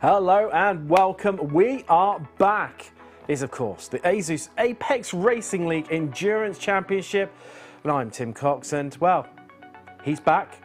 Hello and welcome. We are back. Is of course the ASUS Apex Racing League Endurance Championship, and I'm Tim Cox. And well, he's back.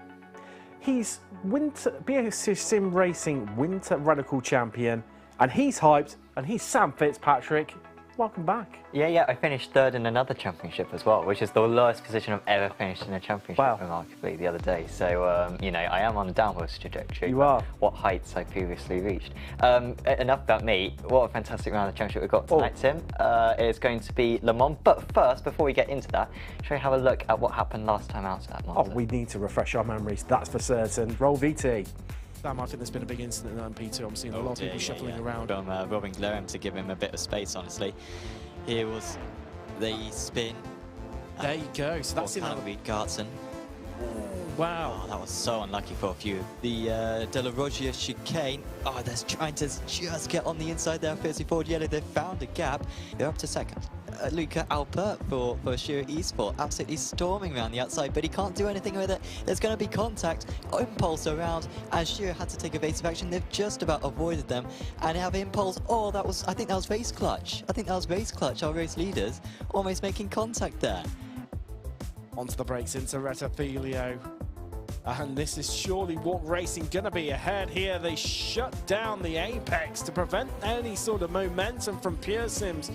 He's ASUS Sim Racing Winter Radical Champion, and he's hyped. And he's Sam Fitzpatrick. Welcome back. Yeah, I finished third in another championship as well, which is the lowest position I've ever finished in a championship, remarkably, the other day. So, you know, I am on a downwards trajectory. You are. What heights I previously reached. Enough about me. What a fantastic round of championship we've got tonight, Tim. It's going to be Le Mans. But first, before we get into that, shall we have a look at what happened last time out at Monza? Oh, we need to refresh our memories, that's for certain. Roll VT. Sam, I think there's been a big incident in LMP2. I'm seeing a lot of people shuffling around. From Robin Glowham to give him a bit of space, honestly. Here was the spin. There you go. So that's in Reed Gartson. Wow. Oh, that was so unlucky for a few. The De La Roggia chicane. Oh, they're trying to just get on the inside there. 34 yellow. They've found a gap. They're up to second. Luca Alpert for Shearer Esport, absolutely storming around the outside, but he can't do anything with it. There's going to be contact, impulse around, and Shearer had to take evasive action. They've just about avoided them, and they have impulse. Oh, I think that was race clutch. Our race leaders almost making contact there. Onto the brakes into Retafilio. And this is surely Walk Racing going to be ahead here. They shut down the Apex to prevent any sort of momentum from Pure Sims.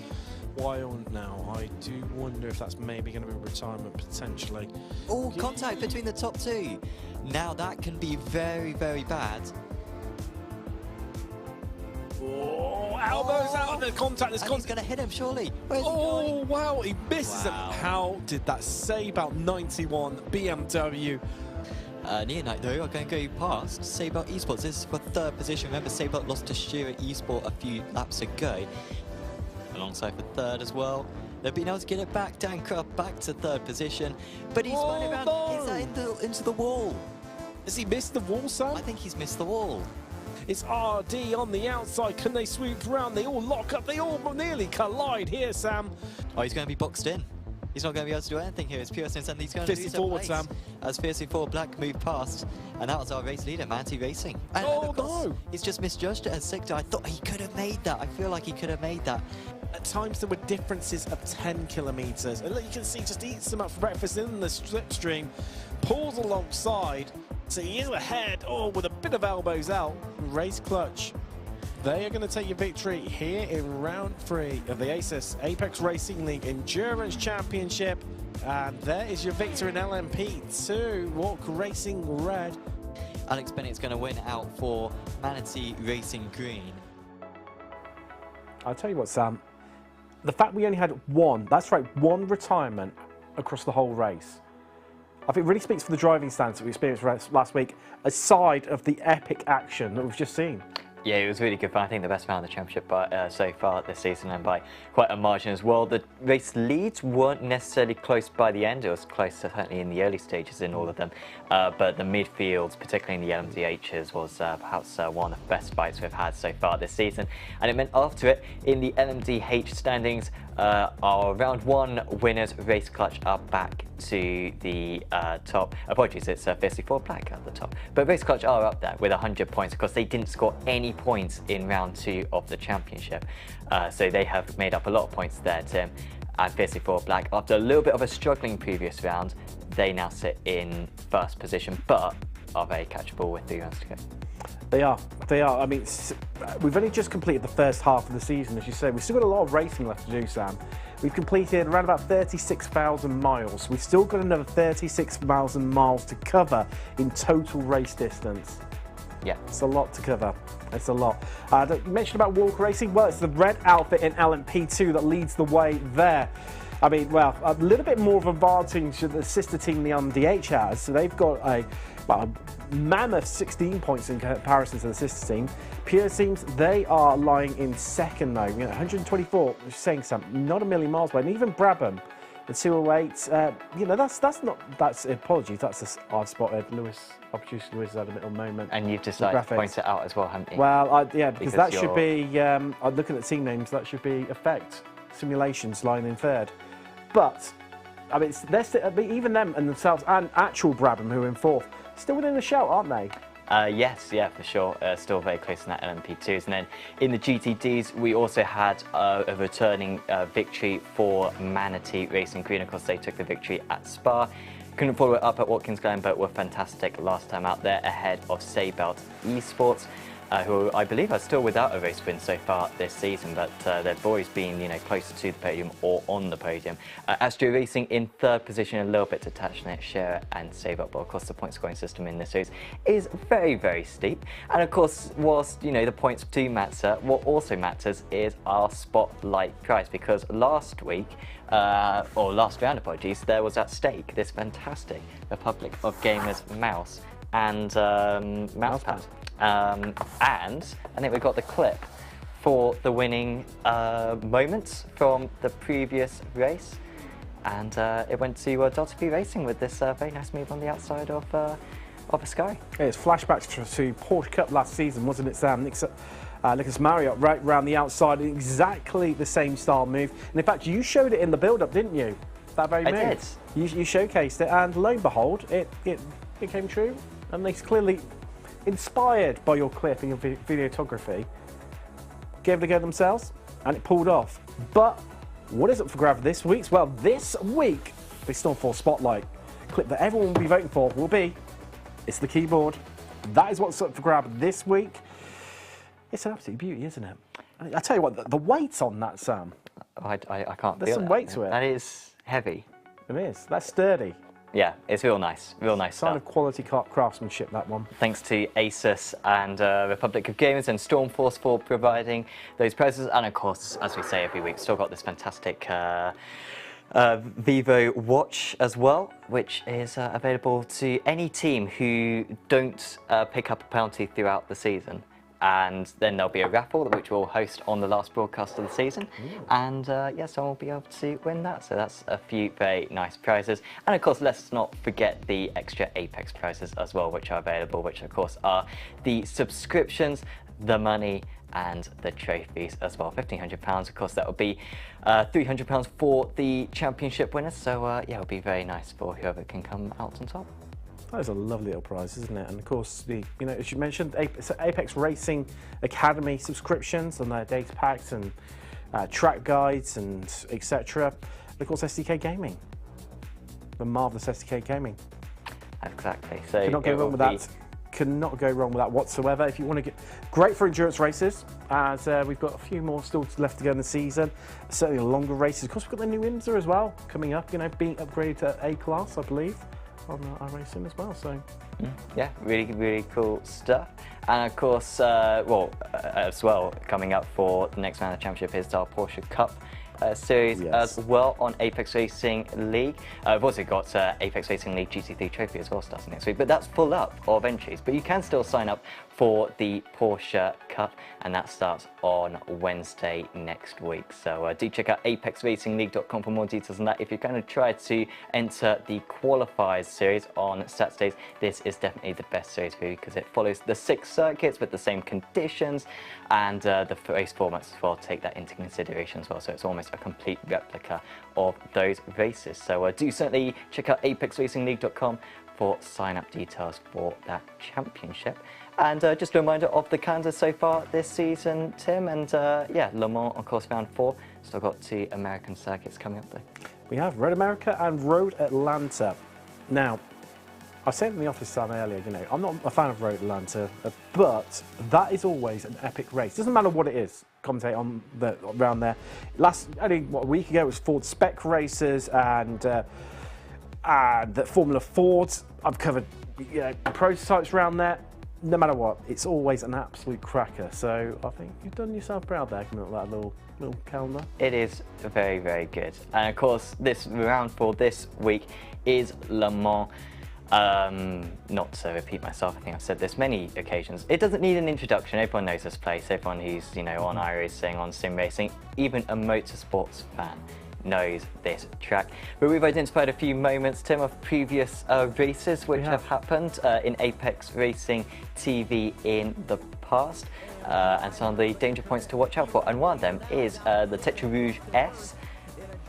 Wild now. I do wonder if that's maybe going to be retirement potentially. Oh, contact between the top two. Now that can be very, very bad. Oh, elbows out of the contact. He's going to hit him, surely. Oh, wow, he misses him. How did that Sabout 91 BMW? Neonite, though, are going to go past Sabout Esports. This is for third position. Remember, Sabout lost to Shearer Esport a few laps ago. Alongside for third as well. They've been able to get it back. Dan Craft back to third position. But he's running around into the wall. Has he missed the wall, Sam? I think he's missed the wall. It's RD on the outside. Can they swoop around? They all lock up. They all nearly collide here, Sam. Oh, he's going to be boxed in. He's not going to be able to do anything here. It's Pure Sims, and he's going to lose forward, Sam. As 54 Black moved past, and that was our race leader, Manti Racing. And of course, he's just misjudged it as sector. I thought he could have made that. I feel like he could have made that. At times there were differences of 10 kilometres. And look, you can see just eats them up for breakfast in the slipstream, pulls alongside, so he is ahead, with a bit of elbows out. Race clutch. They are going to take your victory here in round 3 of the ASUS Apex Racing League Endurance Championship. And there is your victor in LMP2, Walk Racing Red. Alex Bennett's going to win out for Manatee Racing Green. I'll tell you what, Sam. The fact we only had one retirement across the whole race, I think really speaks for the driving stance that we experienced last week, aside of the epic action that we've just seen. Yeah, it was really good fun. I think the best round of the championship so far this season, and by quite a margin as well. The race leads weren't necessarily close by the end. It was close, certainly in the early stages in all of them. But the midfields, particularly in the LMDHs, was perhaps one of the best fights we've had so far this season. And it meant after it, in the LMDH standings, our round 1 winners, Race Clutch, are back to the top. Apologies, it's 54 Black at the top. But Race Clutch are up there with 100 points because they didn't score any points in round 2 of the championship. So they have made up a lot of points there, Tim. And 54 Black, after a little bit of a struggling previous round, they now sit in first position, but are very catchable with 3 rounds to go. They are. I mean, we've only just completed the first half of the season, as you say. We've still got a lot of racing left to do, Sam. We've completed around about 36,000 miles. We've still got another 36,000 miles to cover in total race distance. Yeah. It's a lot to cover. It's a lot. You mentioned about Walk Racing. Well, it's the red outfit in LMP2 that leads the way there. I mean, well, a little bit more of an advantage that the sister team, the LMDH, has. So they've got a mammoth 16 points in comparison to the sister team. Pure Sims, they are lying in second though. 124, saying something, not a million miles away. And even Brabham, the 208, apologies, I've spotted Lewis. Our producer Lewis had a little moment. And you've decided to point it out as well, haven't you? Well, yeah, because that should be, looking at the team names, that should be Effect Simulations lying in third. But, I mean, even them and themselves, and actual Brabham, who are in fourth, still within the shout, aren't they? Yes, yeah, for sure. Still very close in that LMP2s. And then in the GTDs, we also had a returning victory for Manatee Racing Green. Of course, they took the victory at Spa. Couldn't follow it up at Watkins Glen, but were fantastic last time out there, ahead of Seabelt Esports, who I believe are still without a race win so far this season, but they've always been, closer to the podium or on the podium. Astro Racing in third position, a little bit to Tachnet, Scherer and Seabelt, but of course the point scoring system in this series is very, very steep. And of course, whilst, the points do matter, what also matters is our spotlight prize, because last week, or last round, apologies, there was at stake this fantastic Republic of Gamers mouse and mousepad. And I think we got the clip for the winning moments from the previous race, and it went to Delta Racing with this very nice move on the outside of a Sky. It's flashbacks to Porsche Cup last season, wasn't it, Sam? Nicholas Marriott right round the outside, exactly the same style move. And in fact, you showed it in the build-up, didn't you? That very move. I did. You showcased it, and lo and behold, it came true. And they clearly, inspired by your clip and your videography, gave it a go themselves, and it pulled off. But what is up for grabs this week? Well, this week, the Stormforce Spotlight clip that everyone will be voting for will be, it's the keyboard. That is what's up for grab this week. It's an absolute beauty, isn't it? I tell you what, the weight on that, Sam. I can't. There's some weight to it. That is heavy. It is. That's sturdy. Yeah, it's real nice Sign stuff. of quality craftsmanship, that one. Thanks to ASUS and Republic of Gamers and Stormforce for providing those prizes. And of course, as we say every week, still got this fantastic Vivo watch as well, which is available to any team who don't pick up a penalty throughout the season. And then there'll be a raffle which we'll host on the last broadcast of the season. Ooh. And yeah, someone will be able to win that. So that's a few very nice prizes. And of course, let's not forget the extra Apex prizes as well, which are available, which of course are the subscriptions, the money, and the trophies as well. £1,500, of course, that will be £300 for the championship winners. So yeah, it'll be very nice for whoever can come out on top. That is a lovely little prize, isn't it? And of course, as you mentioned, Apex Racing Academy subscriptions and their data packs and track guides and etc. And of course, SDK Gaming, the marvelous SDK Gaming. Exactly. So cannot go wrong with that. Cannot go wrong with that whatsoever. If you want to get great for endurance races, as we've got a few more still left to go in the season. Certainly longer races. Of course, we've got the new IMSA as well coming up. Being upgraded to A class, I believe, on iRacing as well. So yeah, really, really cool stuff. And of course, as well, coming up for the next round of the championship is our Porsche Cup series as well on Apex Racing League. We've also got Apex Racing League GT3 Trophy as well starting next week, but that's full up of entries. But you can still sign up for the Porsche Cup, and that starts on Wednesday next week. So do check out apexracingleague.com for more details on that. If you're going to try to enter the qualifiers series on Saturdays, this is definitely the best series for you because it follows the 6 circuits with the same conditions, and the race formats as well take that into consideration as well. So it's almost a complete replica of those races. So do certainly check out apexracingleague.com for sign-up details for that championship. And just a reminder of the calendar so far this season, Tim, and yeah, Le Mans, of course, round 4. Still got 2 American circuits coming up there. We have Road America and Road Atlanta. Now, I said in the office time earlier, I'm not a fan of Road Atlanta, but that is always an epic race. Doesn't matter what it is. Commentate on around there. Only a week ago it was Ford spec races and the Formula Fords. I've covered prototypes around there. No matter what, it's always an absolute cracker. So I think you've done yourself proud there, coming up with that little calendar. It is very, very good. And of course, this round for this week is Le Mans. Not to repeat myself, I think I've said this many occasions. It doesn't need an introduction. Everyone knows this place. Everyone who's on iRacing, on sim racing, even a motorsports fan knows this track. But we've identified a few moments, Tim, of previous races which have happened in Apex Racing TV in the past, and some of the danger points to watch out for. And one of them is the Tetra Rouge S.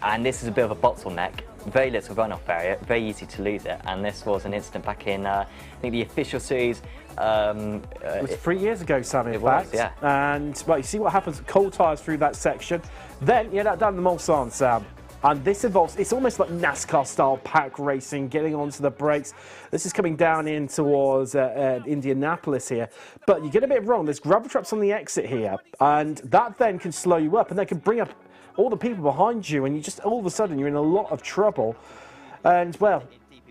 and this is a bit of a bottleneck. Very little runoff area, very easy to lose it, and this was an incident back in, I think, the official series. It was 3 years ago, Sam, in fact. Yeah. And, well, you see what happens, cold tyres through that section. Then you end down the Mulsanne, Sam. And this involves, it's almost like NASCAR-style pack racing, getting onto the brakes. This is coming down in towards Indianapolis here. But you get a bit wrong. There's gravel traps on the exit here. And that then can slow you up. And they can bring up all the people behind you. And you just, all of a sudden, you're in a lot of trouble. And, well,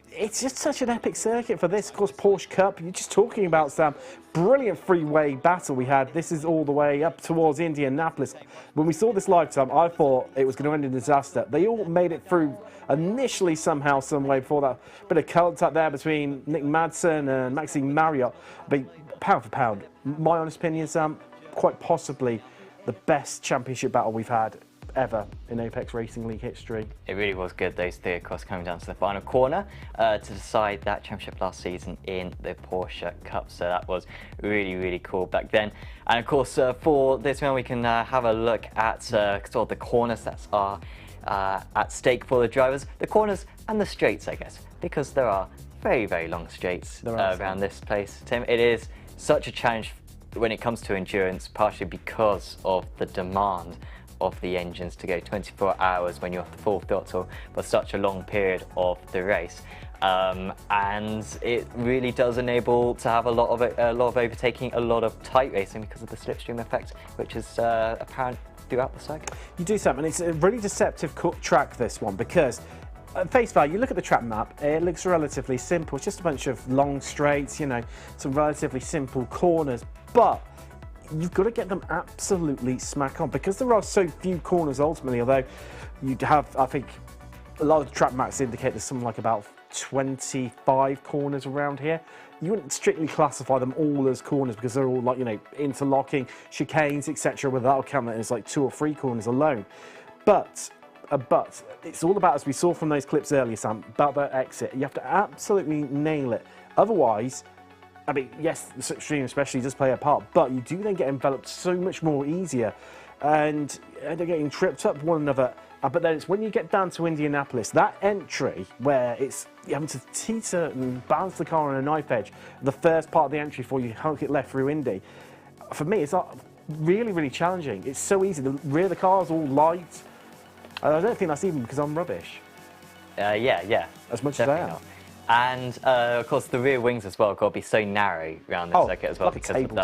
it's just such an epic circuit for this. Of course, Porsche Cup, you're just talking about, Sam, brilliant freeway battle we had. This is all the way up towards Indianapolis. When we saw this live, Sam, I thought it was going to end in disaster. They all made it through initially somehow, some way, before that bit of contact there between Nick Madsen and Maxime Marriott. But pound for pound, my honest opinion, Sam, quite possibly the best championship battle we've had ever in Apex Racing League history. It really was good, those three, of course, coming down to the final corner to decide that championship last season in the Porsche Cup. So that was really, really cool back then. And of course, for this one, we can have a look at sort of the corners that are at stake for the drivers. The corners and the straights, I guess, because there are very, very long straights around this place. Tim, it is such a challenge when it comes to endurance, partially because of the demand of the engines to go 24 hours when you're at the full throttle for such a long period of the race, and it really does enable to have a lot of overtaking, a lot of tight racing because of the slipstream effect, which is apparent throughout the circuit. You do, Sam, and it's a really deceptive track, this one, because at face value, you look at the track map, it looks relatively simple. It's just a bunch of long straights, you know, some relatively simple corners, but you've got to get them absolutely smack on because there are so few corners ultimately, although you'd have, I think, a lot of the track maps indicate there's something like about 25 corners around here. You wouldn't strictly classify them all as corners because they're all like, you know, interlocking, chicanes, etc. With that'll count that as like 2 or 3 corners alone. But it's all about, as we saw from those clips earlier, Sam, about that exit. You have to absolutely nail it. Otherwise, I mean, yes, the slipstream especially does play a part, but you do then get enveloped so much more easier, and they're getting tripped up one another. But then it's when you get down to Indianapolis, that entry where it's you having to teeter and balance the car on a knife edge, the first part of the entry before you hunk it left through Indy. For me, it's really, really challenging. It's so easy. The rear of the car is all light. I don't think that's even because I'm rubbish. Yeah. As much as I am. Not. And of course, the rear wings as well got to be so narrow around this circuit as well, like because of the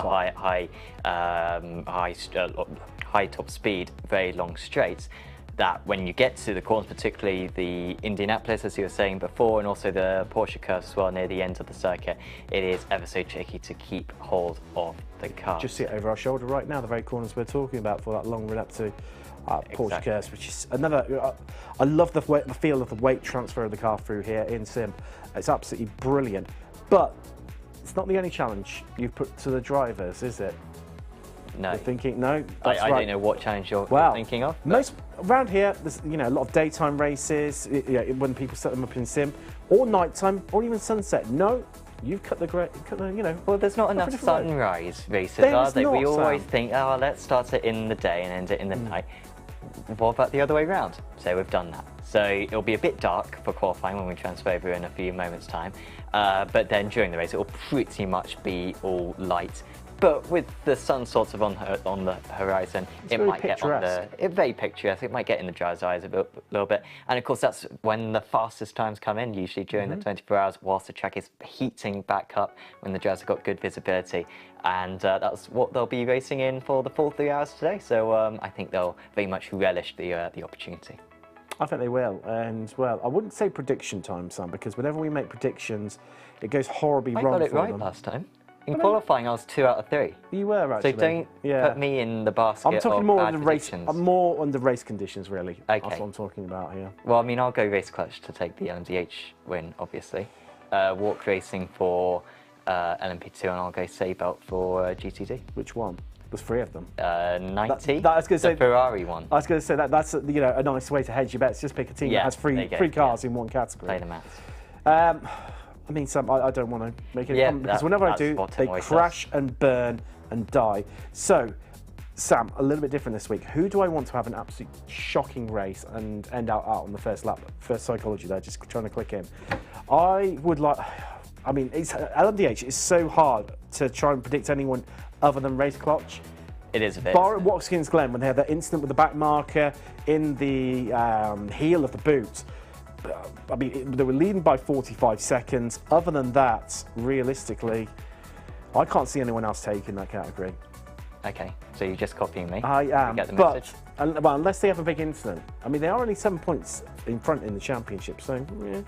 high top speed, very long straights. That when you get to the corners, particularly the Indianapolis, as you were saying before, and also the Porsche curves as well near the end of the circuit, it is ever so tricky to keep hold of the car. Just see it over our shoulder right now, the very corners we're talking about for that long run up to Porsche curves, which is another. I love the feel of the weight transfer of the car through here in Sim. It's absolutely brilliant, but it's not the only challenge you've put to the drivers, is it? No. You're thinking no. I don't know what challenge you're thinking of. Most around here, there's a lot of daytime races. When people set them up in Sim, or nighttime, or even sunset. No. You've cut the Well, there's not enough sunrise races, are there? We always think, oh, let's start it in the day and end it in the night. What about the other way around? So we've done that. So it'll be a bit dark for qualifying when we transfer over in a few moments' time. But then during the race, it will pretty much be all light. But with the sun sort of on the horizon, it might get on very picturesque. It might get in the driver's eyes a little bit. And of course, that's when the fastest times come in, usually during the 24 hours, whilst the track is heating back up, when the drivers have got good visibility. And that's what they'll be racing in for the full 3 hours today. So I think they'll very much relish the opportunity. I think they will. And, well, I wouldn't say prediction time, Sam, because whenever we make predictions, it goes horribly wrong for them. I got it right last time. In qualifying, I was 2 out of 3. You were, actually. So don't put me in the basket I'm talking of more bad under race. predictions. I'm more under race conditions, really. Okay. That's what I'm talking about here. Well, I mean, I'll go race clutch to take the LMDH win, obviously. Walk racing for LMP2, and I'll go Seatbelt for GTD. Which one? There's 3 of them. 90. I was going to say the Ferrari one. I was going to say that's a nice way to hedge your bets. Just pick a team that has three cars in one category. Play the maths. I mean, Sam, I don't want to make it because whenever I do, they crash and burn and die. So, Sam, a little bit different this week. Who do I want to have an absolute shocking race and end out on the first lap? First psychology there, just trying to click in. I would like, I mean, LMDH is so hard to try and predict anyone other than Race Clutch. It is a bit. Bar at Watkins Glen, when they had that incident with the back marker in the heel of the boot, I mean, they were leading by 45 seconds. Other than that, realistically, I can't see anyone else taking that category. Okay, so you're just copying me. I am, You get the but message? well, unless they have a big incident. I mean, they are only 7 points in front in the championship, so yeah,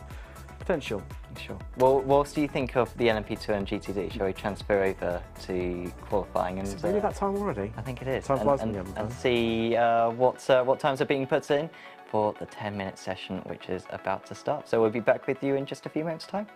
potential. Sure. Well, what do you think of the LMP2 and GTD? Shall we transfer over to qualifying? And Is it really that time already? I think it is. Time flies when and, you're having and fun. see what times are being put in for the 10-minute session, which is about to start. So we'll be back with you in just a few minutes' time.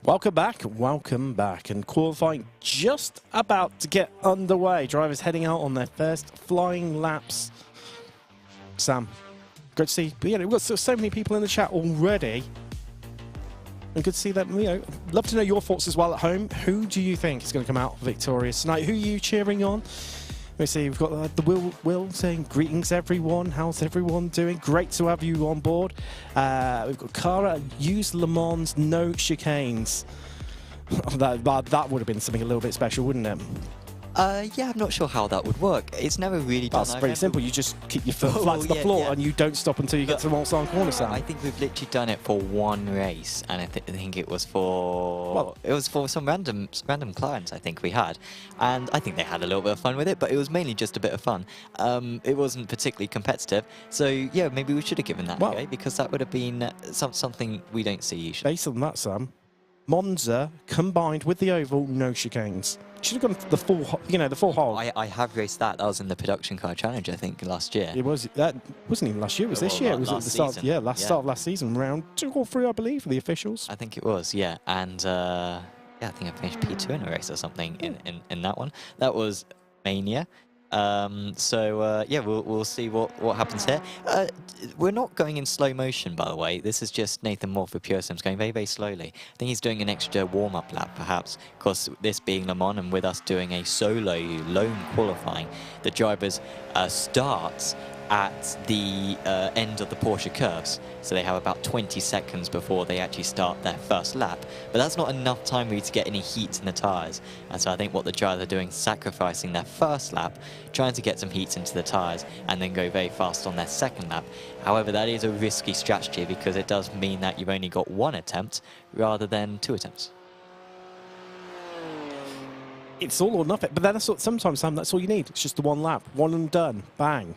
Welcome back, and qualifying just about to get underway. Drivers heading out on their first flying laps. Sam, good to see. But, you know, we've got so many people in the chat already, and good to see that. You know, love to know your thoughts as well at home. Who do you think is going to come out victorious tonight? Who are you cheering on? Let me see. We've got the Will saying greetings, everyone. How's everyone doing? Great to have you on board. We've got Cara. Use Le Mans, no chicanes. that would have been something a little bit special, wouldn't it? Yeah, I'm not sure how that would work. It's never really done. That's pretty simple. You just keep your foot flat to the floor and you don't stop until you get to the Walsall corner, Sam. I think we've literally done it for one race, and I think it was for some random clients I think we had, and I think they had a little bit of fun with it, but it was mainly just a bit of fun. It wasn't particularly competitive, so yeah, maybe we should have given that a go, because that would have been something we don't see usually. Based on that, Sam, Monza combined with the oval, no chicanes. Should have gone the full, the full hole. I have raced that. That was in the production car challenge, I think, last year. It was. That wasn't even last year. It was this year. It was at the start. Season. Yeah, start of last season, round 2 or 3, I believe, for the officials. I think it was. Yeah, and yeah, I think I finished P2 in a race or something in that one. That was Mania. Yeah, we'll see what happens here. We're not going in slow motion, by the way. This is just Nathan Moore for Pure Sims going very, very slowly. I think he's doing an extra warm-up lap, perhaps, because this being Le Mans and with us doing a solo lone qualifying, the drivers starts at the end of the Porsche curves, so they have about 20 seconds before they actually start their first lap, but that's not enough time really to get any heat in the tyres, and so I think what the drivers are doing is sacrificing their first lap, trying to get some heat into the tyres, and then go very fast on their second lap. However, that is a risky strategy because it does mean that you've only got 1 attempt rather than 2 attempts. It's all or nothing, but then sometimes, Sam, that's all you need. It's just the 1 lap, 1 and done, bang.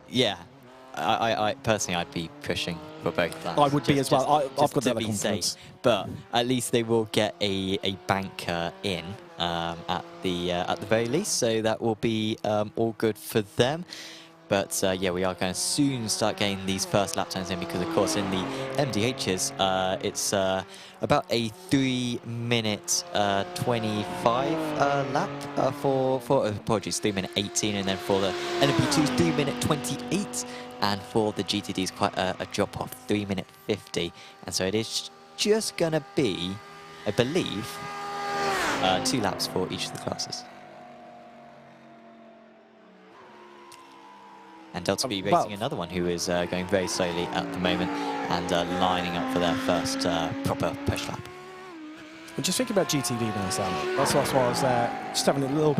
Yeah, I personally, I'd be pushing for both laps. I would be as well. I've got that be confidence. safe, but at least they will get a banker in at the very least, so that will be all good for them. But yeah, we are going to soon start getting these first lap times in because, of course, in the MDHs, it's about a 3-minute 25 lap for apologies, 3-minute 18, and then for the LMP2s, 3-minute 28, and for the GTDs, quite a drop off, 3-minute 50, and so it is just going to be, I believe, 2 laps for each of the classes. And Delta V racing another one who is going very slowly at the moment and lining up for their first proper push lap. I'm just thinking about GTV now, Sam. That's why I was just having a little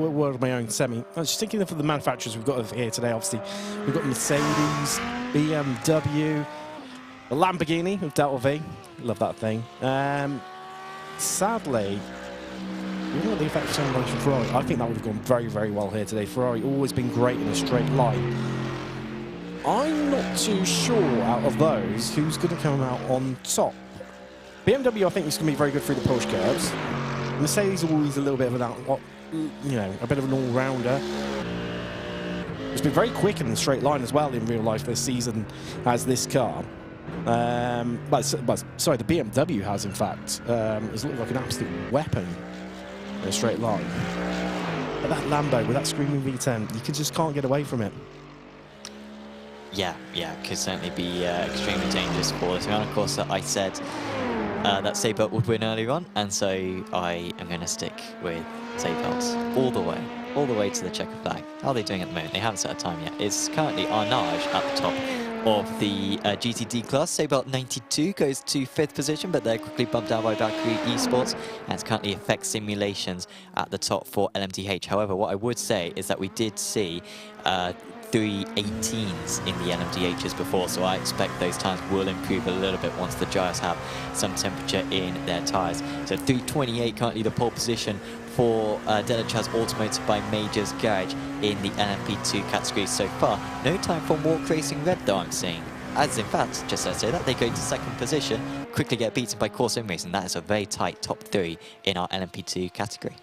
word of my own semi. I was just thinking of the manufacturers we've got over here today. Obviously, we've got Mercedes, BMW, the Lamborghini with Delta V. Love that thing. Sadly, we don't know the effect of someone from Ferrari. I think that would have gone very, very well here today. Ferrari always been great in a straight line. I'm not too sure out of those who's going to come out on top. BMW, I think, is going to be very good through the push curves. Mercedes always a little bit of an, a bit of an all-rounder. It's been very quick in the straight line as well in real life this season as this car. But sorry, the BMW has, in fact, it's looked like an absolute weapon in a straight line. But that Lambo with that screaming V10, you just can't get away from it. Yeah, could certainly be extremely dangerous for this round. Of course, I said that Seatbelt would win earlier on, and so I am going to stick with Seatbelts all the way to the checker flag. How are they doing at the moment? They haven't set a time yet. It's currently Arnage at the top of the GTD class. Seatbelt 92 goes to 5th position, but they're quickly bumped down by Valkyrie Esports, and it's currently Effect Simulations at the top for LMDH. However, what I would say is that we did see 3:18s in the LMDHs before, so I expect those times will improve a little bit once the gyros have some temperature in their tyres. So 3:28 currently the pole position for Delachaz Automotive by Majors Garage in the LMP2 category so far. No time for Walk Racing Red though, I'm seeing. As in fact, just as I say that, they go to 2nd position, quickly get beaten by Corso Racing. That is a very tight top 3 in our LMP2 category.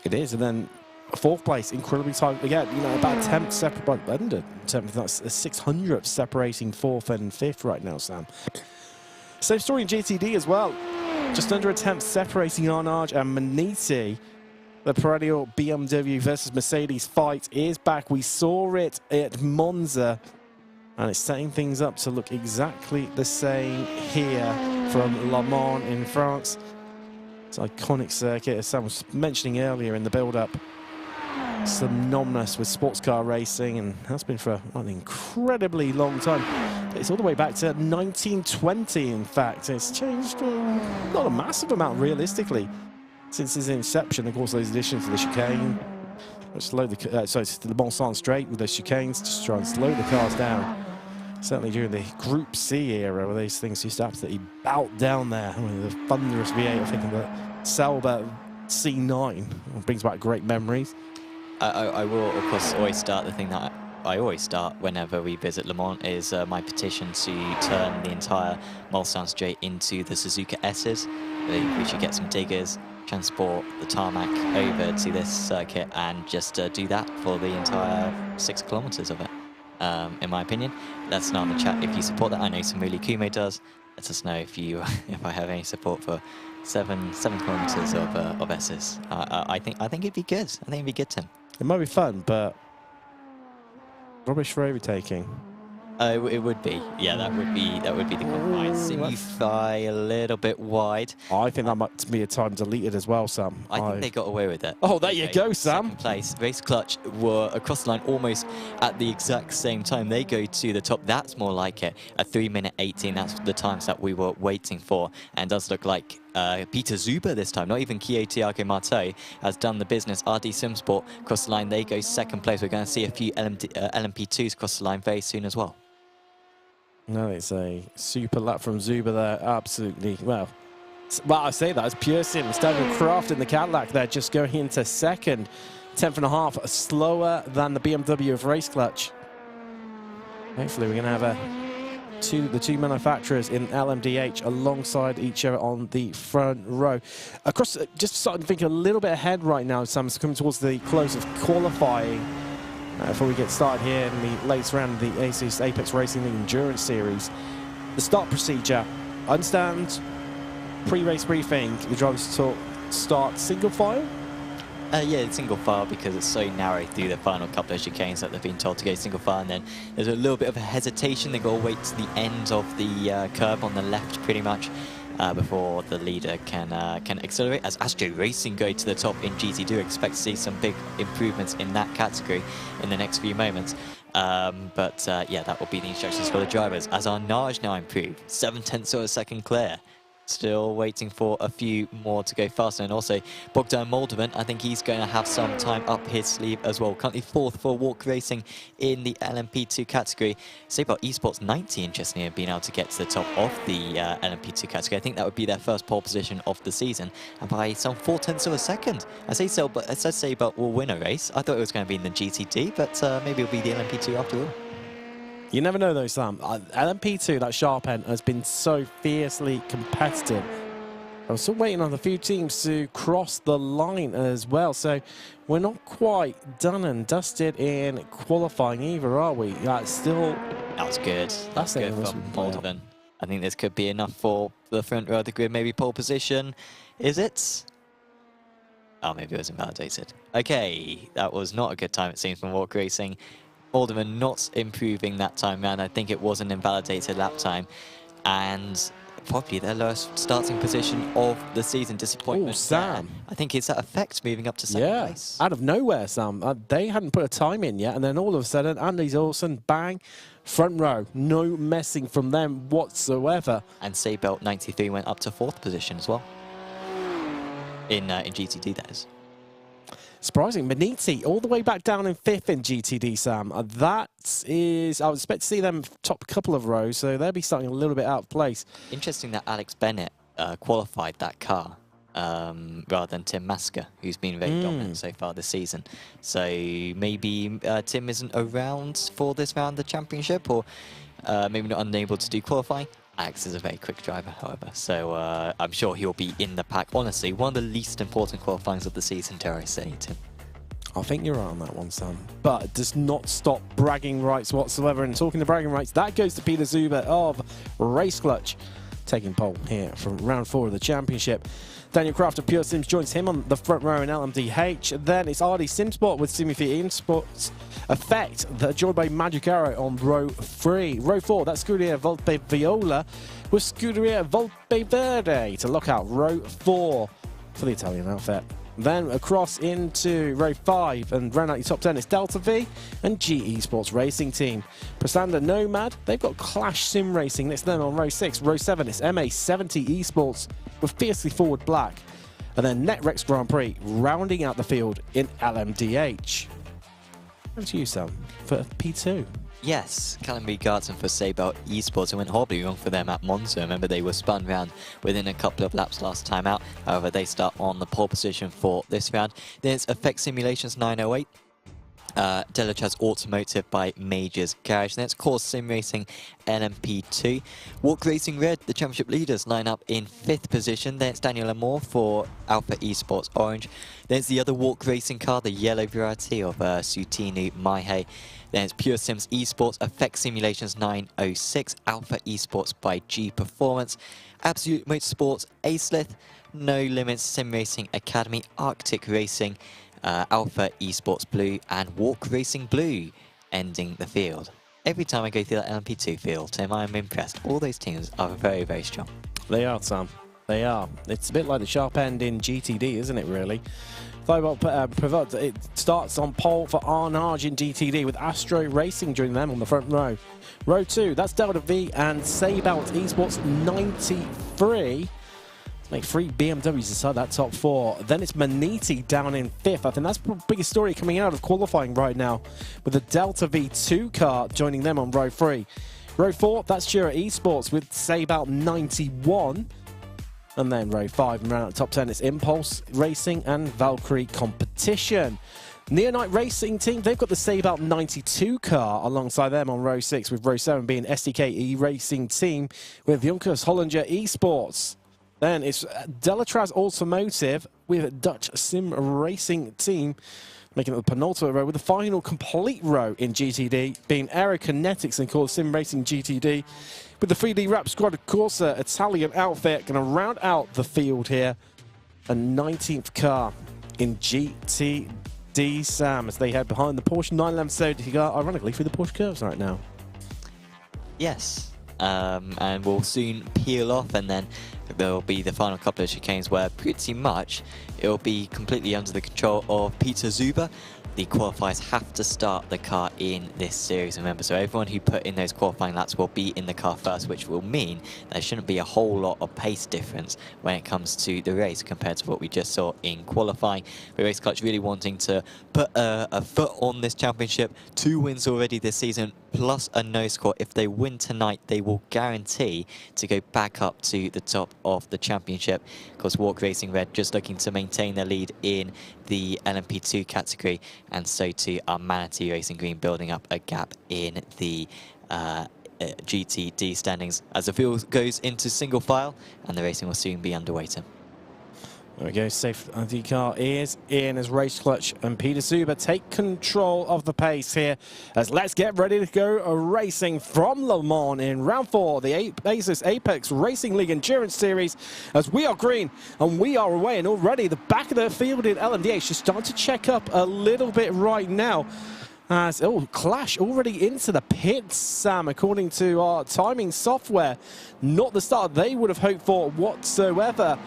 It is, and then 4th place, incredibly tight again. About 10th separate, that's a 600th separating 4th and 5th right now, Sam. Same story in GTD as well. Just under a 10th separating Arnage and Maniti. The perennial BMW versus Mercedes fight is back. We saw it at Monza, and it's setting things up to look exactly the same here from Le Mans in France. It's an iconic circuit, as Sam was mentioning earlier in the build-up. Synonymous with sports car racing, and has been for an incredibly long time. It's all the way back to 1920, in fact. It's changed not a massive amount, realistically, since its inception. Of course, those additions to the chicane, slow the the Bon Sang Straight with the chicanes, just try and slow the cars down. Certainly during the Group C era, where these things used to absolutely bout down there. The thunderous V8, I think, of the Sauber C9 brings back great memories. I will, of course, always start the thing that I always start whenever we visit Le Mans is my petition to turn the entire Mulsanne Straight into the Suzuka S's. We should get some diggers, transport the tarmac over to this circuit, and just do that for the entire 6 kilometers of it, in my opinion. Let us know in the chat if you support that. I know Samuli Kumo does. Let us know if I have any support for 7 kilometers of S's. I think it'd be good. I think it'd be good, Tim. It might be fun, but rubbish for overtaking. It would be. Yeah, that would be the compromise. You fly a little bit wide. I think that might be a time deleted as well, Sam. I think they got away with it. Oh, there you go, Sam. 2nd place. Race Clutch were across the line almost at the exact same time. They go to the top. That's more like it. A 3:18. That's the times that we were waiting for. And does look like Peter Zuber this time, not even Kyo Tiago Marteau, has done the business. RD Simsport across the line. They go 2nd place. We're going to see a few LMP2s cross the line very soon as well. No, it's a super lap from Zuber there. Absolutely. Well, I say that as pure sim. Daniel Kraft in the Cadillac there, just going into 2nd. 10th and a half slower than the BMW of Race Clutch. Hopefully we're going to have the two manufacturers in LMDH alongside each other on the front row. Across, just starting to think a little bit ahead right now, Sam. It's coming towards the close of qualifying. Before we get started here in the latest round of the ASUS Apex Racing League Endurance Series. The start procedure. Understand, pre-race briefing, the drivers start single file? Yeah, single file, because it's so narrow through the final couple of chicanes that they've been told to go single file, and then there's a little bit of a hesitation. They've got to wait to the end of the curve on the left, pretty much, before the leader can accelerate. As Astro Racing go to the top in GT, do expect to see some big improvements in that category in the next few moments. Yeah, that will be the instructions for the drivers. As our Naj now improved, 0.7 of a second clear. Still waiting for a few more to go faster. And also, Bogdan Moldovan, I think he's going to have some time up his sleeve as well. Currently 4th for Walk Racing in the LMP2 category. Say about esports 90, interestingly, have been able to get to the top of the LMP2 category. I think that would be their first pole position of the season. And by some 0.4 of a second. I say so, but as I say about will win a race. I thought it was going to be in the GTD, but maybe it'll be the LMP2 after all. You never know though, Sam. LMP2, that sharp end, has been so fiercely competitive. I'm still waiting on a few teams to cross the line as well, so we're not quite done and dusted in qualifying either, are we? That's still... That was good. That's good from Moldovan. I think this could be enough for the front row of the grid, maybe pole position. Is it? Oh, maybe it was invalidated. Okay, that was not a good time, it seems, from Walk Racing. Moldovan not improving that time round. I think it was an invalidated lap time. And probably their lowest starting position of the season. Disappointment. Oh, Sam. I think it's that effect moving up to second place. Out of nowhere, Sam. They hadn't put a time in yet, and then all of a sudden, Andy Olsen, bang, front row. No messing from them whatsoever. And Seabelt 93 went up to 4th position as well. In GTD, that is. Surprising. Maniti all the way back down in 5th in GTD, Sam. That is... I would expect to see them top couple of rows, so they'll be starting a little bit out of place. Interesting that Alex Bennett qualified that car rather than Tim Masker, who's been very dominant so far this season. So maybe Tim isn't around for this round of the championship, or maybe not unable to do qualifying. Alex is a very quick driver, however, so I'm sure he'll be in the pack. Honestly, one of the least important qualifyings of the season, dare I say, Tim. I think you're right on that one, Sam. But it does not stop bragging rights whatsoever. And talking to bragging rights, that goes to Peter Zuber of Race Clutch, taking pole here from round 4 of the championship. Daniel Craft of Pure Sims joins him on the front row in LMDH. Then it's RD Simsport with Simify Esports Effect, joined by Magic Arrow on row 3. Row 4, that's Scuderia Volpe Viola with Scuderia Volpe Verde to lock out row 4 for the Italian outfit. Then across into row 5 and round out your top 10, it's Delta V and GE Sports Racing Team. Prasanda Nomad, they've got Clash Sim Racing next to them on row 6. Row 7, it's MA70 Esports with Fiercely Forward Black. And then Netrex Grand Prix rounding out the field in LMDH. Over to you, Sam, for P2. Yes, Callum Garton for Seabelt Esports. It went horribly wrong for them at Monza. Remember, they were spun round within a couple of laps last time out. However, they start on the pole position for this round. Then it's Effect Simulations 908. Delatraz Automotive by Majors Garage. Then it's Course Sim Racing LMP2. Walk Racing Red, the championship leaders, line up in 5th position. Then it's Daniel Amor for Alpha Esports Orange. Then it's the other Walk Racing car, the yellow variety of Sutinu Maihe. Then it's Pure Sims Esports, Effect Simulations 906, Alpha Esports by G Performance, Absolute Motorsports, Acelith, No Limits Sim Racing Academy, Arctic Racing, Alpha Esports Blue, and Walk Racing Blue ending the field. Every time I go through that LMP2 field, Tim, I'm impressed. All those teams are very, very strong. They are, Sam. They are. It's a bit like the sharp end in GTD, isn't it, really? It starts on pole for Arnage in GTD with Astro Racing joining them on the front row. Row 2, that's Delta V and Seabelt Esports 93. Make 3 BMWs inside that top 4. Then it's Maniti down in 5th. I think that's the biggest story coming out of qualifying right now, with the Delta V2 car joining them on row 3. Row 4, that's Jura Esports with Seabelt 91. And then row 5 and round out the top 10, it's Impulse Racing and Valkyrie Competition. Neonite Racing Team, they've got the Seabelt 92 car alongside them on row 6, with row 7 being SDK Racing Team with Junkers Hollinger Esports. Then it's Delatraz Automotive with Dutch Sim Racing Team, making it the penultimate row, with the final complete row in GTD being Aerokinetics and Core Sim Racing GTD, with the 3D Rap Squad Corsa Italian outfit going to round out the field here. A 19th car in GTD, Sam, as they head behind the Porsche 911 car, ironically through the Porsche curves right now. Yes. And we'll soon peel off, and then there will be the final couple of chicanes where pretty much it will be completely under the control of Peter Zuber. The qualifiers have to start the car in this series, remember, so everyone who put in those qualifying laps will be in the car first, which will mean there shouldn't be a whole lot of pace difference when it comes to the race compared to what we just saw in qualifying. The Race Clutch really wanting to put a foot on this championship. 2 wins already this season, plus a no score. If they win tonight, they will guarantee to go back up to the top of the championship. Of course, Walk Racing Red just looking to maintain their lead in the LMP2 category, and so too are Manatee Racing Green building up a gap in the GTD standings as the field goes into single file, and the racing will soon be underway, Tim. There we go, safety car is in as Race Clutch and Peter Zuber take control of the pace here as let's get ready to go racing from Le Mans in round 4, the ASUS Apex Racing League Endurance Series, as we are green and we are away, and already the back of the field in LMDH is starting to check up a little bit right now. As, Clash already into the pits, Sam, according to our timing software. Not the start they would have hoped for whatsoever.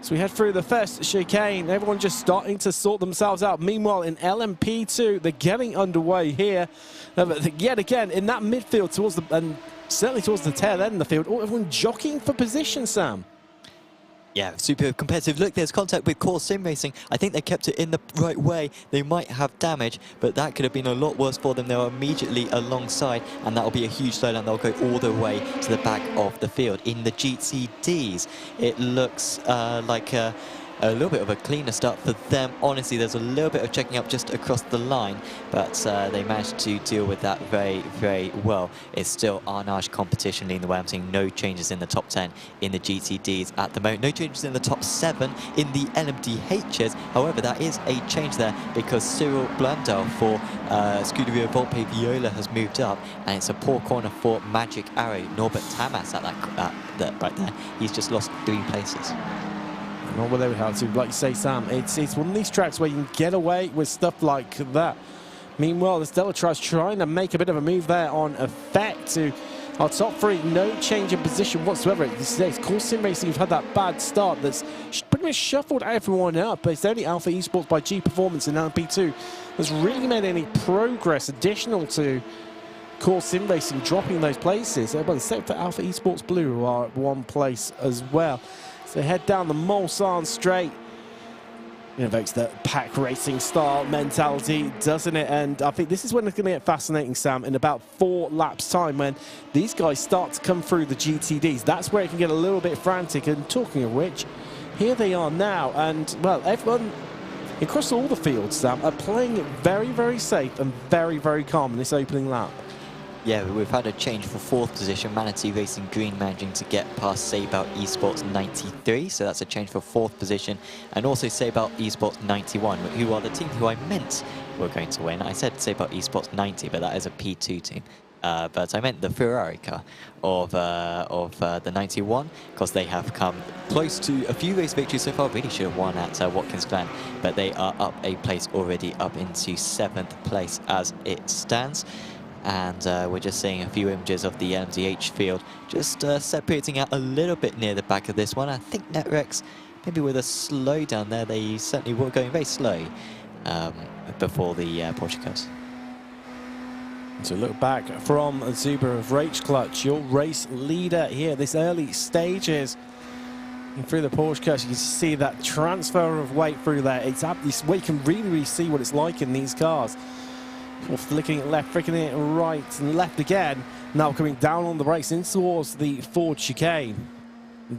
So we head through the first chicane, everyone just starting to sort themselves out. Meanwhile, in LMP2, they're getting underway here. Yet again, in that midfield, towards the, and certainly towards the tail end of the field, everyone jockeying for position, Sam. Yeah, super competitive. Look, there's contact with Core Sim Racing. I think they kept it in the right way. They might have damage, but that could have been a lot worse for them. They were immediately alongside, and that will be a huge slowdown. They'll go all the way to the back of the field. In the GTDs, it looks like a little bit of a cleaner start for them. Honestly, there's a little bit of checking up just across the line, but they managed to deal with that very, very well. It's still Arnage competition leading the way. I'm seeing no changes in the top 10 in the GTDs at the moment. No changes in the top 7 in the LMDHs. However, that is a change there because Cyril Blandel for Scuderia Volpe Viola has moved up, and it's a poor corner for Magic Arrow. Norbert Tamas at that right there. He's just lost 3 places. Not what they would have to. Like you say, Sam, it's one of these tracks where you can get away with stuff like that. Meanwhile, the Delatraz trying to make a bit of a move there on effect to our top 3. No change in position whatsoever. It's Core Sim Racing who've had that bad start that's pretty much shuffled everyone up, but it's only Alpha Esports by G Performance in LMP2 that's really made any progress additional to Core Sim Racing dropping those places. Except for Alpha Esports Blue, who are at 1 place as well. So head down the Mulsanne Straight. It invokes the pack racing style mentality, doesn't it? And I think this is when it's going to get fascinating, Sam, in about 4 laps time when these guys start to come through the GTDs. That's where it can get a little bit frantic. And talking of which, here they are now. And, well, everyone across all the fields, Sam, are playing it very, very safe and very, very calm in this opening lap. Yeah, we've had a change for 4th position. Manatee Racing Green managing to get past Sabout Esports 93, so that's a change for 4th position. And also Sabout Esports 91, who are the team who I meant were going to win. I said Sabout Esports 90, but that is a P2 team. But I meant the Ferrari car of the 91, because they have come close to a few race victories so far. Really should have won at Watkins Glen, but they are up a place already, up into 7th place as it stands. And we're just seeing a few images of the MDH field, just separating out a little bit near the back of this one. I think Netrex, maybe with a slowdown there, they certainly were going very slow before the Porsche cars. So look back from Zuber of Race Clutch, your race leader here, this early stages. And through the Porsche cars, you can see that transfer of weight through there. It's where you can really see what it's like in these cars. Or flicking it left, flicking it right and left again. Now coming down on the brakes in towards the Ford chicane.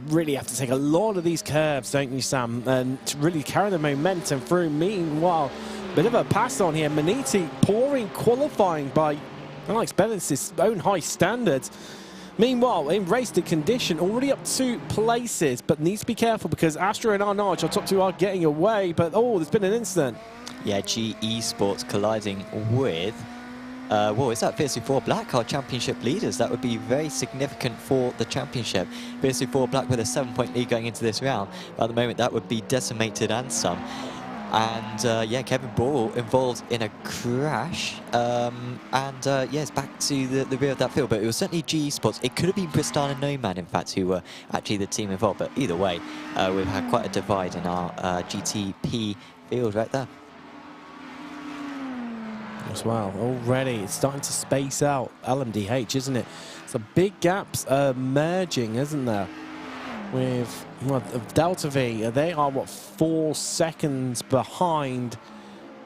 Really have to take a lot of these curves, don't you, Sam? And to really carry the momentum through. Meanwhile, bit of a pass on here. Maniti pouring qualifying by Alex Bennett's own high standards. Meanwhile, in race to condition, already up 2 places, but needs to be careful because Astro and Arnage, our top 2, are getting away. But there's been an incident. Yeah, G Esports colliding with, is that Fiercely 4 Black, our championship leaders? That would be very significant for the championship. Fiercely 4 Black with a 7-point lead going into this round. But at the moment, that would be decimated and some. And yeah, Kevin Ball involved in a crash, yeah, it's back to the rear of that field, but it was certainly GE Sports. It could have been Bristol and Nomad, in fact, who were actually the team involved, but either way, we've had quite a divide in our GTP field right there. As well, already it's starting to space out LMDH, isn't it? So big gaps merging, isn't there? With Delta V, they are what, 4 seconds behind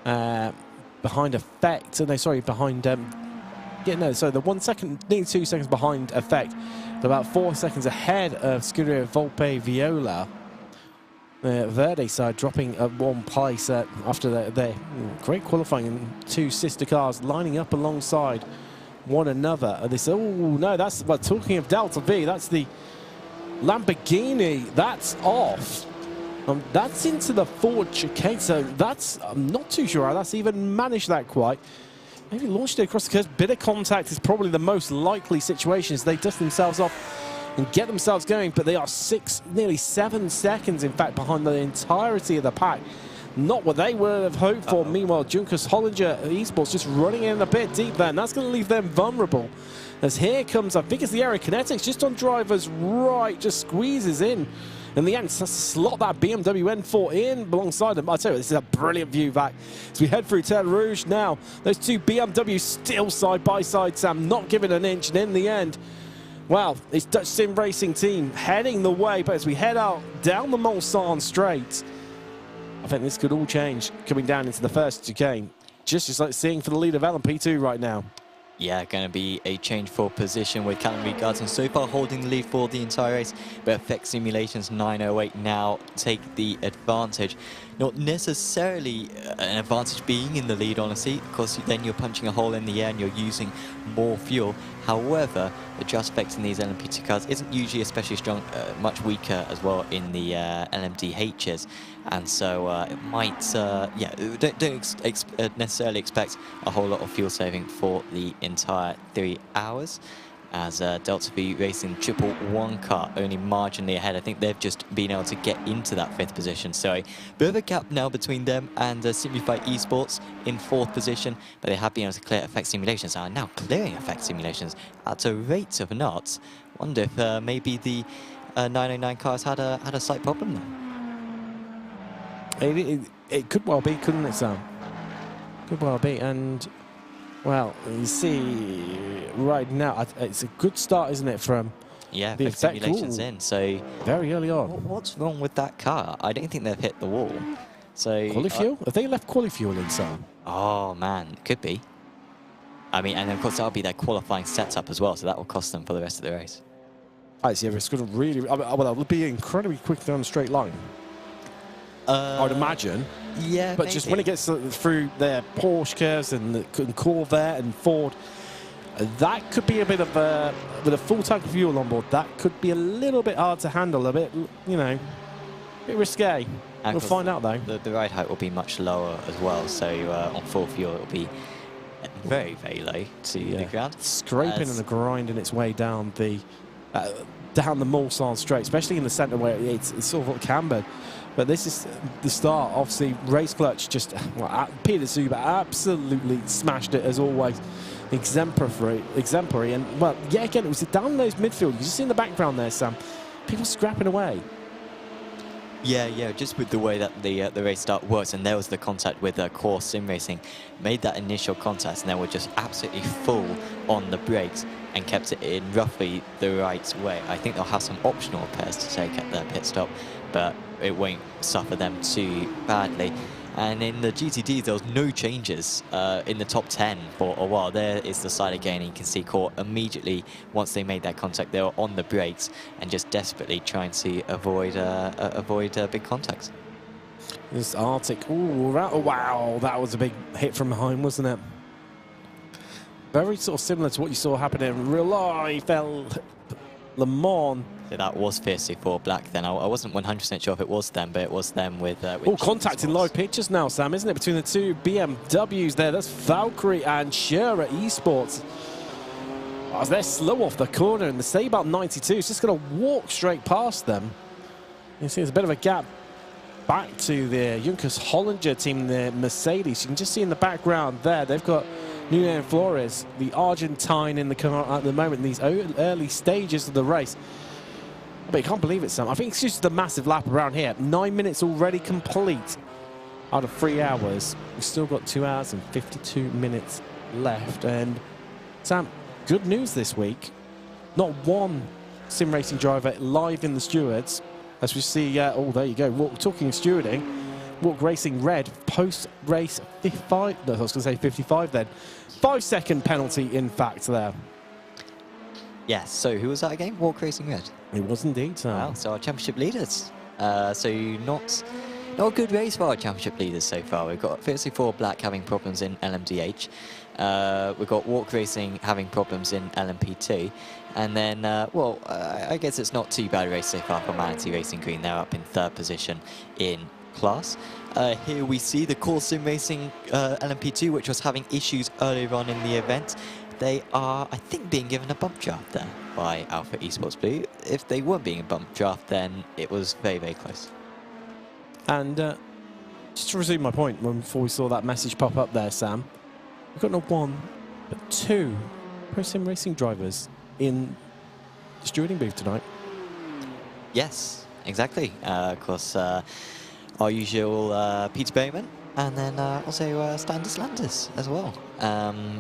Effect. No, sorry, behind yeah, no, so the 1 second, nearly 2 seconds behind Effect. They're about 4 seconds ahead of Scuderia Volpe Viola. Verde side dropping at 1 place after their great qualifying, and 2 sister cars lining up alongside one another. This, oh no, that's, well, talking of Delta V, that's the Lamborghini, that's off. That's into the forward chicane, so that's, I'm not too sure how that's even managed that quite. Maybe launched it across the curve. Bit of contact is probably the most likely situation as they dust themselves off and get themselves going, but they are nearly 7 seconds, in fact, behind the entirety of the pack. Not what they would have hoped for. Meanwhile, Junkers Hollinger Esports just running in a bit deep there, and that's going to leave them vulnerable. As here comes, I think it's the Aerokinetics, just on driver's right, just squeezes in. In the end, slot that BMW M4 in alongside them. I tell you, this is a brilliant view back as we head through Terre Rouge now. Those 2 BMWs still side by side, Sam, not giving an inch, and in the end, well, it's Dutch Sim Racing team heading the way, but as we head out down the Mulsanne Straight, I think this could all change coming down into the first chicane. Just like seeing for the lead of LMP2 right now. Yeah, going to be a change for position with Callum Regards, and so far holding the lead for the entire race, but Effect Simulations 908 now take the advantage. Not necessarily an advantage being in the lead, honestly, because then you're punching a hole in the air and you're using more fuel. However, the just Effect in these LMP2 cars isn't usually especially strong, much weaker as well in the LMDHs. And so it might, yeah, don't necessarily expect a whole lot of fuel saving for the entire 3 hours. As Delta V Racing 111 car only marginally ahead. I think they've just been able to get into that 5th position. So a bit of a gap now between them and Simplify Esports in 4th position, but they have been able to clear Effect Simulations and are now clearing Effect Simulations at a rate of knots. Wonder if maybe the 909 cars had a slight problem there. It could well be, couldn't it, Sam? Could well be, and well, you see right now, it's a good start, isn't it, from the Effect Simulations in, so very early on. What's wrong with that car? I don't think they've hit the wall. So Quali-fuel? Have they left quali-fuel in, Sam? Oh man, could be. I mean, and of course that'll be their qualifying setup as well, so that will cost them for the rest of the race. I see. It's going to really, well, it'll be incredibly quick down the straight line. I would imagine. Yeah, but maybe. just when it gets through their Porsche curves and Corvette and Ford, that could be a bit of with a full tank of fuel on board, that could be a little bit hard to handle, a bit, you know, a bit risque. And we'll find out though. The ride height will be much lower as well, so on full fuel it will be very, very low to the ground. Scraping and grinding its way down the Mulsanne Straight, especially in the centre where it's sort of cambered. But this is the start. Obviously, Race Clutch just, well, Peter Zuber absolutely smashed it as always. Exemplary. And, well, yeah, again, it was down those midfield. You just see in the background there, Sam, people scrapping away. Yeah, just with the way that the race start works, and there was the contact with Core Sim Racing, made that initial contact, and they were just absolutely full on the brakes and kept it in roughly the right way. I think they'll have some optional repairs to take at their pit stop, but it won't suffer them too badly. And in the GTD, there was no changes in the top 10 for a while. There is the side again, and you can see Core immediately, once they made that contact, they were on the brakes and just desperately trying to avoid big contacts. This Arctic, ooh, wow, that was a big hit from behind, wasn't it? Very sort of similar to what you saw happen in real life, Le Mans. So that was fiercely for Black then. I wasn't 100% sure if it was them, but it was them with contact in live pictures now, Sam, isn't it? Between the 2 BMWs there. That's Valkyrie and Shura Esports. Oh, they're slow off the corner, and the Seabelt 92 is just going to walk straight past them. You see there's a bit of a gap back to the Junkers Hollinger team, the Mercedes. You can just see in the background there, they've got Nuno Flores, the Argentine, in the car at the moment in these early stages of the race. But you can't believe it, Sam. I think it's just the massive lap around here. 9 minutes already complete out of 3 hours. We've still got 2 hours and 52 minutes left. And Sam, good news this week. Not one sim racing driver live in the stewards. As we see, oh, there you go. Talking of stewarding, Walk Racing Red post-race 55. No, I was going to say 55 then. 5-second penalty, in fact, there. Yes, so who was that again? Walk Racing Red? It was indeed, Sam. Wow, so our championship leaders. So not a good race for our championship leaders so far. We've got 34 Black having problems in LMDH. We've got Walk Racing having problems in LMP2. And then, well, I guess it's not too bad a race so far for Manatee Racing Green. They're up in 3rd position in class. Here we see the Core Sim Racing LMP2, which was having issues earlier on in the event. They are, I think, being given a bump draft there by Alpha Esports Blue. If they weren't being a bump draft, then it was very, very close. And just to resume my point, before we saw that message pop up there, Sam, we've got not one, but 2 Pro Sim Racing drivers in the stewarding booth tonight. Yes, exactly. Of course, our usual Peter Bowman, and then also Standis Landis as well.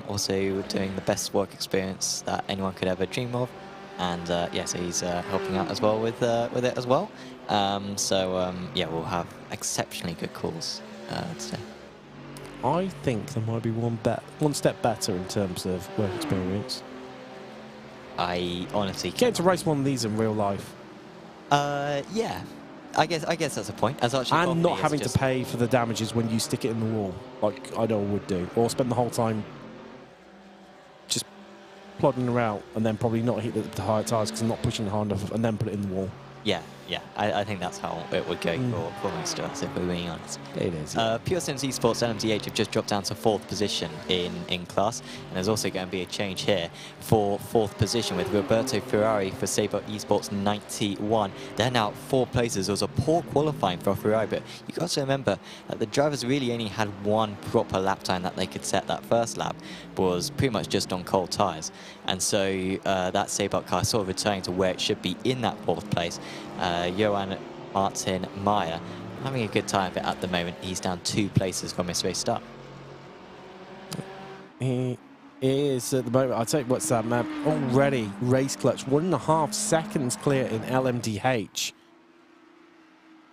Also doing the best work experience that anyone could ever dream of. And yeah, so he's helping out as well with it as well. Yeah, we'll have exceptionally good calls today. I think there might be one step better in terms of work experience. I honestly Getting to race one of these in real life. Yeah, I guess that's a point. As actually, and not having to pay for the damages when you stick it in the wall, like I know I would do, or spend the whole time just plodding around and then probably not hit the higher tyres because I'm not pushing hard enough, and then put it in the wall. Yeah, yeah. I think that's how it would go for most of us, if we're being honest. It is. Pure Sims Esports LMDH have just dropped down to 4th position in class, and there's also going to be a change here for 4th position with Roberto Ferrari for Sabre Esports 91. They're now 4 places. It was a poor qualifying for Ferrari, but you got to remember that the drivers really only had one proper lap time that they could set. That first lap was pretty much just on cold tyres, and so that Sabre car sort of returning to where it should be in that 4th place. Johan Martin Meyer having a good time of it at the moment. He's down 2 places from his race start. He is at the moment. I'll tell you what's that, man. Already race clutch, 1.5 seconds clear in LMDH.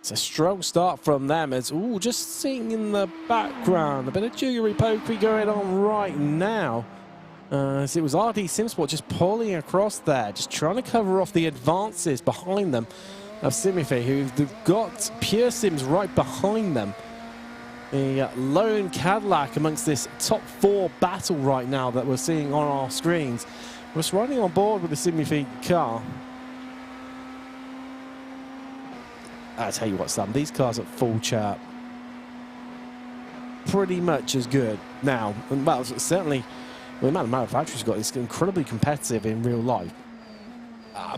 It's a strong start from them. As just seeing in the background a bit of jewelry pokery going on right now. As it was RD Simsport just pulling across there, just trying to cover off the advances behind them of Simifi, who've got Pure Sims right behind them. The lone Cadillac amongst this top 4 battle right now that we're seeing on our screens was riding on board with the Simifi car. I tell you what, Sam, these cars at full chart pretty much as good now. And well, certainly the amount of manufacturers got is incredibly competitive in real life.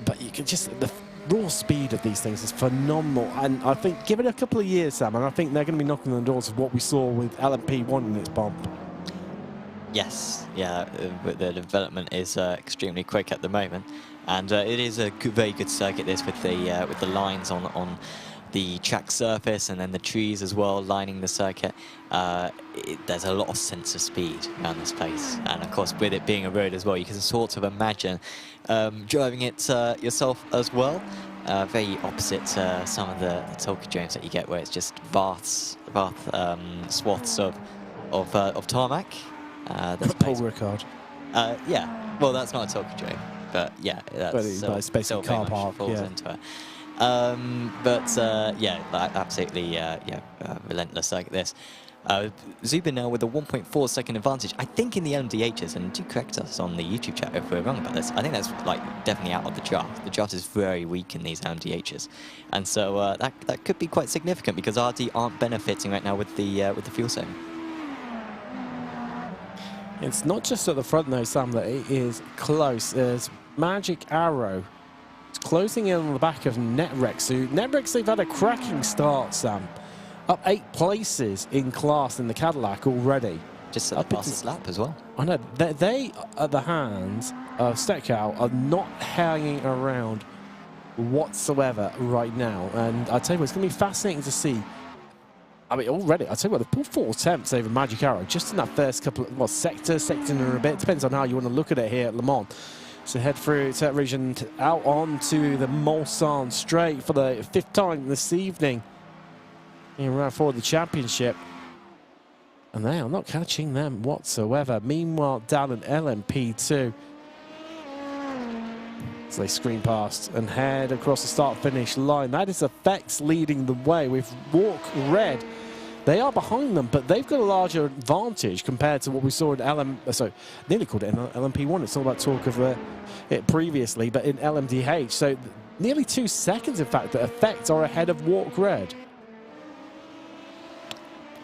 But you can just, the raw speed of these things is phenomenal. And I think, give it a couple of years, Sam, and I think they're going to be knocking on the doors of what we saw with LMP1 in its bump. Yes, yeah, the development is extremely quick at the moment, and it is a very good circuit this with the lines on the track surface and then the trees as well lining the circuit. There's a lot of sense of speed around this place, and of course with it being a road as well, you can sort of imagine driving it yourself as well. Very opposite to some of the Tokyo Drones that you get, where it's just vast swaths of tarmac. That's Paul Ricard. Yeah, well, that's not a Tokyo Drone, but yeah, that's basically car park. Falls into it. Yeah, absolutely, relentless like this. Zubin now with a 1.4 second advantage, I think, in the LMDHs, and do correct us on the YouTube chat if we're wrong about this. I think that's like definitely out of the draft. The draft is very weak in these LMDHs, and so that could be quite significant because RD aren't benefiting right now with the fuel saving. It's not just at the front though, Sam, that it is close. There's Magic Arrow. It's closing in on the back of Netrex. Netrex, they've had a cracking start, Sam. Up 8 places in class in the Cadillac already. Just at the fastest lap as well. I know. They at the hands of Steckhouse, are not hanging around whatsoever right now. And I tell you what, it's going to be fascinating to see. I mean, already, I tell you what, they've pulled 4 attempts over Magic Arrow just in that first couple of, well, sector and a bit. Depends on how you want to look at it here at Le Mans. So head through to that region, out onto the Mulsanne Straight for the 5th time this evening in round 4 of the championship. And they are not catching them whatsoever. Meanwhile, down in LMP2. So they screen past and head across the start-finish line. That is Effects leading the way with Walk Red. They are behind them, but they've got a larger advantage compared to what we saw in nearly called it LMP1. It's all about talk of it previously, but in LMDH. So nearly 2 seconds, in fact, that Effects are ahead of Walk Red.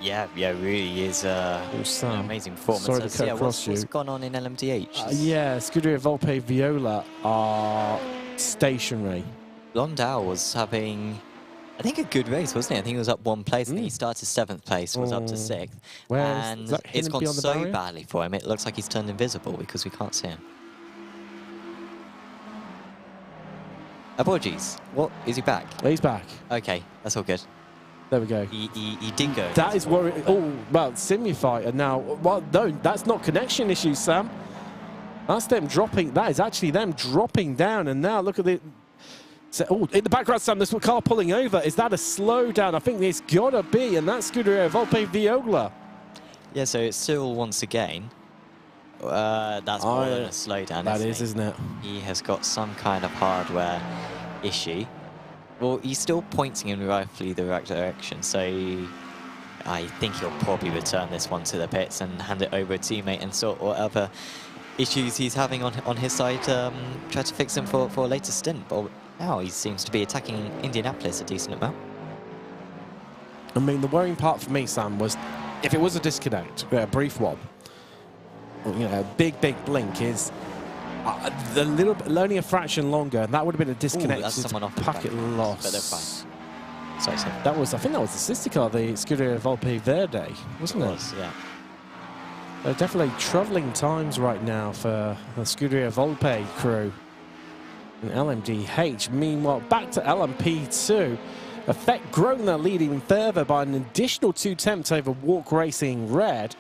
Yeah, really is an amazing performance. Sorry to cut across you. What's gone on in LMDH? Yeah, Scuderia Volpe Viola are stationary. Blondell was having, I think, a good race, wasn't he? I think he was up 1 place, and he started 7th place, was up to 6th. And it's gone so badly for him, it looks like he's turned invisible because we can't see him. Apologies. What? Is he back? He's back. Okay, that's all good. There we go. He did go. That is worrying. Oh, well, Simufy, and now, well, no, that's not connection issues, Sam. That's them dropping. That is actually them dropping down, and now look at the. So, oh, in the background, Sam, this car pulling over. Is that a slowdown? I think it's gotta be, and that's Scuderia Volpe Viola. Yeah, so it's still once again. That's more than a slowdown. That is, isn't it? He has got some kind of hardware issue. Well, he's still pointing in roughly the right direction, so I think he'll probably return this one to the pits and hand it over to a teammate and sort whatever issues he's having on his side, try to fix them for a later stint. But now he seems to be attacking Indianapolis a decent amount. I mean, the worrying part for me, Sam, was if it was a disconnect, a brief one, you know, a big blink is the little bit, only a fraction longer, and that would have been a disconnected packet loss. But they're fine. Sorry, sir. That was, I think that was the sister car, the Scuderia Volpe Verde, wasn't it? It was, yeah. They're definitely troubling times right now for the Scuderia Volpe crew in LMDH. Meanwhile, back to LMP2. Effect growing their lead even further by an additional 2 attempts over Walk Racing Red.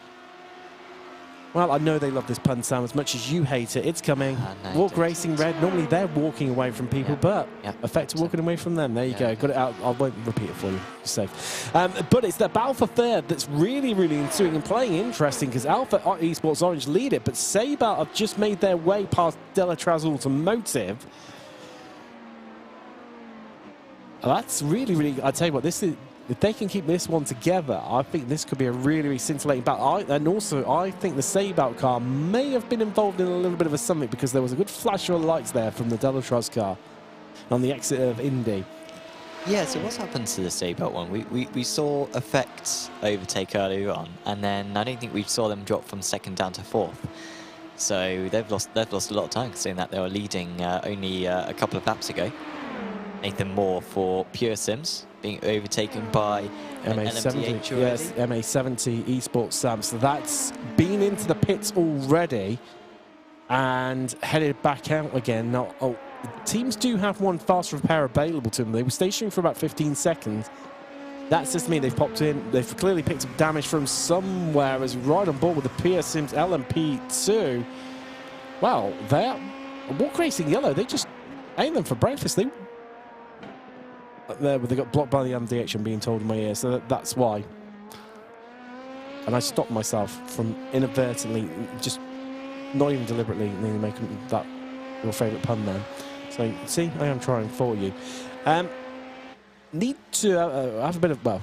Well, I know they love this pun, Sam, as much as you hate it. It's coming. No, Walk Racing Red. Normally they're walking away from people, but Effect walking away from them. There you go. Got it out. I won't repeat it for you. You're safe. But it's the battle for third that's really ensuing and playing interesting, because Alpha Esports Orange lead it, but Sabre have just made their way past Delatraz Automotive. That's really, I tell you what, this is. If they can keep this one together, I think this could be a really scintillating battle. And also, I think the Sabout car may have been involved in a little bit of a summit, because there was a good flash of lights there from the Delatraz car on the exit of Indy. Yeah, so what's happened to the Sabout one? We saw Effect overtake earlier on, and then I don't think we saw them drop from 2nd down to 4th. So they've lost a lot of time, considering that they were leading only a couple of laps ago. Nathan Moore for Pure Sims being overtaken by MA70. Yes, MA70 Esports Sam. So that's been into the pits already and headed back out again. Now, teams do have one faster repair available to them. They were stationing for about 15 seconds. That's just me. They've popped in. They've clearly picked up damage from somewhere as right on board with the Pure Sims LMP2. Well, they're Walk Racing Yellow. They just ate them for breakfast. They got blocked by the MDH and being told in my ear, so that's why. And I stopped myself from inadvertently, just not even deliberately, making that your favourite pun there. So, see, I am trying for you. Need to have a bit of, well,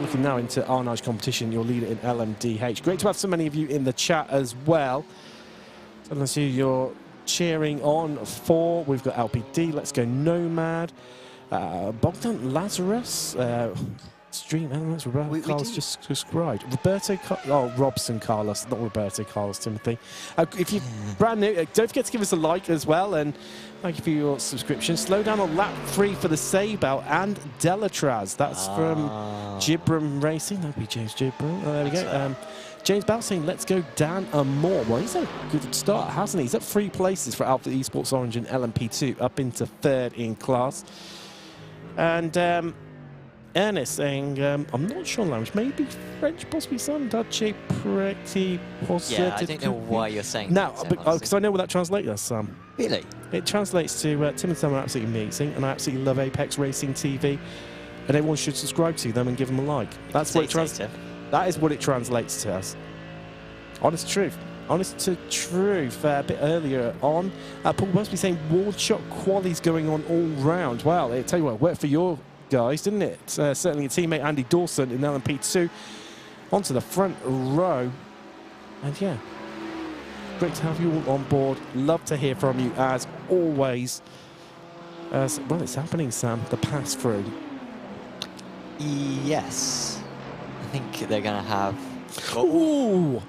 looking now into Arnage competition, your leader in LMDH. Great to have so many of you in the chat as well. So let's see, you're cheering on for. We've got LPD, Let's Go Nomad. Bogdan Lazarus, Stream elements, Roberto Carlos just subscribed. Robson Carlos, not Roberto Carlos, Timothy. If you're brand new, don't forget to give us a like as well, and thank you for your subscription. Slow down on lap 3 for the Saybell and Delatraz. That's from Gibram Racing. That'd be James Gibram. There we go. James Bell saying, let's go Dan Moore. Well, he's had a good start, hasn't he? He's up 3 places for Alpha Esports Orange and LMP2, up into 3rd in class. And Ernest saying, I'm not sure language, maybe French, possibly some Dutch, pretty possible. Yeah, I don't know why you're saying that. No, because I know what that translates as, Sam. Really? It translates to Tim and Sam are absolutely amazing, and I absolutely love Apex Racing TV, and everyone should subscribe to them and give them a like. That's what it translates. That is what it translates to us. Honest truth. Honest to truth. A bit earlier on, Paul must be saying World Shot quali's going on all round. Well, I tell you what, worked for your guys, didn't it? Certainly your teammate Andy Dawson in LMP2 onto the front row. And yeah, great to have you all on board. Love to hear from you as always. Well, it's happening, Sam, the pass through. Yes. I think they're going to have... Ooh!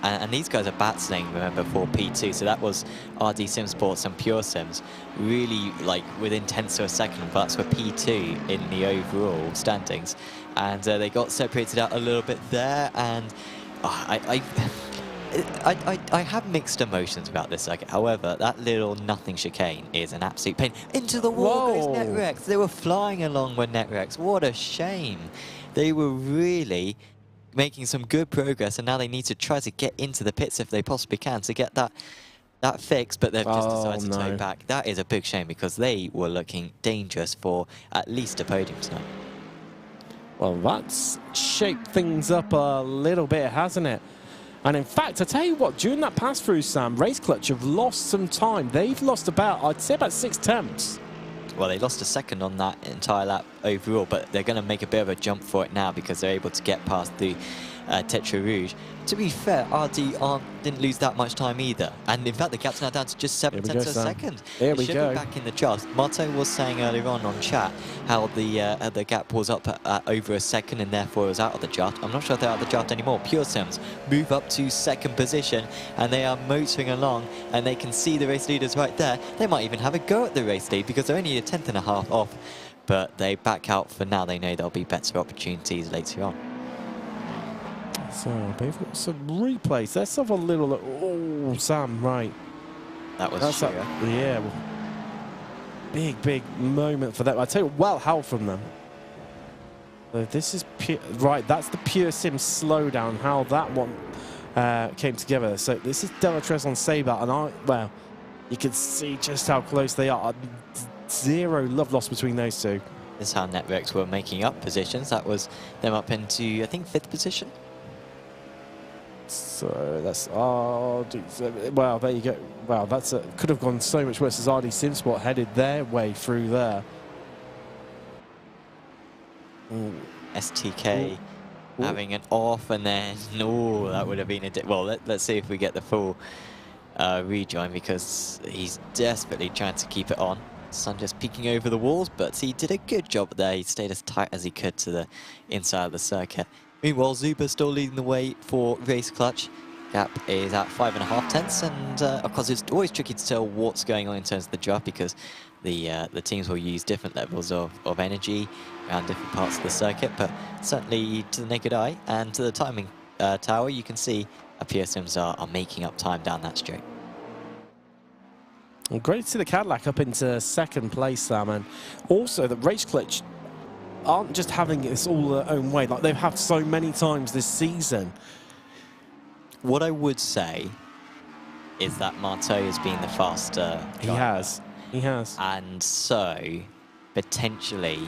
And these guys are battling, remember, for P2. So that was RD Sim Sports and Pure Sims, really like within tenths of a second. But that's for P2 in the overall standings. And they got separated out a little bit there. And I have mixed emotions about this circuit. However, that little nothing chicane is an absolute pain. Into the wall goes Netrex. They were flying along with Netrex. What a shame. They were really making some good progress, and now they need to try to get into the pits if they possibly can to get that fixed, but they've just decided to tow back. That is a big shame because they were looking dangerous for at least a podium tonight. Well, that's shaped things up a little bit, hasn't it? And in fact, I tell you what, during that pass through, Sam, Race Clutch have lost some time. They've lost about, I'd say about 6 tenths. Well, they lost a second on that entire lap overall, but they're going to make a bit of a jump for it now because they're able to get past the Tetra Rouge. To be fair, RD didn't lose that much time either. And in fact, the gap's now down to just 7 tenths of a second. Here we go. Be back in the charts. Marto was saying earlier on chat how the gap was up at over a second and therefore it was out of the draft. I'm not sure if they're out of the draft anymore. Pure Sims move up to 2nd position and they are motoring along and they can see the race leaders right there. They might even have a go at the race lead because they're only a 1/10.5 off. But they back out for now. They know there'll be better opportunities later on. So, they've got some replays. Let's have a little look. Oh, Sam, right. That was true. Yeah. Big moment for them. I tell you, well held from them. So this is pure, right. That's the Pure Sim slowdown. How that one came together. So this is Delatraz on Saber, and well, you can see just how close they are. 0 love lost between those two. This is how Netrex were making up positions. That was them up into, I think, 5th position. So that's well, there you go. Wow, that's could have gone so much worse as RD Simsport headed their way through there. Ooh. STK having an off, and then that would have been a well. Let's see if we get the full rejoin because he's desperately trying to keep it on. Sun just peeking over the walls, but he did a good job there. He stayed as tight as he could to the inside of the circuit. Meanwhile, Zuba still leading the way for Race Clutch. Gap is at 5.5 tenths, and of course it's always tricky to tell what's going on in terms of the draft because the teams will use different levels of energy around different parts of the circuit, but certainly to the naked eye and to the timing tower, you can see Pure Sims are making up time down that straight. Well, great to see the Cadillac up into 2nd place, Sam, and also the Race Clutch aren't just having this all their own way, like they've had so many times this season. What I would say is that Marto has been the faster driver. He has. And so, potentially,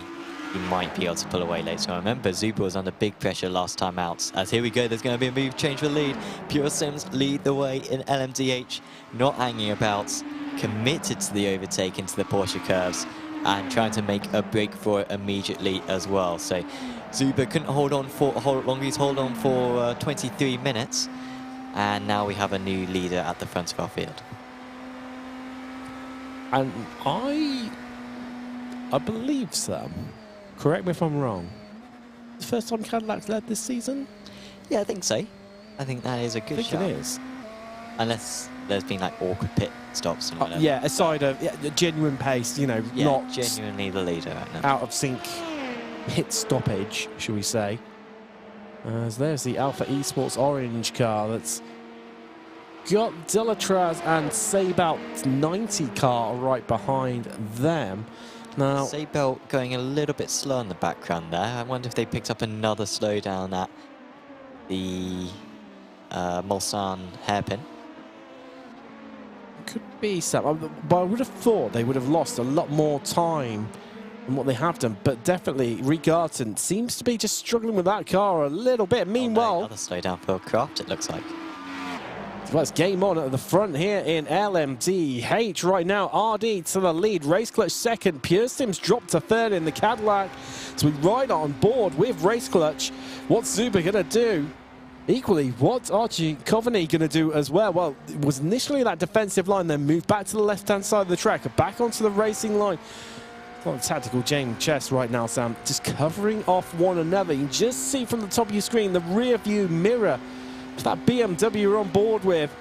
he might be able to pull away later on. Remember, Zuba was under big pressure last time out. As here we go, there's going to be a move change for lead. Pure Sims lead the way in LMDH, not hanging about, committed to the overtake into the Porsche curves, and trying to make a break for it immediately as well. So Zuba couldn't hold on for longer. He's held on for 23 minutes. And now we have a new leader at the front of our field. And I believe, Sam, correct me if I'm wrong, the first time Cadillac's led this season? Yeah, I think so. I think that is a good shot. I think it is. Unless there's been like awkward pit stops and whatever. Yeah, aside of the genuine pace, you know, Yeah, not genuinely the leader right now. out of sync pit stoppage, shall we say. As there's the Alpha Esports orange car that's got Delatraz and Sabout 90 car right behind them. Now, Sabout going a little bit slow in the background there. I wonder if they picked up another slowdown at the Mulsanne hairpin. could be some, but I would have thought they would have lost a lot more time than what they have done. But definitely, Reed Garton seems to be just struggling with that car a little bit. Meanwhile, another slowdown for Kraft, it looks like. well, it's game on at the front here in LMDH right now. RD to the lead, Race Clutch second, Pure Sims dropped to third in the Cadillac. So we ride on board with Race Clutch. What's Zuba going to do? Equally, what's Archie Coveney going to do as well? Well, it was initially that defensive line, then moved back to the left-hand side of the track, back onto the racing line. Well, tactical game chess right now, Sam, just covering off one another. You can just see from the top of your screen the rear view mirror. That BMW you're on board with.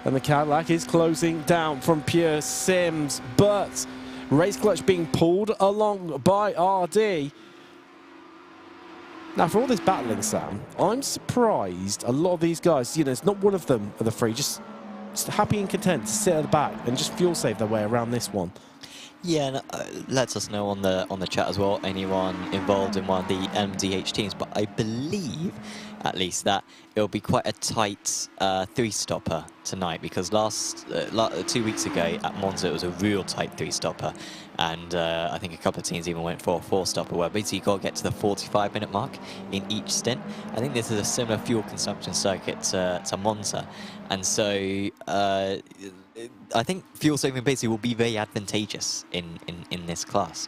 And the Cadillac is closing down from Pure Sims, but Race Clutch being pulled along by RD. Now, for all this battling, Sam, I'm surprised a lot of these guys, you know, it's not one of them of the three, just happy and content to sit at the back and just fuel save their way around this one. Yeah, and lets us know on the chat as well, anyone involved in one of the MDH teams, but I believe at least that it'll be quite a tight three-stopper tonight, because 2 weeks ago at Monza it was a real tight three-stopper, and I think a couple of teams even went for a four-stopper where basically you got to get to the 45-minute mark in each stint. I think this is a similar fuel consumption circuit to Monza, and so I think fuel saving basically will be very advantageous in this class.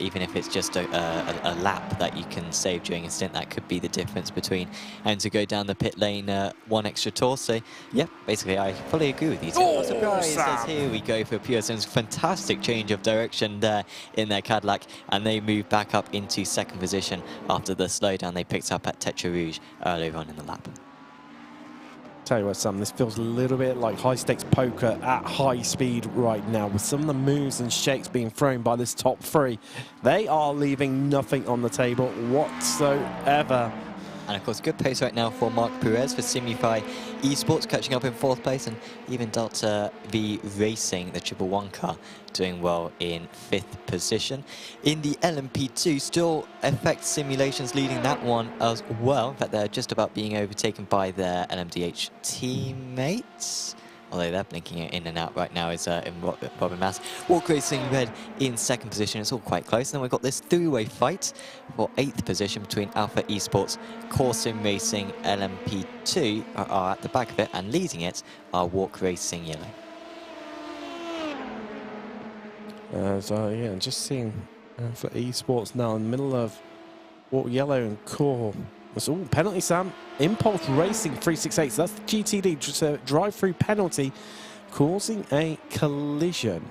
Even if it's just a lap that you can save during a stint, that could be the difference between having to go down the pit lane one extra tour. So, yeah, basically, I fully agree with you. Oh, surprise! Sam. Here we go for Pure Sims. Fantastic change of direction there in their Cadillac, and they move back up into second position after the slowdown they picked up at Tetra Rouge earlier on in the lap. Tell you what, Sam, this feels a little bit like high-stakes poker at high speed right now, with some of the moves and shakes being thrown by this top three. They are leaving nothing on the table whatsoever. And of course, good pace right now for Mark Perez for Simify Esports, catching up in fourth place, and even Delta V Racing, the 111 car, doing well in fifth position. In the LMP2, still FX Simulations leading that one as well. In fact, they're just about being overtaken by their LMDH teammates. Although they're blinking in and out right now is Robin Mass. Walk Racing Red in second position. It's all quite close. And then we've got this three-way fight for 8th position between Alpha Esports, Corsim Racing, LMP2 are at the back of it, and leading it are Walk Racing Yellow. So yeah, just seeing for Esports now in the middle of Walk Yellow and Core. It's all penalty, Sam. Impulse Racing 368. So that's the GTD drive-through penalty, causing a collision.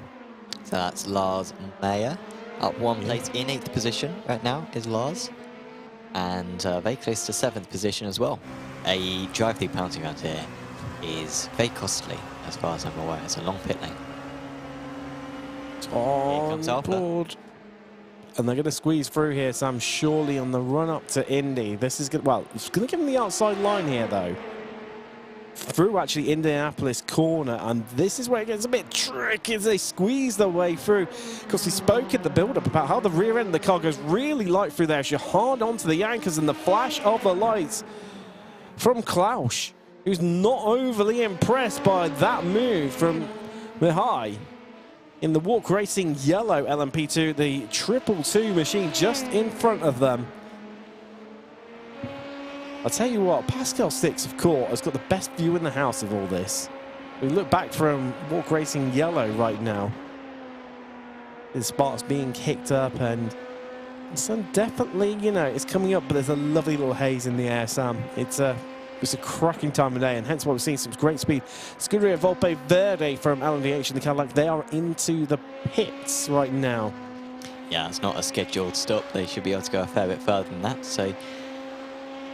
So that's Lars Meyer up one place in 8th position right now is Lars, and very close to 7th position as well. A drive-through penalty around here is very costly, as far as I'm aware. It's a long pit lane. On Alpha. board. And they're going to squeeze through here, Sam, surely on the run-up to Indy. This is good. Well, it's going to give them the outside line here, though. Through, actually, Indianapolis corner. And this is where it gets a bit tricky as they squeeze their way through. Because we spoke at the build-up about how the rear end of the car goes really light through there. As you're hard onto the anchors and the flash of the lights from Klaus, who's not overly impressed by that move from Mihai. In the Walk Racing Yellow LMP2, the 222 machine just in front of them. I'll tell you what, Pascal 6 of Court has got the best view in the house of all this. We look back from Walk Racing Yellow right now. The sparks being kicked up, and the sun definitely, you know, it's coming up, but there's a lovely little haze in the air, Sam. It's a cracking time of day, and hence why we're seeing some great speed. Scuderia Volpe Verde from LMDH and the Cadillac, they are into the pits right now. Yeah, it's not a scheduled stop. They should be able to go a fair bit further than that. So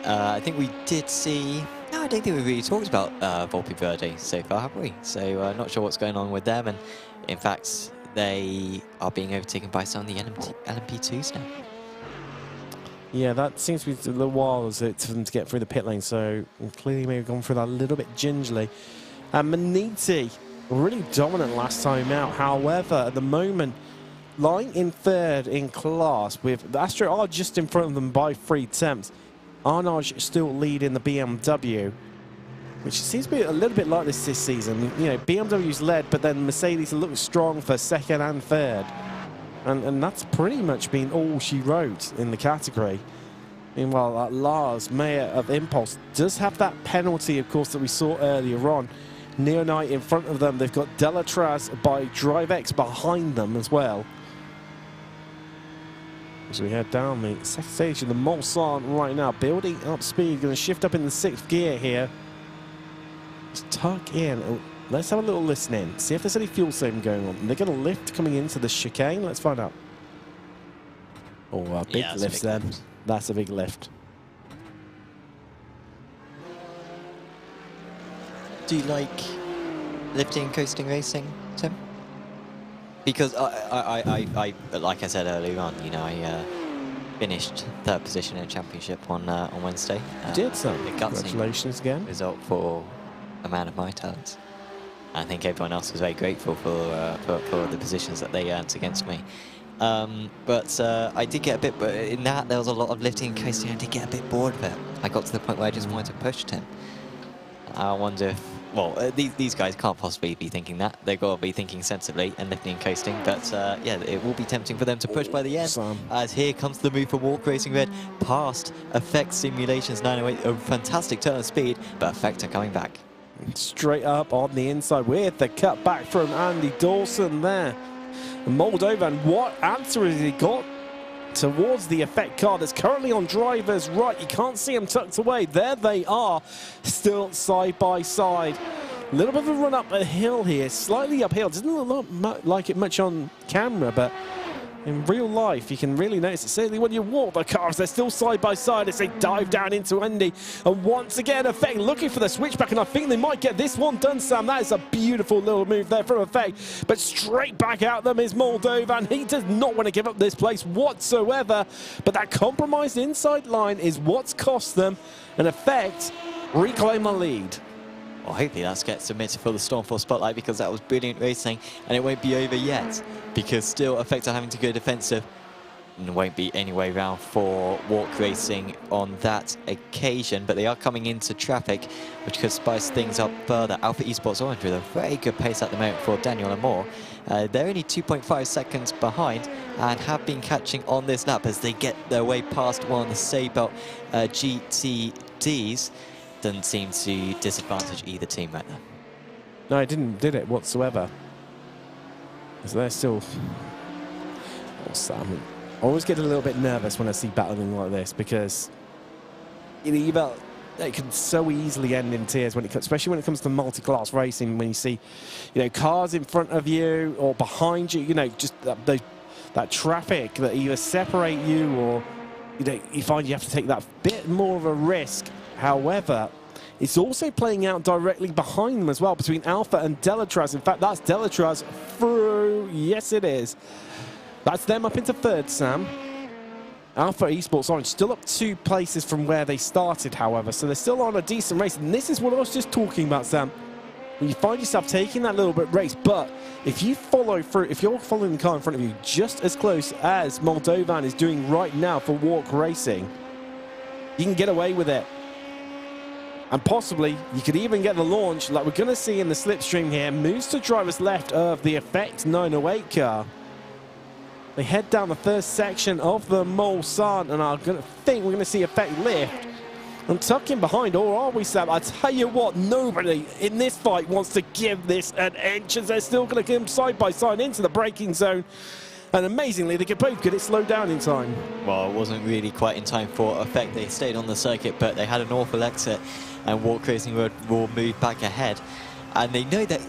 I think we did see... No, I don't think we really talked about Volpe Verde so far, have we? So not sure what's going on with them. And in fact, they are being overtaken by some of the LMP2s now. Yeah, that seems to be a little while for them to get through the pit lane, so clearly maybe gone through that a little bit gingerly. And Maniti, really dominant last time out. However, at the moment, lying in third in class with the Astro are just in front of them by 3 tenths. Arnage still leading the BMW, which seems to be a little bit like this season. You know, BMW's led, but then Mercedes looks strong for second and third. And that's pretty much been all she wrote in the category. Meanwhile, Lars, Mayer of Impulse, does have that penalty, of course, that we saw earlier on. Neonite in front of them. They've got Delatraz by DriveX behind them as well. As we head down the second stage of the Mulsanne right now, building up speed, going to shift up in the 6th gear here. Just tuck in. Let's have a little listen in, see if there's any fuel saving going on. They're going to lift coming into the chicane. Let's find out. Oh, big lift then. That's a big lift. Do you like lifting, coasting racing, Tim? Because I like I said earlier on, you know, I finished 3rd position in a championship on Wednesday. You did so. Congratulations again. Result for a man of my talents. I think everyone else was very grateful for the positions that they earned against me. But I did get a bit, but in that there was a lot of lifting and coasting. I did get a bit bored of it. I got to the point where I just wanted to push Tim. I wonder if, well, these guys can't possibly be thinking that. They've got to be thinking sensibly and lifting and coasting. But yeah, it will be tempting for them to push by the end. As here comes the move for Walk Racing Red past Effect Simulations 908. A fantastic turn of speed, but Effect are coming back. Straight up on the inside with the cut back from Andy Dawson there. Moldovan, what answer has he got towards the Effect car that's currently on driver's right? You can't see them tucked away. There they are, still side by side. A little bit of a run up a hill here, slightly uphill. Doesn't look like it much on camera, but in real life, you can really notice it. Certainly when you walk the cars, they're still side by side as they dive down into Andy. And once again, Effect looking for the switchback, and I think they might get this one done, Sam. That is a beautiful little move there from Effect. But straight back at them is Moldovan. He does not want to give up this place whatsoever. But that compromised inside line is what's cost them. And Effect reclaim the lead. Well, hopefully that gets submitted for the Stormforce Spotlight, because that was brilliant racing, and it won't be over yet, because still Effect are having to go defensive, and won't be any way round for Walk Racing on that occasion. But they are coming into traffic, which could spice things up further. Alpha Esports Orange with a very good pace at the moment for Daniel Amore. They're only 2.5 seconds behind and have been catching on this lap as they get their way past one of the Seatbelt GTDs. Doesn't seem to disadvantage either team right now. No, it did it whatsoever. So they're still... I always get a little bit nervous when I see battling like this, because you know, it can so easily end in tears when it comes, especially when it comes to multi-class racing. When you see, you know, cars in front of you or behind you, you know, just that traffic that either separate you, or you know, you find you have to take that bit more of a risk. However, it's also playing out directly behind them as well, between Alpha and Delatraz. In fact, that's Delatraz through. Yes, it is. That's them up into 3rd, Sam. Alpha Esports Orange still up 2 places from where they started, however, so they're still on a decent race. And this is what I was just talking about, Sam. When you find yourself taking that little bit race, but if you follow through, if you're following the car in front of you just as close as Moldovan is doing right now for Walk Racing, you can get away with it. And possibly, you could even get the launch, like we're going to see in the slipstream here. Moves to driver's left of the Effect 908 car. They head down the first section of the Mulsanne, and I'm going to think we're going to see Effect lift and tuck in behind, or are we, Sam? I tell you what, nobody in this fight wants to give this an inch, as they're still going to come side by side into the braking zone. And amazingly, they could both get it slowed down in time. Well, it wasn't really quite in time for Effect. They stayed on the circuit, but they had an awful exit, and Walk Racing will move back ahead. And they know that,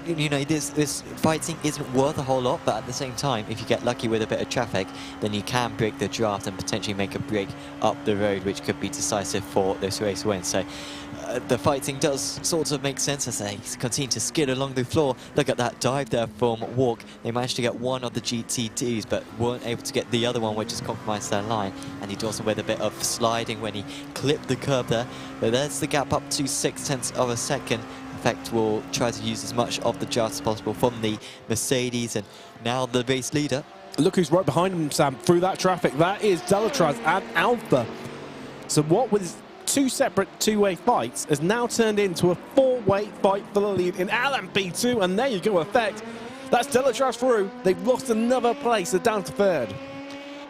you know, this fighting isn't worth a whole lot, but at the same time, if you get lucky with a bit of traffic, then you can break the draft and potentially make a break up the road, which could be decisive for this race win. So the fighting does sort of make sense as they continue to skid along the floor. Look at that dive there from Walk. They managed to get one of the GTDs, but weren't able to get the other one, which just compromised their line. And he also with a bit of sliding when he clipped the curb there. But there's the gap up to 0.6 of a second. Effect will try to use as much of the draft as possible from the Mercedes, and now the race leader. Look who's right behind him, Sam, through that traffic. That is Delatraz and Alpha. So what was two separate two-way fights has now turned into a four-way fight for the lead in LMP2, and there you go, Effect. That's Delatraz through. They've lost another place. They're down to third.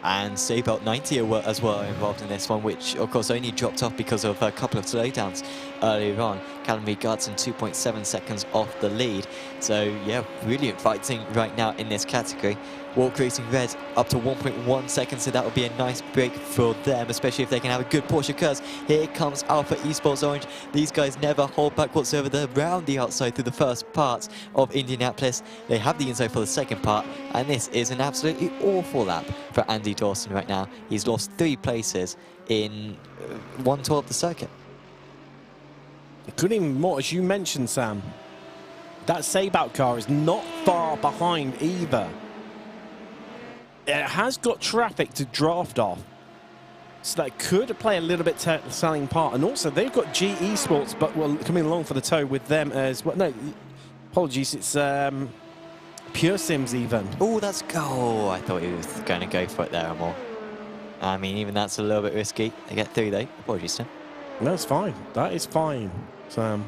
And Seatbelt 90 as well involved in this one, which of course only dropped off because of a couple of slowdowns earlier on. Callum Gardson 2.7 seconds off the lead. So yeah, brilliant fighting right now in this category. Walk Racing Red up to 1.1 seconds, so that would be a nice break for them, especially if they can have a good Porsche curse. Here comes Alpha Esports Orange. These guys never hold back whatsoever. They're round the outside through the first part of Indianapolis. They have the inside for the second part, and this is an absolutely awful lap for Andy Dawson right now. He's lost 3 places in one tour of the circuit. Couldn't even more, as you mentioned, Sam. That Sabout car is not far behind either. It has got traffic to draft off, so that could play a little bit selling part. And also, they've got G Esports, but we're coming along for the tow with them as well. No, apologies, it's Pure Sims even. Oh, that's go. I thought he was going to go for it there more. I mean, even that's a little bit risky. They get through though. Apologies, Tim. No, it's fine. That is fine, Sam.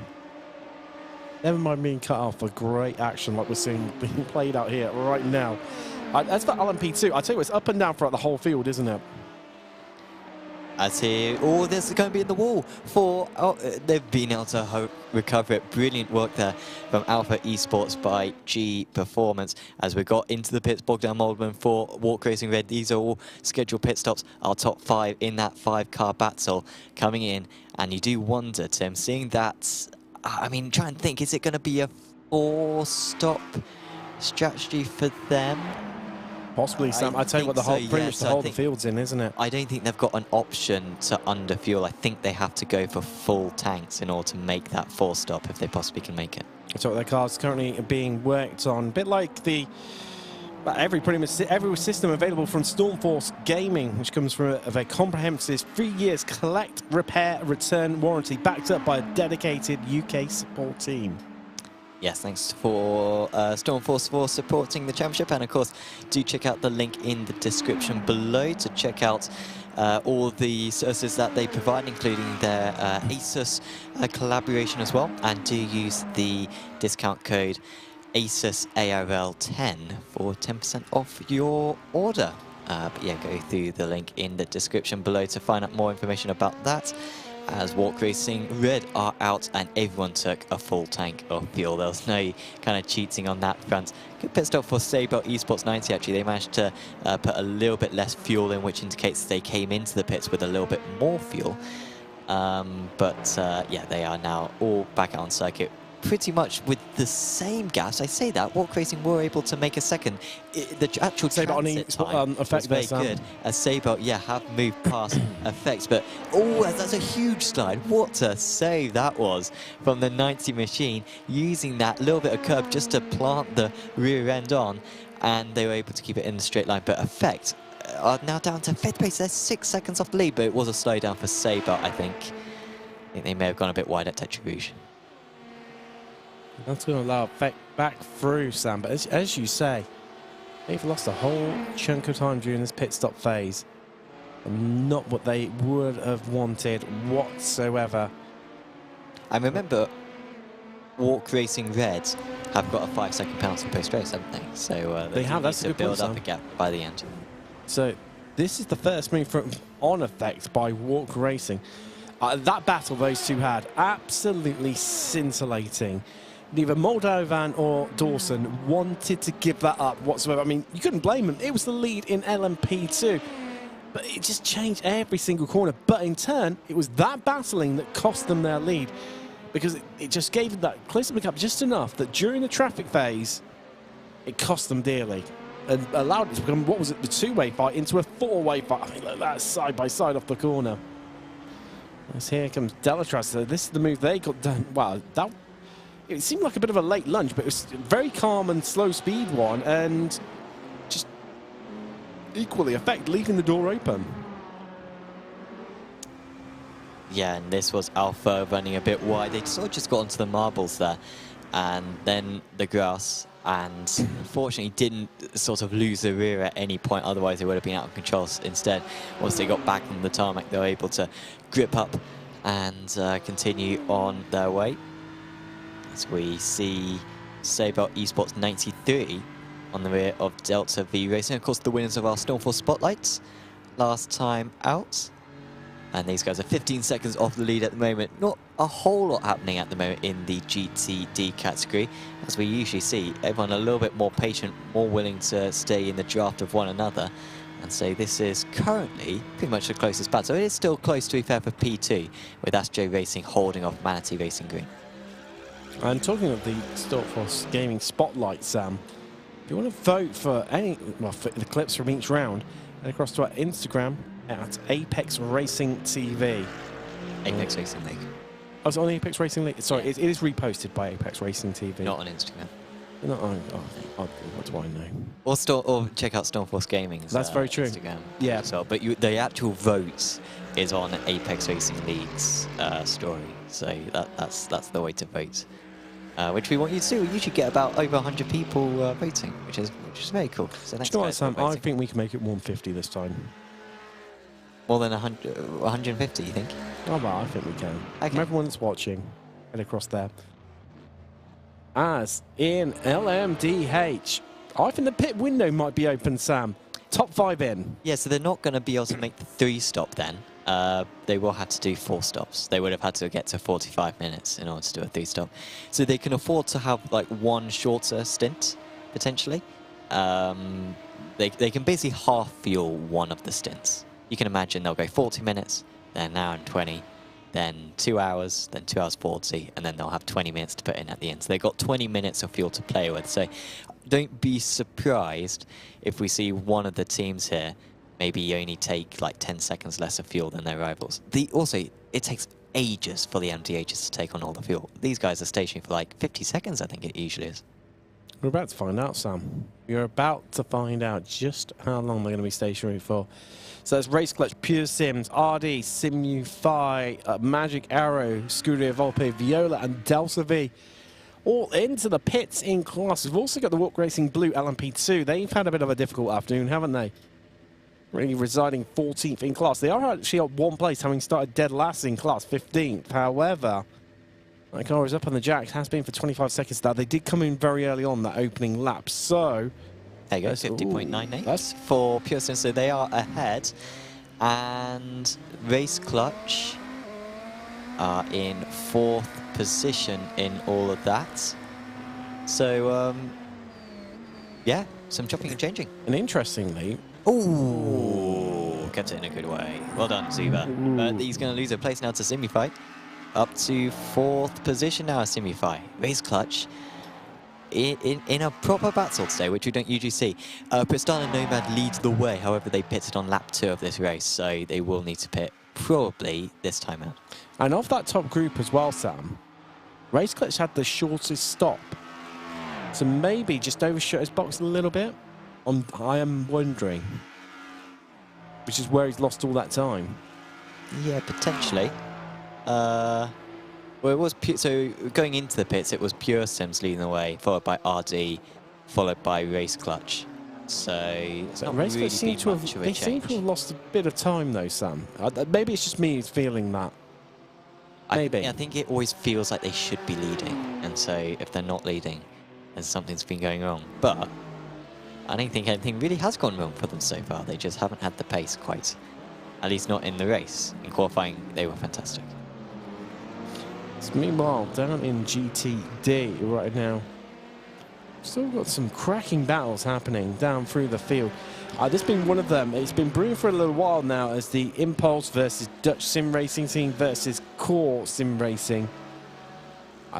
Never mind being cut off for great action like we're seeing being played out here right now. As for LMP2, I tell you, it's up and down throughout the whole field, isn't it? As here, oh, this is going to be in the wall for, they've been able to recover it. Brilliant work there from Alpha Esports by G Performance. As we got into the pits, Bogdan Moldman for Walk Racing Red. These are all scheduled pit stops. Our top 5 in that 5-car battle coming in. And you do wonder, Tim, seeing that, I mean, try and think, is it going to be a 4-stop strategy for them? Possibly, Sam. I tell you what, the whole pretty much the whole field's in, isn't it? I don't think they've got an option to underfuel. I think they have to go for full tanks in order to make that 4-stop if they possibly can make it. So their car's currently being worked on, a bit like the pretty much every system available from Stormforce Gaming, which comes from a comprehensive 3 years collect, repair, return warranty, backed up by a dedicated UK support team. Yes, thanks for Stormforce for supporting the championship, and of course do check out the link in the description below to check out all the services that they provide, including their ASUS collaboration as well, and do use the discount code ASUS ARL 10 for 10% off your order. But yeah, go through the link in the description below to find out more information about that. As Walk Racing Red are out and everyone took a full tank of fuel. There was no kind of cheating on that front. Good pit stop for Sabre Esports 90 actually. They managed to put a little bit less fuel in, which indicates they came into the pits with a little bit more fuel. Yeah, they are now all back out on circuit. Pretty much with the same gas. I say that Walk Racing were able to make a second. The actual transit time was very good. As Sabre, yeah, have moved past Effects, but oh, that's a huge slide. What a save that was from the 90 machine, using that little bit of curb just to plant the rear end on, and they were able to keep it in the straight line. But Effect are now down to 5th place. They're 6 seconds off the lead, but it was a slowdown for Sabre, I think. I think they may have gone a bit wide at Tetra Rouge. That's going to allow Effect back through, Sam. But as you say, they've lost a whole chunk of time during this pit stop phase. And not what they would have wanted whatsoever. I remember Walk Racing Reds have got a 5-second penalty post-race, haven't they? So they have. That's a good point, build up a gap by the end. So this is the first move from on Effect by Walk Racing. That battle those two had, absolutely scintillating. Neither Moldovan or Dawson wanted to give that up whatsoever. I mean, you couldn't blame them. It was the lead in LMP2. But it just changed every single corner. But in turn, it was that battling that cost them their lead. because it just gave them that close up just enough that during the traffic phase, it cost them dearly and allowed it to become, what was it, the two-way fight into a four-way fight. I mean, look, that's side by side off the corner. As here comes Delatras. So this is the move they got done. Wow, that it seemed like a bit of a late lunge, but it was a very calm and slow speed one, and just equally effective, leaving the door open. Yeah, and this was Alpha running a bit wide. They sort of just got onto the marbles there, and then the grass, and unfortunately didn't sort of lose the rear at any point, otherwise they would have been out of control. Instead, once they got back on the tarmac, they were able to grip up and continue on their way. As we see Sabre Esports 93 on the rear of Delta V Racing. Of course, the winners of our Stormforce Spotlights last time out. And these guys are 15 seconds off the lead at the moment. Not a whole lot happening at the moment in the GTD category. As we usually see, everyone a little bit more patient, more willing to stay in the draft of one another. And so this is currently pretty much the closest battle. So it is still close, to be fair, for P2, with ASTRO Racing holding off Manatee Racing Green. And talking of the Stormforce Gaming Spotlight, Sam, if you want to vote for any, well, for the clips from each round, head across to our Instagram at Apex Racing TV. Apex Racing League. Oh, it's on Apex Racing League? Sorry, it is reposted by Apex Racing TV. Not on Instagram. Not on, what do I know? Or check out Stormforce Gaming's That's very true. Instagram. Yeah. So, but the actual votes is on Apex Racing League's story. So that's the way to vote. Which we want you to do. We usually get about over 100 people voting, which is very cool. So thanks, you know what, guys, Sam? for I voting. think we can make it 150 this time. More than 150, you think? Oh, well, I think we can. Okay. From everyone that's watching, head across there. As in LMDH, I think the pit window might be open, Sam. Top 5 in. Yeah, so they're not going to be able to make the 3-stop then. They will have to do 4 stops. They would have had to get to 45 minutes in order to do a 3-stop. So they can afford to have like one shorter stint, potentially. They can basically half fuel one of the stints. You can imagine they'll go 40 minutes, then an hour and 20, then 2 hours, then 2 hours 40, and then they'll have 20 minutes to put in at the end. So they've got 20 minutes of fuel to play with. So don't be surprised if we see one of the teams here maybe only take like 10 seconds less of fuel than their rivals. Also, it takes ages for the MDHs to take on all the fuel. These guys are stationary for like 50 seconds, I think it usually is. We're about to find out, Sam. You're about to find out just how long they're going to be stationary for. So that's Race Clutch, Pure Sims, RD, Simufy, Magic Arrow, Scuderia Volpe, Viola, and Delta V. All into the pits in class. We've also got the Walk Racing Blue LMP2. They've had a bit of a difficult afternoon, haven't they? Really residing 14th in class. They are actually at one place, having started dead last in class, 15th. However, that car is up on the jacks, has been for 25 seconds now. They did come in very early on that opening lap, so... There you go, 50.98. That's for Pure Sims, so they are ahead. And Race Clutch are in 4th position in all of that. So, yeah, some chopping and changing. And interestingly... Ooh, kept it in a good way. Well done, Zuba. But he's going to lose a place now to Simufy. Up to 4th position now, Simufy. Race Clutch in a proper battle today, which we don't usually see. Pristana Nomad leads the way, however they pitted on lap 2 of this race, so they will need to pit probably this time out. And of that top group as well, Sam, Race Clutch had the shortest stop. So maybe just overshot his box a little bit. I am wondering. Which is where he's lost all that time. Yeah, potentially. Well, it was so going into the pits, it was Pure Sims leading the way, followed by RD, followed by Race Clutch. So it's not Race really Clutch seem to have lost a bit of time though, Sam. Maybe it's just me who's feeling that. Maybe. I think it always feels like they should be leading, and so if they're not leading, then something's been going wrong. But I don't think anything really has gone wrong for them so far. They just haven't had the pace quite, at least not in the race. In qualifying, they were fantastic. So meanwhile, down in GTD right now, still got some cracking battles happening down through the field. This has been one of them. It's been brewing for a little while now as the Impulse versus Dutch Sim Racing team versus Core Sim Racing.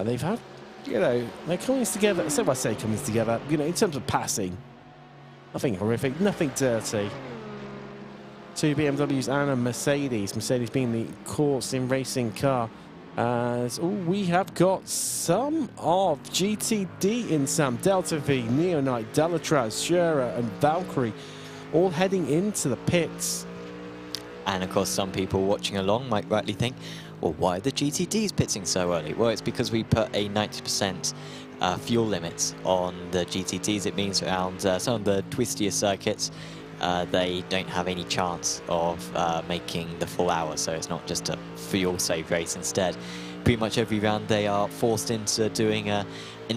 they've had, you know, they're coming together. So I say coming together, you know, in terms of passing, nothing horrific, nothing dirty. 2 BMWs and a Mercedes. Mercedes being the core sim racing car. As we have got some of GTD in Sam. Delta V, Neonite, Delatraz, Shura and Valkyrie all heading into the pits. And of course, some people watching along might rightly think, well, why are the GTDs pitting so early? Well, it's because we put a 90% fuel limit on the GTDs. It means around some of the twistier circuits, they don't have any chance of making the full hour, so it's not just a fuel save race. Instead, pretty much every round they are forced into doing an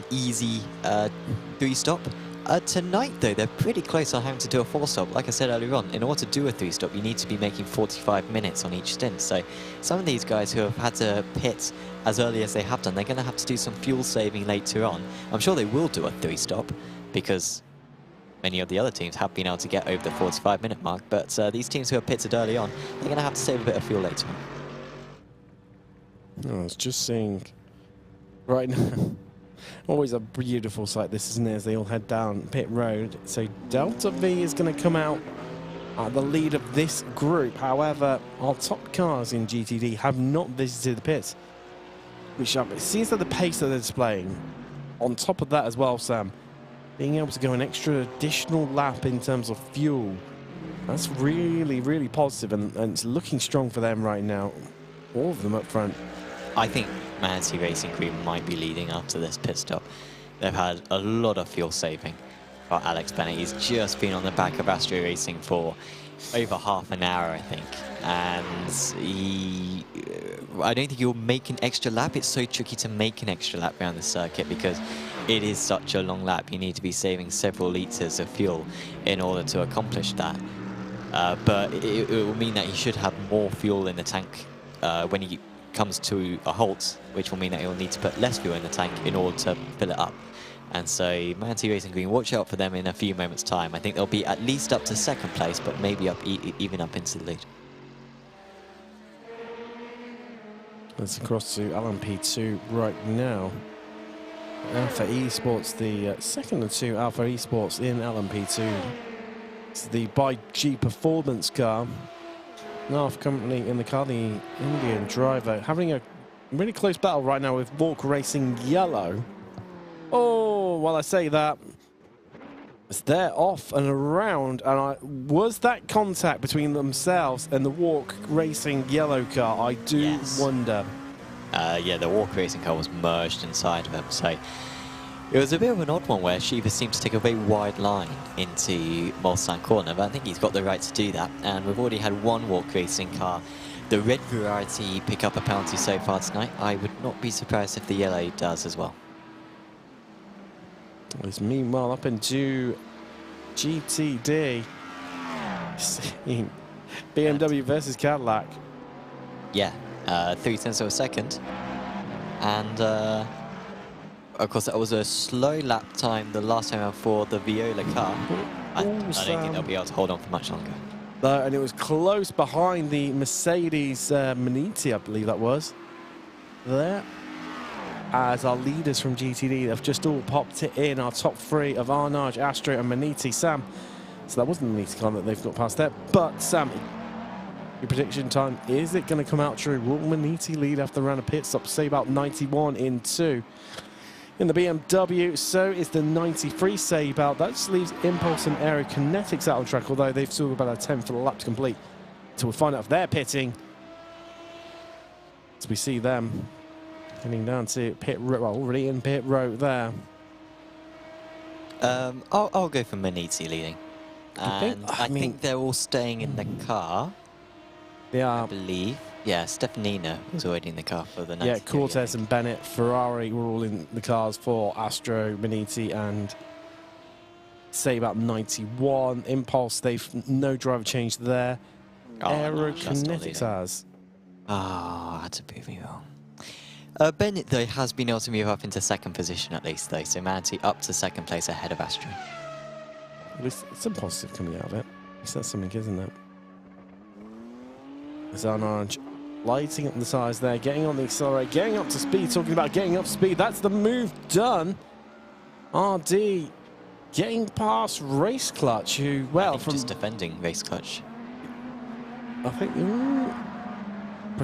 easy 3-stop. Tonight, though, they're pretty close on having to do a 4-stop. Like I said earlier on, in order to do a 3-stop, you need to be making 45 minutes on each stint. So some of these guys who have had to pit as early as they have done, they're going to have to do some fuel saving later on. I'm sure they will do a 3-stop because many of the other teams have been able to get over the 45-minute mark. But these teams who are pitted early on, they're going to have to save a bit of fuel later on. I was just seeing right now. Always a beautiful sight, this, isn't it, as they all head down pit road. So Delta V is going to come out at the lead of this group. However, our top cars in GTD have not visited the pits, which it seems that the pace that they're displaying. On top of that as well, Sam, being able to go an extra additional lap in terms of fuel, that's really, really positive, and it's looking strong for them right now. All of them up front. I think Manatee Racing Crew might be leading after this pit stop. They've had a lot of fuel saving. But Alex Bennett, he's just been on the back of Astro Racing for over half an hour, I think. And I don't think he'll make an extra lap. It's so tricky to make an extra lap around the circuit because it is such a long lap. You need to be saving several litres of fuel in order to accomplish that. But it will mean that he should have more fuel in the tank when he comes to a halt, which will mean that he'll need to put less fuel in the tank in order to fill it up. And so Manatee Racing Green, watch out for them in a few moments' time. I think they'll be at least up to second place, but maybe up even up into the lead. Let's across to LMP2 right now. Alpha Esports, the second of 2 Alpha Esports in LMP2. It's the by G Performance car. North currently in the car, the Indian driver, having a really close battle right now with Walk Racing Yellow. Oh, while I say that, they're off and around, and was that contact between themselves and the Walk Racing Yellow car? I do wonder. Yeah, the Walk Racing car was merged inside of him, so it was a bit of an odd one where Shiva seemed to take a very wide line into Mulsanne corner, but I think he's got the right to do that. And we've already had one Walk Racing car, the red variety, pick up a penalty so far tonight. I would not be surprised if the yellow does as well. As meanwhile, up into GTD, BMW versus Cadillac. Yeah, 0.3 of a second. And of course, that was a slow lap time the last time around for the Viola car. I don't think they'll be able to hold on for much longer. And it was close behind the Mercedes Maniti, I believe that was. There. As our leaders from GTD have just all popped it in, our top 3 of Arnage, Astro and Maniti. Sam, so that wasn't the Maniti car that they've got past there, but Sam, your prediction time, is it going to come out true? Will Maniti lead after the round of pit stop? Say about 91 in 2. In the BMW, so is the 93 save out. That just leaves Impulse and Aerokinetics out on track, although they've still got about a 10 for the lap to complete. So we'll find out if they're pitting. As we see them heading down to pit road, well, already in pit road there. I'll go for Maniti leading. And I think they're all staying in the car. They are. I believe. Yeah, Stefanina was already in the car for the 92. Yeah, Cortez and Bennett, Ferrari were all in the cars for Astro, Maniti, and say about 91. Impulse, they've no driver change there. Aerokinetics has. Ah, I had to prove me wrong. Bennett, though, has been able to move up into second position at least, though. So Manatee up to second place ahead of Astro. At least some positive coming out of it. At least that's something, isn't it? As Arnage lighting up the tires there, getting on the accelerator, getting up to speed, talking about getting up to speed. That's the move done. RD getting past Race Clutch, who, well, from just defending Race Clutch. I think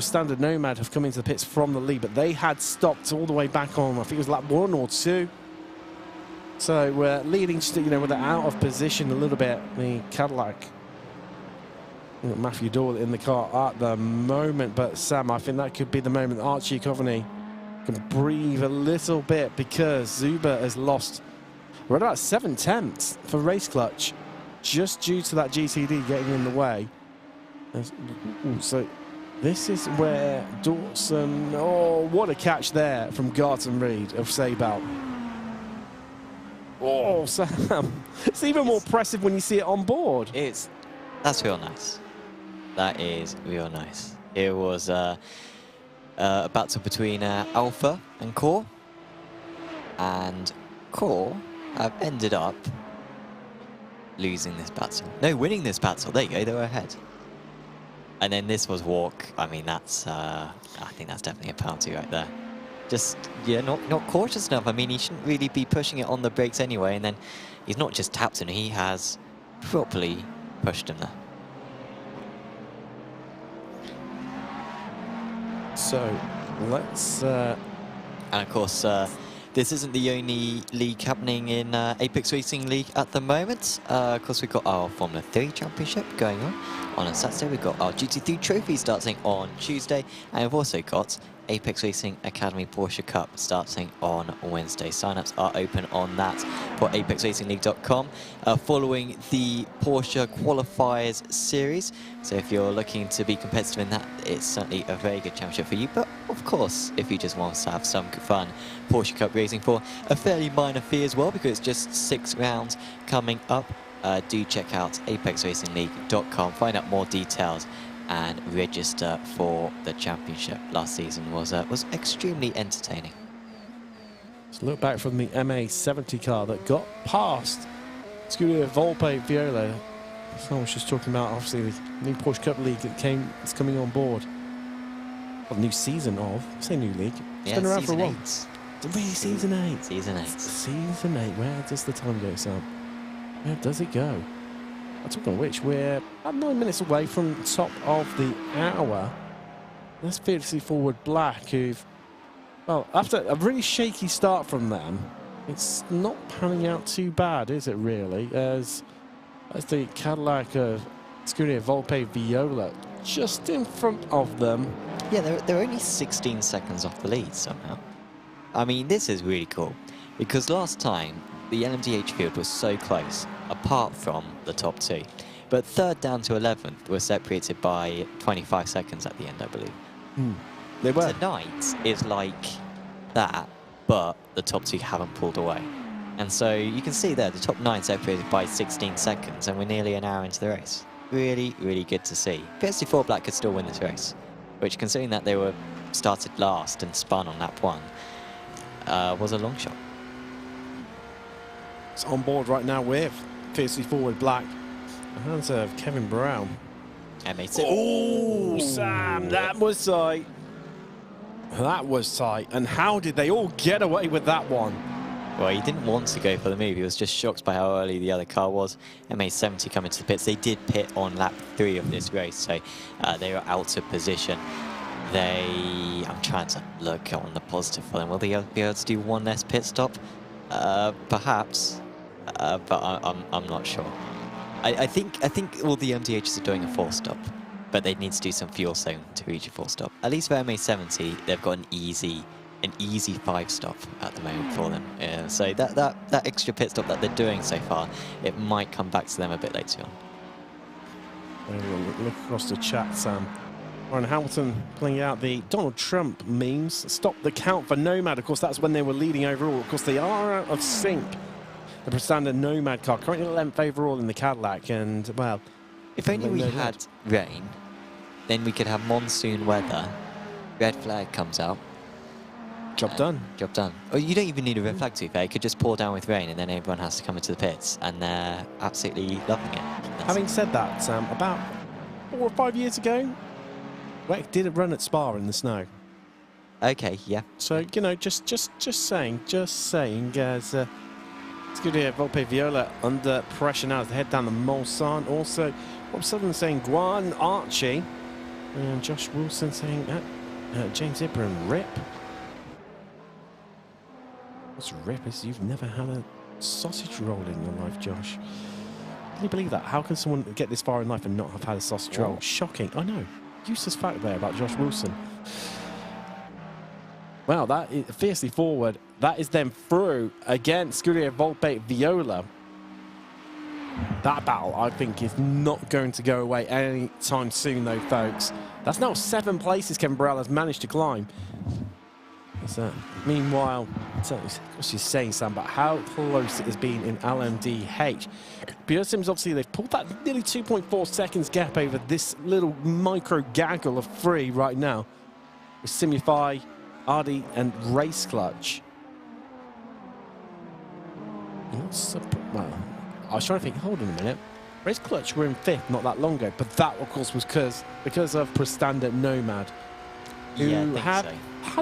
Standard Nomad have come into the pits from the lead, but they had stopped all the way back on, I think it was lap 1 or 2. So we're leading, just, you know, with it out of position a little bit. The Cadillac, Matthew Doyle in the car at the moment, but Sam, I think that could be the moment Archie Coveney can breathe a little bit, because Zuber has lost right about 7/10 for Race Clutch, just due to that GTD getting in the way. So this is where Dawson, oh, what a catch there from Garton Reed of Sabout. Oh, Sam, it's even more impressive when you see it on board. That's real nice. That is real nice. It was a battle between Alpha and Core, and Core have ended up losing this battle. No, winning this battle. There you go, they were ahead. And then this was walk. I mean, that's I think that's definitely a penalty right there. Just, yeah, not cautious enough. I mean, he shouldn't really be pushing it on the brakes anyway, and then he's not just tapped him, he has properly pushed him there. So let's and of course this isn't the only league happening in Apex Racing League at the moment. Of course, we've got our Formula 3 Championship going on a Saturday. We've got our GT3 Trophy starting on Tuesday, and we've also got Apex Racing Academy Porsche Cup starting on Wednesday. Sign-ups are open on that for apexracingleague.com following the Porsche Qualifiers Series. So if you're looking to be competitive in that, it's certainly a very good championship for you. But of course, if you just want to have some fun Porsche Cup racing for a fairly minor fee as well, because it's just 6 rounds coming up, do check out apexracingleague.com, find out more details and register for the championship. Last season was extremely entertaining. Let's look back from the MA70 car that got past Scuderia Volpe Viola. So I was just talking about, obviously, the new Porsche Cup League that is coming on board. Well, new season of, say new league. It's been around for a while. Really, season 8? Season 8. Season 8. Where does the time go, Sam? Where does it go? Talking of which, we're about 9 minutes away from top of the hour. Let's Fiercely Forward Black, who've, well, after a really shaky start from them, it's not panning out too bad, is it really? As the Cadillac of Scuderia Volpe Viola just in front of them. Yeah, they're only 16 seconds off the lead somehow. I mean, this is really cool, because last time the LMDH field was so close, apart from the top 2. But 3rd down to 11th were separated by 25 seconds at the end, I believe. They were. Tonight is like that, but the top 2 haven't pulled away. And so you can see there, the top 9 separated by 16 seconds, and we're nearly an hour into the race. Really, really good to see. PS4 Black could still win this race, which, considering that they were started last and spun on lap 1, was a long shot. It's on board right now with Fiercely Forward Black. The hands of Kevin Brown. MA6. Oh, Sam, that was tight. That was tight. And how did they all get away with that one? Well, he didn't want to go for the move. He was just shocked by how early the other car was. MA70 coming to the pits. They did pit on lap 3 of this race, so they were out of position. I'm trying to look on the positive for them. Will they be able to do one less pit stop? Perhaps. But I'm not sure. I think all the MDHs are doing a 4-stop, but they need to do some fuel zone to reach a 4-stop. At least for MA70, they've got an easy 5-stop at the moment for them. So that extra pit stop that they're doing so far, it might come back to them a bit later on. Look across the chat, Sam. Ryan Hamilton playing out the Donald Trump memes. Stop the count for Nomad. Of course, that's when they were leading overall. Of course, they are out of sync. The Prestanda Nomad car, currently 11th overall in the Cadillac, and, well... If only we had rain, then we could have monsoon weather, red flag comes out. Job done. Job done. Oh, you don't even need a red flag, to be fair. It could just pour down with rain, and then everyone has to come into the pits, and they're absolutely loving it. Having said that, Sam, about 4 or 5 years ago, Weck did run at Spa in the snow. Okay, yeah. So, you know, just saying, as Scuderia Volpe Viola under pressure now as they head down the Mulsanne. Also, Rob Sutherland saying Guan Archie. And Josh Wilson saying James Ibrahim, rip. What's rip is you've never had a sausage roll in your life, Josh. Can you believe that? How can someone get this far in life and not have had a sausage roll? Shocking. I know. Useless fact there about Josh Wilson. Wow, that is fiercely forward. That is then through against Scuderia Volpe Viola. That battle, I think, is not going to go away anytime soon, though, folks. That's now 7 places Kevin Burrell has managed to climb. Meanwhile, of course you're saying, Sam, but how close it has been in LMDH. Pure Sims, obviously, they've pulled that nearly 2.4 seconds gap over this little micro gaggle of 3 right now. With Simify, Ardy, and Race Clutch. Well, I was trying to think, hold on a minute. Race Clutch were in 5th not that long ago, but that, of course, was because of Prestanda Nomad, who had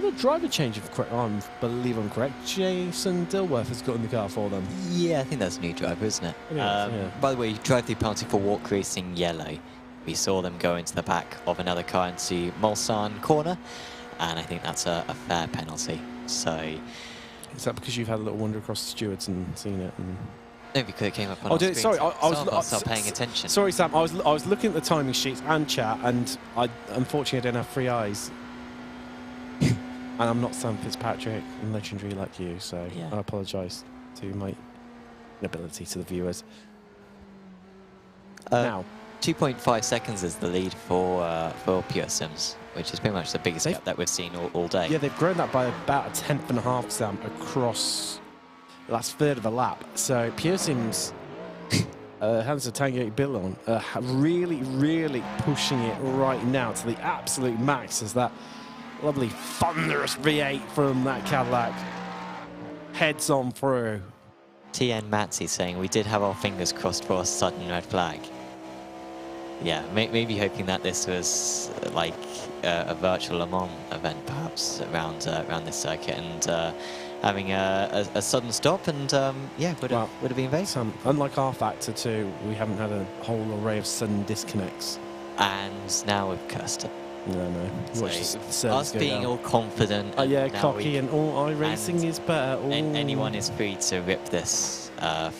a driver change, if I believe I'm correct. Jason Dilworth has got in the car for them. Yeah, I think that's a new driver, isn't it? Yeah. By the way, drive-through penalty for Walk Racing Yellow. We saw them go into the back of another car into Mulsanne corner, and I think that's a fair penalty. So, is that because you've had a little wander across the stewards and seen it? And no, because it came up on our screen. Sorry, I was not paying attention. Sorry, Sam. I was looking at the timing sheets and chat, and I unfortunately don't have 3 eyes. And I'm not Sam Fitzpatrick and legendary like you, so yeah. I apologise to my inability to the viewers. Now, 2.5 seconds is the lead for Pure Sims, which is pretty much the biggest gap that we've seen all day. Yeah, they've grown that by about 1/10.5, Sam, across the last third of a lap. So Pure Sims, hands of Tango Bill on, really, really pushing it right now to the absolute max as that lovely thunderous V8 from that Cadillac heads on through. TN Matsy saying we did have our fingers crossed for a sudden red flag. Yeah, maybe hoping that this was like a virtual Le Mans event, perhaps around this circuit, and having a sudden stop, and yeah, would have been very. Unlike our Factor 2, we haven't had a whole array of sudden disconnects. And now we've cursed it. No. So us being all confident. Yeah, cocky and all iRacing is better. And anyone is free to rip this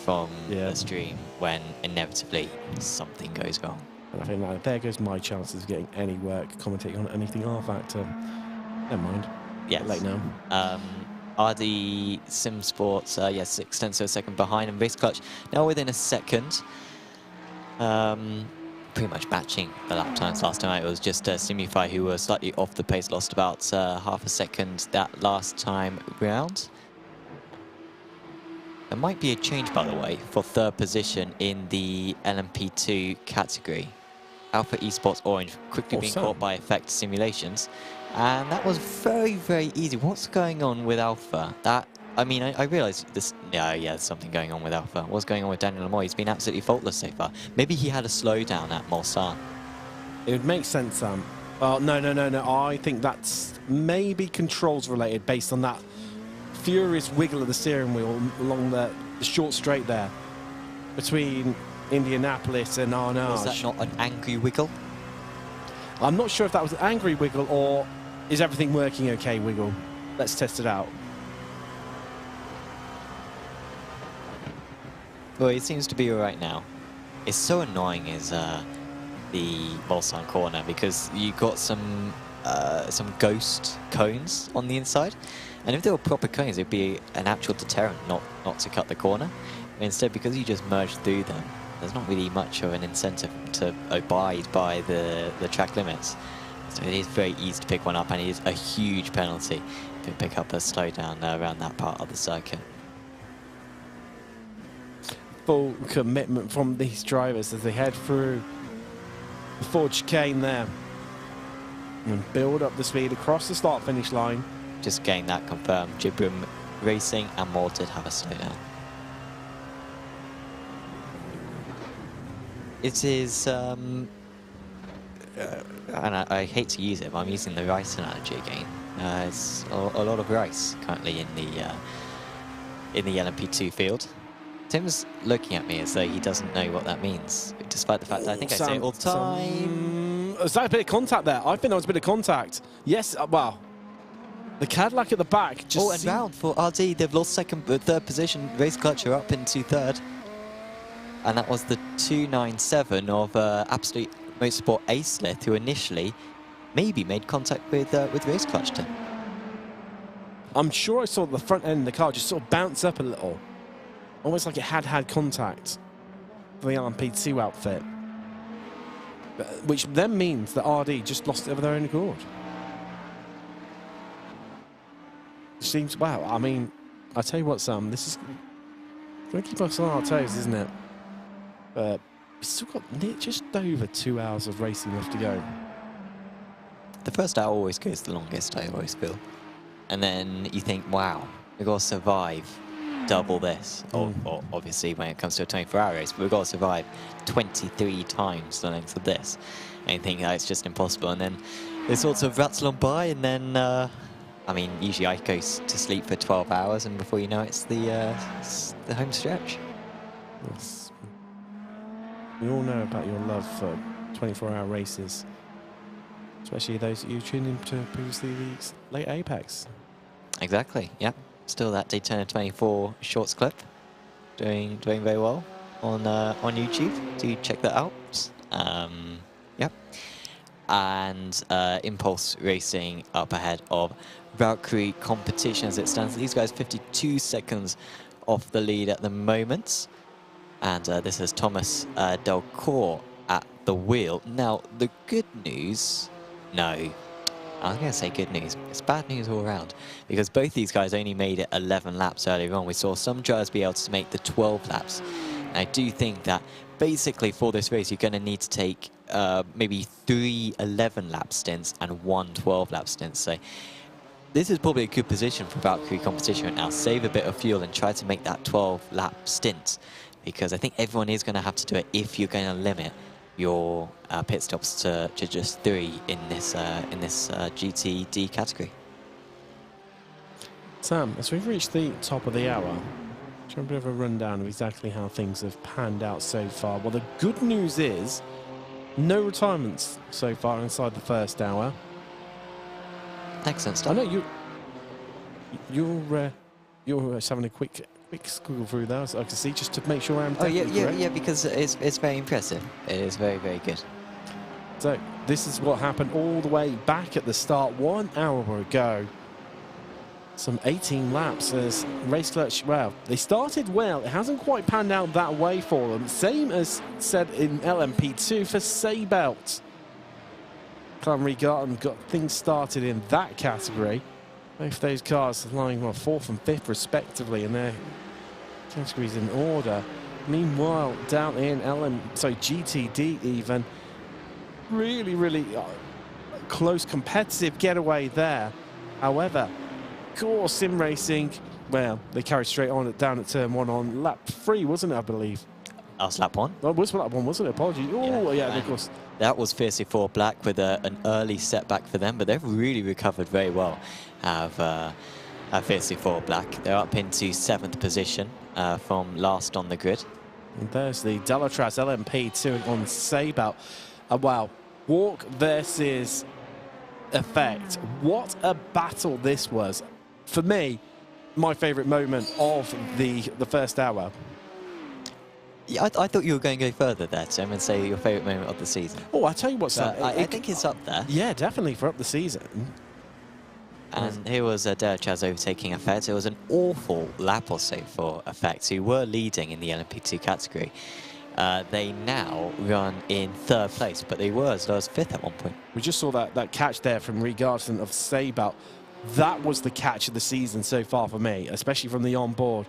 from the stream when inevitably something goes wrong. And I think there goes my chances of getting any work commentating on anything R Factor. Never mind. Yeah. Late now. RD Sim Sports, yes, 6/10 of a second behind, and Race Clutch now within a second. Pretty much matching the lap times last time. It was just Simify who was slightly off the pace, lost about half a second that last time round. There might be a change, by the way, for 3rd position in the LMP2 category. Alpha Esports Orange quickly being caught by Effect Simulations, and that was very, very easy. What's going on with Alpha? I mean, I realise this. Yeah, there's something going on with Alpha. What's going on with Daniel Lamoy? He's been absolutely faultless so far. Maybe he had a slowdown at Mulsanne. It would make sense, Sam. No. I think that's maybe controls related based on that furious wiggle of the steering wheel along the short straight there between Indianapolis and Arnage. Was that not an angry wiggle? I'm not sure if that was an angry wiggle or is everything working okay wiggle. Let's test it out. Well, it seems to be all right now. It's so annoying is the Mulsanne corner because you got some ghost cones on the inside, and if they were proper cones, it'd be an actual deterrent not to cut the corner. But instead, because you just merged through them, there's not really much of an incentive to abide by the track limits. So it is very easy to pick one up, and it is a huge penalty to pick up a slowdown around that part of the circuit. Full commitment from these drivers as they head through the Ford chicane there and build up the speed across the start-finish line. Just getting that confirmed. Jibrim Racing and more did have a slowdown. It is and I hate to use it, but I'm using the rice analogy again. It's a lot of rice currently in the LMP2 field. Tim's looking at me as though he doesn't know what that means, despite the fact that I think I say it all the time. Was that a bit of contact there? I think that was a bit of contact. Yes, well, the Cadillac at the back just... Oh, and round for RD. They've lost third position. Race Clutch are up into third. And that was the 297 of Absolute Motorsport Acelith, who initially maybe made contact with Race Clutch, Tim. I'm sure I saw the front end of the car just sort of bounce up a little. Almost like it had contact for the LMP2 outfit. Which then means that RD just lost it of their own accord. Seems, wow, I mean, I tell you what, Sam, this is going to keep us on our toes, isn't it? But we've still got just over 2 hours of racing left to go. The first hour always goes the longest, I always feel. And then you think, wow, we've got to survive double this. Or obviously, when it comes to a 24-hour race, but we've got to survive 23 times the length of this. And you think it's just impossible. And then they sort of rattle on by, and then... I mean, usually I go to sleep for 12 hours, and before you know it, it's the home stretch. Yes. We all know about your love for 24-hour races, especially those that you tuned into previously week's late Apex. Exactly, yeah. Still that Daytona 24 shorts clip, doing very well on YouTube. Do check that out. Yep. And Impulse Racing up ahead of Valkyrie Competition as it stands. These guys 52 seconds off the lead at the moment. And this is Thomas Delcourt at the wheel. Now, the good news... No, I'm going to say good news. It's bad news all around. Because both these guys only made it 11 laps earlier on. We saw some drivers be able to make the 12 laps. And I do think that basically for this race, you're going to need to take maybe 3 11-lap stints and 1 12-lap stint. So this is probably a good position for Valkyrie Competition right now. Save a bit of fuel and try to make that 12-lap stint, because I think everyone is going to have to do it if you're going to limit your pit stops to just 3 in this GTD category. Sam, as we've reached the top of the hour, a bit of a rundown of exactly how things have panned out so far. Well, the good news is no retirements so far inside the first hour. Excellent stuff. I know you're just having a quick squiggle through there, so I can see, just to make sure I'm definitely correct. Yeah, because it's very impressive. It is very, very good. So this is what happened all the way back at the start 1 hour ago. Some 18 laps as Race Clutch, well, they started well. It hasn't quite panned out that way for them. Same as said in LMP2 for Seibelt. Clanry Garden got things started in that category. Both those cars lying on 4th and 5th respectively, and their categories in order. Meanwhile, down in GTD even, really close competitive getaway there. However, Core Sim Racing, well, they carried straight on down at turn 1 on lap 3, wasn't it, I believe? That was lap 1. Oh, it was lap 1, wasn't it? Apologies. Oh, yeah, of course. That was Fiercely 4 Black with an early setback for them, but they've really recovered very well. Fiercely 4 Black. They're up into 7th position from last on the grid. And there's the Delatras LMP2 on Seibelt. Wow, walk versus effect. What a battle this was. For me, my favourite moment of the first hour. Yeah, I thought you were going to go further there, Tim, and say your favourite moment of the season. Oh, I tell you what, Sam, I think it's up there. Yeah, definitely for up the season. And here was Delatras overtaking Effect. It was an awful lap or so for Effect, who were leading in the LMP2 category. They now run in 3rd place, but they were as low as 5th at one point. We just saw that catch there from Regarson of Seibelt. That was the catch of the season so far for me, especially from the on-board.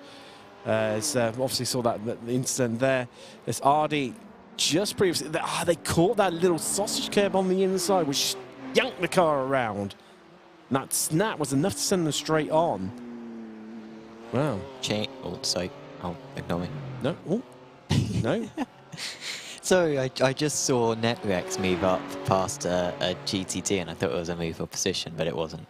Obviously saw that incident there. As RD just previously, they caught that little sausage curb on the inside, which yanked the car around. And that snap was enough to send them straight on. Wow. Ignore me. No. Oh. No. Sorry, I just saw NetRex move up past a GTD and I thought it was a move for position, but it wasn't.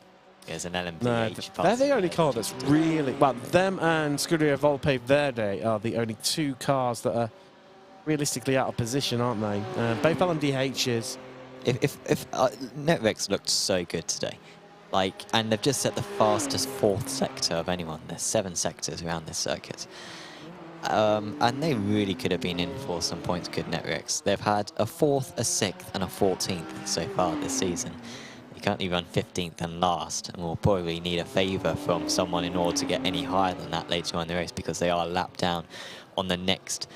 It was an LMDH. No, they're the only car that's really... Well, them and Scuderia Volpe Verde are the only two cars that are realistically out of position, aren't they? Both LMDHs. If NetRex looked so good today. Like, and they've just set the fastest 4th sector of anyone. There's 7 sectors around this circuit. And they really could have been in for some points, good NetRex. They've had a 4th, a 6th, and a 14th so far this season. You currently run 15th and last, and will probably need a favour from someone in order to get any higher than that later on in the race, because they are lapped down on the next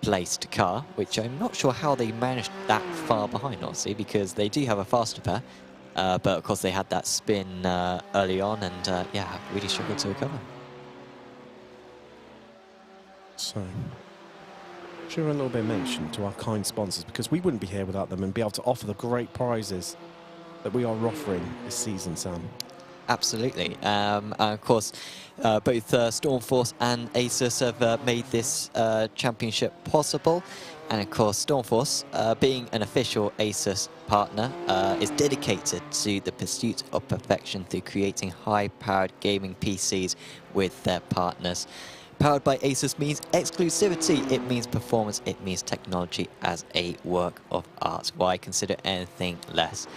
placed car, which I'm not sure how they managed that far behind, honestly, because they do have a faster pair. But of course they had that spin early on and yeah, really struggled to recover. So, should a little bit mentioned to our kind sponsors, because we wouldn't be here without them and be able to offer the great prizes that we are offering this season, Sam. Absolutely. And of course, both Stormforce and ASUS have made this championship possible. And of course, Stormforce, being an official ASUS partner, is dedicated to the pursuit of perfection through creating high-powered gaming PCs with their partners. Powered by ASUS means exclusivity, it means performance, it means technology as a work of art. Why consider anything less?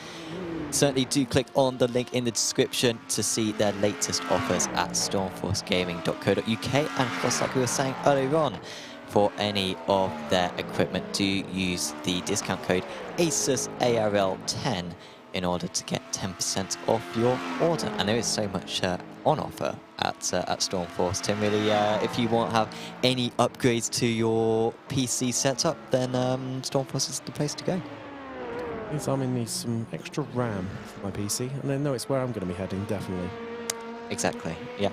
Certainly do click on the link in the description to see their latest offers at stormforcegaming.co.uk. And of course, like we were saying earlier on, for any of their equipment, do use the discount code ASUS ARL10 in order to get 10% off your order. And there is so much on offer at Stormforce. Tim, really, if you want to have any upgrades to your PC setup, then Stormforce is the place to go. Means I'm going to need some extra RAM for my PC, and I know it's where I'm going to be heading, definitely. Exactly, yeah.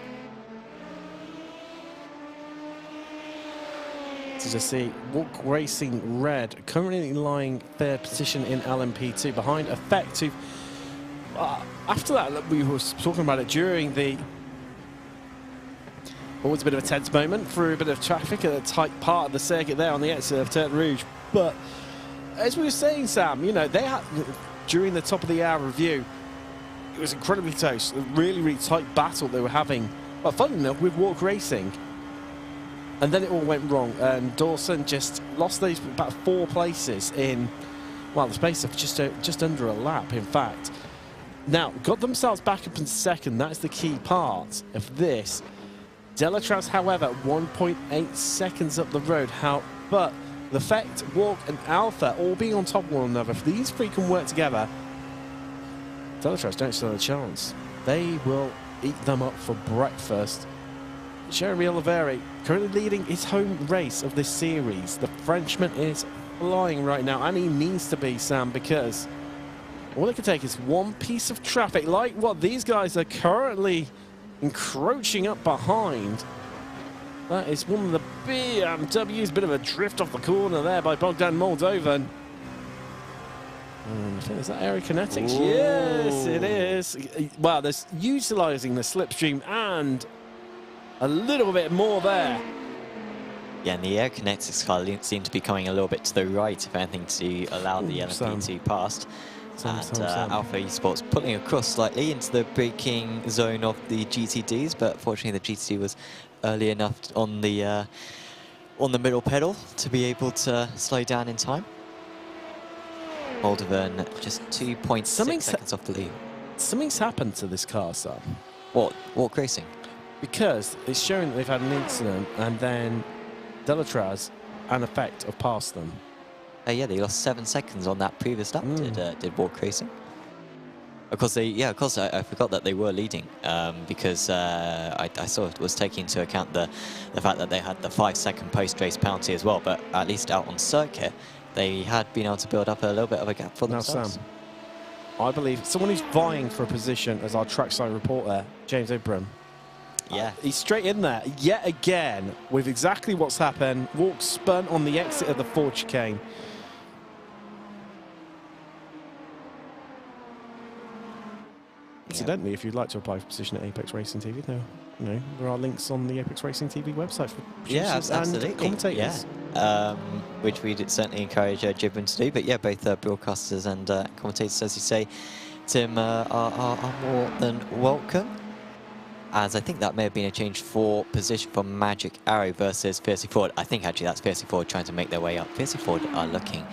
As I see, Walk Racing Red currently lying 3rd position in LMP2 behind Effect, who, after that, we were talking about it during the... Always a bit of a tense moment through a bit of traffic at a tight part of the circuit there on the exit of Turtle Rouge. But as we were saying, Sam, you know, they had, during the top of the hour review, it was incredibly close, a really, really tight battle they were having. But funnily enough, with Walk Racing, and then it all went wrong, and Dawson just lost those about 4 places in, well, the space of just under a lap, in fact. Now, got themselves back up in 2nd. That's the key part of this. Delatraz, however, 1.8 seconds up the road. But the Effect, Walk, and Alpha all being on top of one another, if these 3 can work together, Delatraz don't stand a chance. They will eat them up for breakfast. Jeremy Oliveri currently leading his home race of this series. The Frenchman is flying right now, and he needs to be, Sam, because all it can take is one piece of traffic, like what these guys are currently encroaching up behind. That is one of the BMWs, bit of a drift off the corner there by Bogdan Moldovan. I think, is that aerokinetics? Ooh. Yes, it is. Well, they're utilising the slipstream and a little bit more there. Yeah, and the aerokinetics car seemed to be coming a little bit to the right, if anything, to allow the LMP2 past. And Alpha Esports pulling across slightly into the braking zone of the GTDs, but fortunately the GTD was early enough on the middle pedal to be able to slow down in time. Moldovan just 2.6 seconds off the lead. Something's happened to this car, Sam. What? Walk Racing? Because it's showing that they've had an incident, and then Delatraz and Effect have passed them. Yeah, they lost 7 seconds on that previous lap. Did Walk Racing? Of course, I forgot that they were leading because I saw it was taking into account the fact that they had the 5-second post-race penalty as well. But at least out on circuit, they had been able to build up a little bit of a gap for themselves. Now, Sam, I believe someone who's vying for a position as our trackside reporter, James Abram. Yeah. He's straight in there yet again with exactly what's happened. Walk spun on the exit of the Ford chicane. Incidentally, if you'd like to apply for a position at Apex Racing TV, there are links on the Apex Racing TV website for producers and commentators. Yeah, which we'd certainly encourage Jibrin to do. But yeah, both broadcasters and commentators, as you say, Tim, are more than welcome. As I think that may have been a change for position for Magic Arrow versus Fiercely Forward. I think actually that's Fiercely Forward trying to make their way up. Fiercely Forward are looking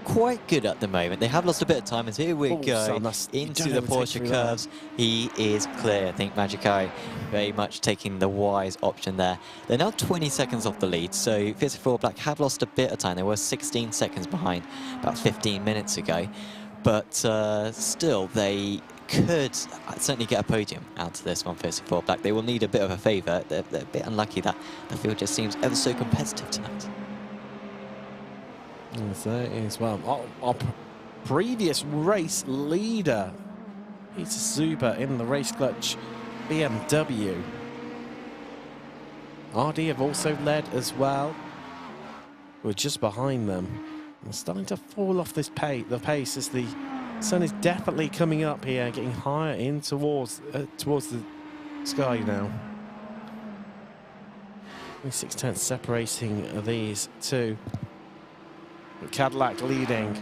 quite good at the moment. They have lost a bit of time as here we go into the Porsche curves. He is clear. I think Magic Arrow very much taking the wise option there. They're now 20 seconds off the lead, so Fiercely Forward Black have lost a bit of time. They were 16 seconds behind about 15 minutes ago, but still they could certainly get a podium out of this one. Fiercely Forward Black, they will need a bit of a favour. They're a bit unlucky that the field just seems ever so competitive tonight. Yes, there is. Well, our previous race leader, Peter Zuber in the race clutch BMW. RD have also led as well. We're just behind them. We're starting to fall off this the pace as the sun is definitely coming up here, getting higher in towards the sky now. 6/10 separating these two. Cadillac leading,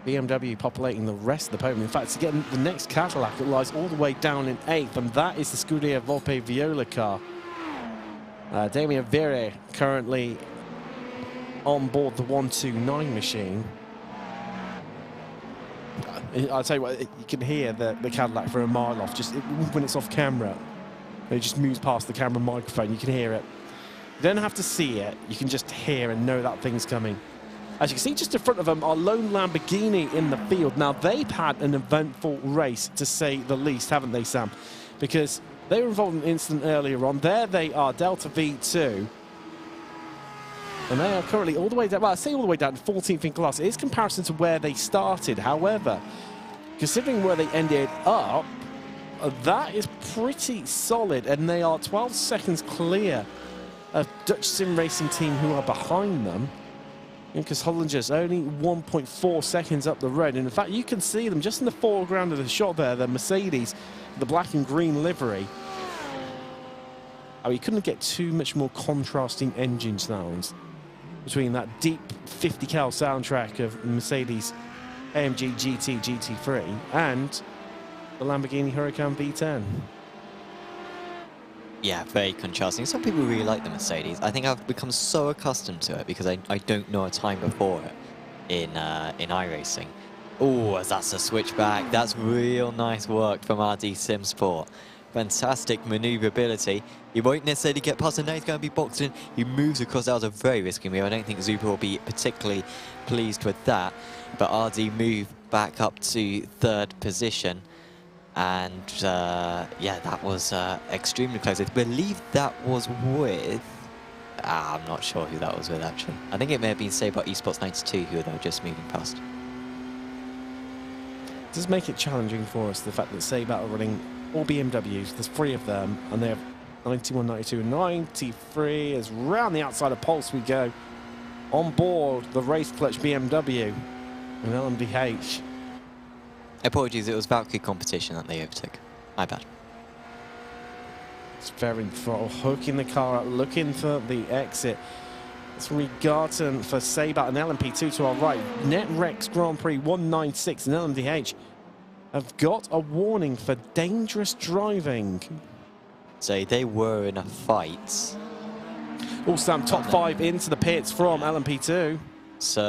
BMW populating the rest of the podium. In fact, to get the next Cadillac, it lies all the way down in 8th, and that is the Scuderia Volpe Viola car. Damien Vire currently on board the 129 machine. I'll tell you what, you can hear the Cadillac for a mile off, just when it's off camera. It just moves past the camera microphone, you can hear it. You don't have to see it, you can just hear and know that thing's coming. As you can see, just in front of them, our lone Lamborghini in the field. Now, they've had an eventful race, to say the least, haven't they, Sam? Because they were involved in an incident earlier on. There they are, Delta V2. And they are currently all the way down, well, I say all the way down to 14th in class. It is comparison to where they started. However, considering where they ended up, that is pretty solid. And they are 12 seconds clear of Dutch Sim Racing team who are behind them. Because Hollinger's only 1.4 seconds up the road. And in fact, you can see them just in the foreground of the shot there, the Mercedes, the black and green livery. Oh, you couldn't get too much more contrasting engine sounds between that deep 50 cal soundtrack of Mercedes AMG GT GT3 and the Lamborghini Huracan V10. Yeah, very contrasting. Some people really like the Mercedes. I think I've become so accustomed to it because I don't know a time before it in iRacing. Oh, as that's a switchback. That's real nice work from RD Simsport. Fantastic maneuverability. He won't necessarily get past, and now he's going to be boxed in. He moves across. That was a very risky move. I don't think Zuber will be particularly pleased with that. But RD moved back up to 3rd position. And yeah, that was extremely close. I believe that was with... I'm not sure who that was with, actually. I think it may have been Sabre Esports 92 who they were just moving past. It does make it challenging for us, the fact that Sabre are running all BMWs. There's 3 of them, and they have 91, 92, 93. As round the outside of Pulse we go. On board the race clutch BMW and LMDH. Apologies, it was Valkyrie competition that they overtook. My bad. It's very throttle, hooking the car up, looking for the exit. It's Regarton for Sabre and LMP2 to our right. NetRex Grand Prix 196 and LMDH have got a warning for dangerous driving. So they were in a fight. All Sam, top 5 into the pits from LMP2. So,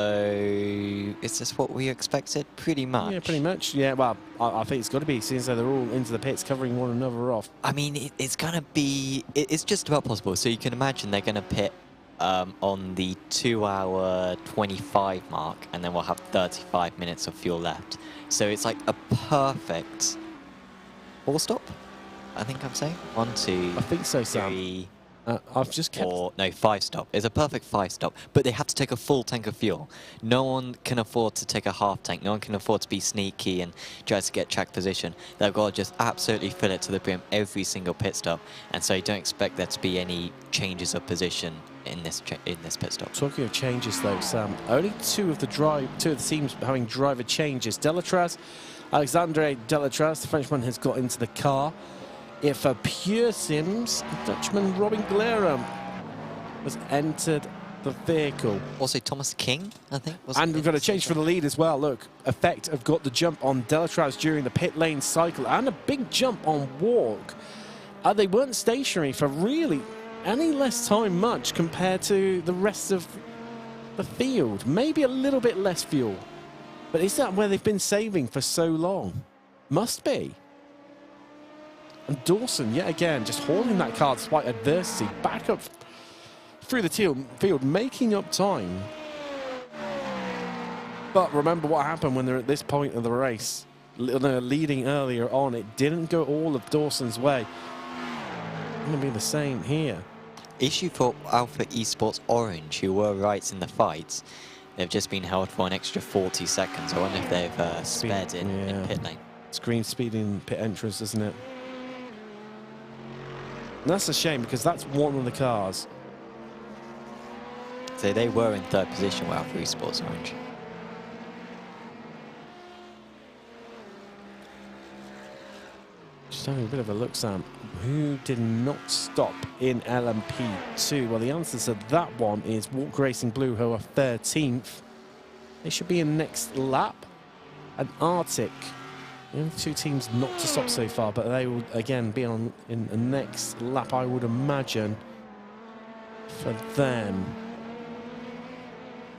is this what we expected? Pretty much. Yeah, pretty much. Yeah, well, I think it's got to be, since they're all into the pits, covering one another off. I mean, it's going to be... It's just about possible. So you can imagine they're going to pit on the 2-hour 25 mark, and then we'll have 35 minutes of fuel left. So it's like a perfect 4-stop, I think I'm saying. 1, 2, I think so, Sam. 3... I've just kept... Or, no, 5-stop. It's a perfect 5-stop, but they have to take a full tank of fuel. No one can afford to take a half tank. No one can afford to be sneaky and try to get track position. They've got to just absolutely fill it to the brim every single pit stop, and so you don't expect there to be any changes of position in this pit stop. Talking of changes, though, Sam, only two of the teams having driver changes. Alexandre Delatraz, the Frenchman, has got into the car. If for Pure Sims, Dutchman Robin Glerum has entered the vehicle. Also Thomas King, I think. And we've got a change for the lead as well. Look, Effect have got the jump on Delatraz during the pit lane cycle and a big jump on Walk. They weren't stationary for really any less time much compared to the rest of the field. Maybe a little bit less fuel. But is that where they've been saving for so long? Must be. And Dawson, yet again, just hauling that car despite adversity, back up through the field, making up time. But remember what happened when they're at this point of the race. They're leading earlier on. It didn't go all of Dawson's way. It's going to be the same here. Issue for Alpha Esports Orange, who were right in the fight. They've just been held for an extra 40 seconds. I wonder if they've sped in pit lane. Screen speed in pit entrance, isn't it? And that's a shame because that's one of the cars. So they were in third position with Alpha Esports Orange. Just having a bit of a look, Sam. Who did not stop in LMP2? Well, the answer to that one is Walk Racing Blue, who are 13th. They should be in next lap. And Arctic. The only two teams not to stop so far, but they will again be on in the next lap, I would imagine, for them.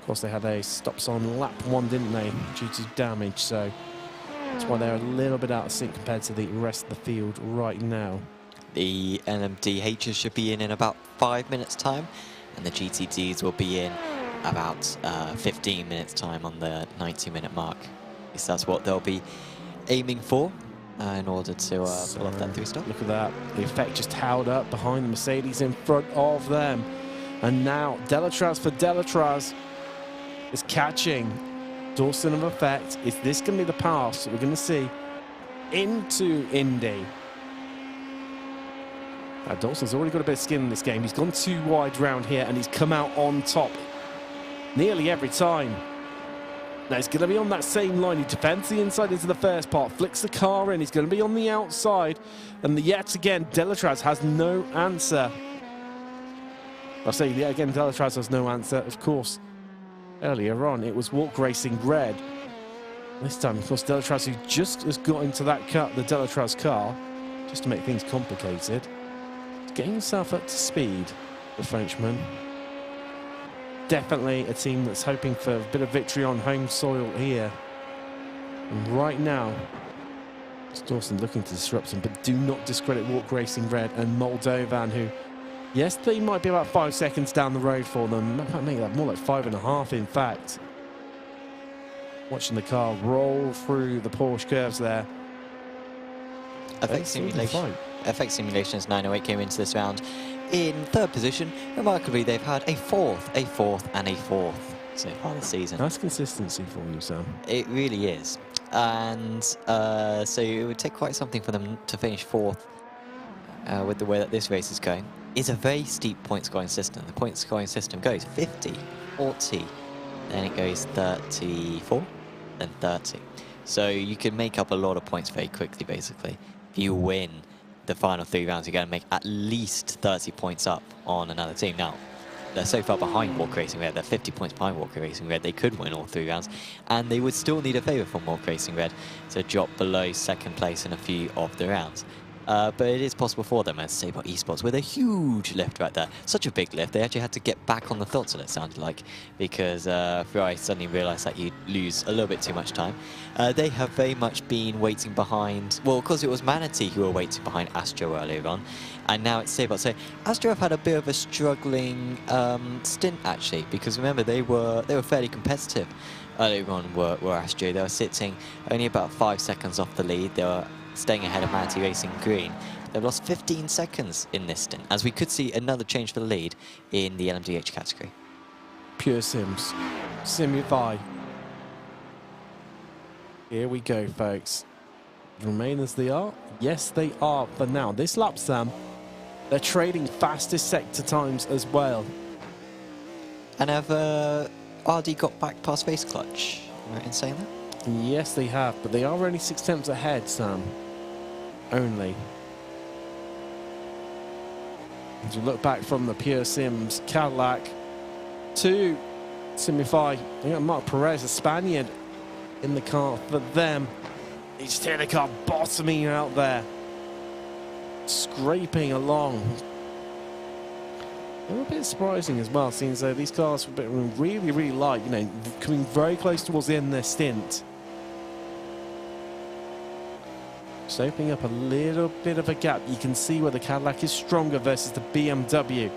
Of course, they had a stops on lap 1, didn't they, due to damage, so that's why they're a little bit out of sync compared to the rest of the field right now. The NMDHs should be in about 5 minutes' time, and the GTDs will be in about 15 minutes' time on the 90-minute mark. Because that's what they'll be aiming for in order to pull off that 3-stop. Look at that. The Effect just held up behind the Mercedes in front of them. And now Delatraz for Delatraz is catching Dawson of Effect. Is this going to be the pass that we're going to see into Indy? Dawson's already got a bit of skin in this game. He's gone too wide round here and he's come out on top nearly every time. Now he's going to be on that same line. He defends the inside into the first part, flicks the car in. He's going to be on the outside. And yet again, Delatraz has no answer. I'll say yet again, Delatraz has no answer. Of course, earlier on, it was Walk Racing Red. This time, of course, Delatraz, who just has got into that car, the Delatraz car, just to make things complicated. He's getting himself up to speed, the Frenchman. Definitely a team that's hoping for a bit of victory on home soil here. And right now, it's Dawson looking to disrupt him, but do not discredit Walk Racing Red and Moldovan, who, yes, they might be about 5 seconds down the road for them. Maybe more like 5.5, in fact. Watching the car roll through the Porsche curves there. FX Simulations 908 came into this round in third position. Remarkably, they've had a fourth, and a fourth so far this season. That's consistency for you, Sam. It really is. And so it would take quite something for them to finish fourth with the way that this race is going. It's a very steep point scoring system. The point scoring system goes 50, 40, then it goes 34, then 30. So you can make up a lot of points very quickly, basically. If you win the final 3 rounds, you're going to make at least 30 points up on another team. Now, they're so far behind Walk Racing Red. They're 50 points behind Walk Racing Red. They could win all 3 rounds, and they would still need a favour from Walk Racing Red to drop below second place in a few of the rounds. But it is possible for them, as Sabre Esports, with a huge lift right there. Such a big lift, they actually had to get back on the throttle, it sounded like, because Ferrari suddenly realised that you'd lose a little bit too much time. They have very much been waiting behind, well, because it was Manatee who were waiting behind Astro earlier on, and now it's Sabre. So Astro have had a bit of a struggling stint, actually, because remember, they were fairly competitive earlier on, were Astro. They were sitting only about 5 seconds off the lead. They were staying ahead of Manatee Racing Green. They've lost 15 seconds in this stint, as we could see another change for the lead in the LMDH category. Pure Sims. Simify. Here we go, folks. Remain as they are? Yes, they are for now. This lap, Sam, they're trading fastest sector times as well. And have RD got back past face clutch? Am I right in saying that? Yes, they have, but they are only 6 tenths ahead, Sam. Only. As you look back from the Pure Sims Cadillac to Simify, you got Mark Perez, a Spaniard, in the car for them. You just hear the car bottoming out there, scraping along. A little bit surprising as well, seeing as though these cars were really, really light, you know, coming very close towards the end of their stint. Just opening up a little bit of a gap. You can see where the Cadillac is stronger versus the BMW.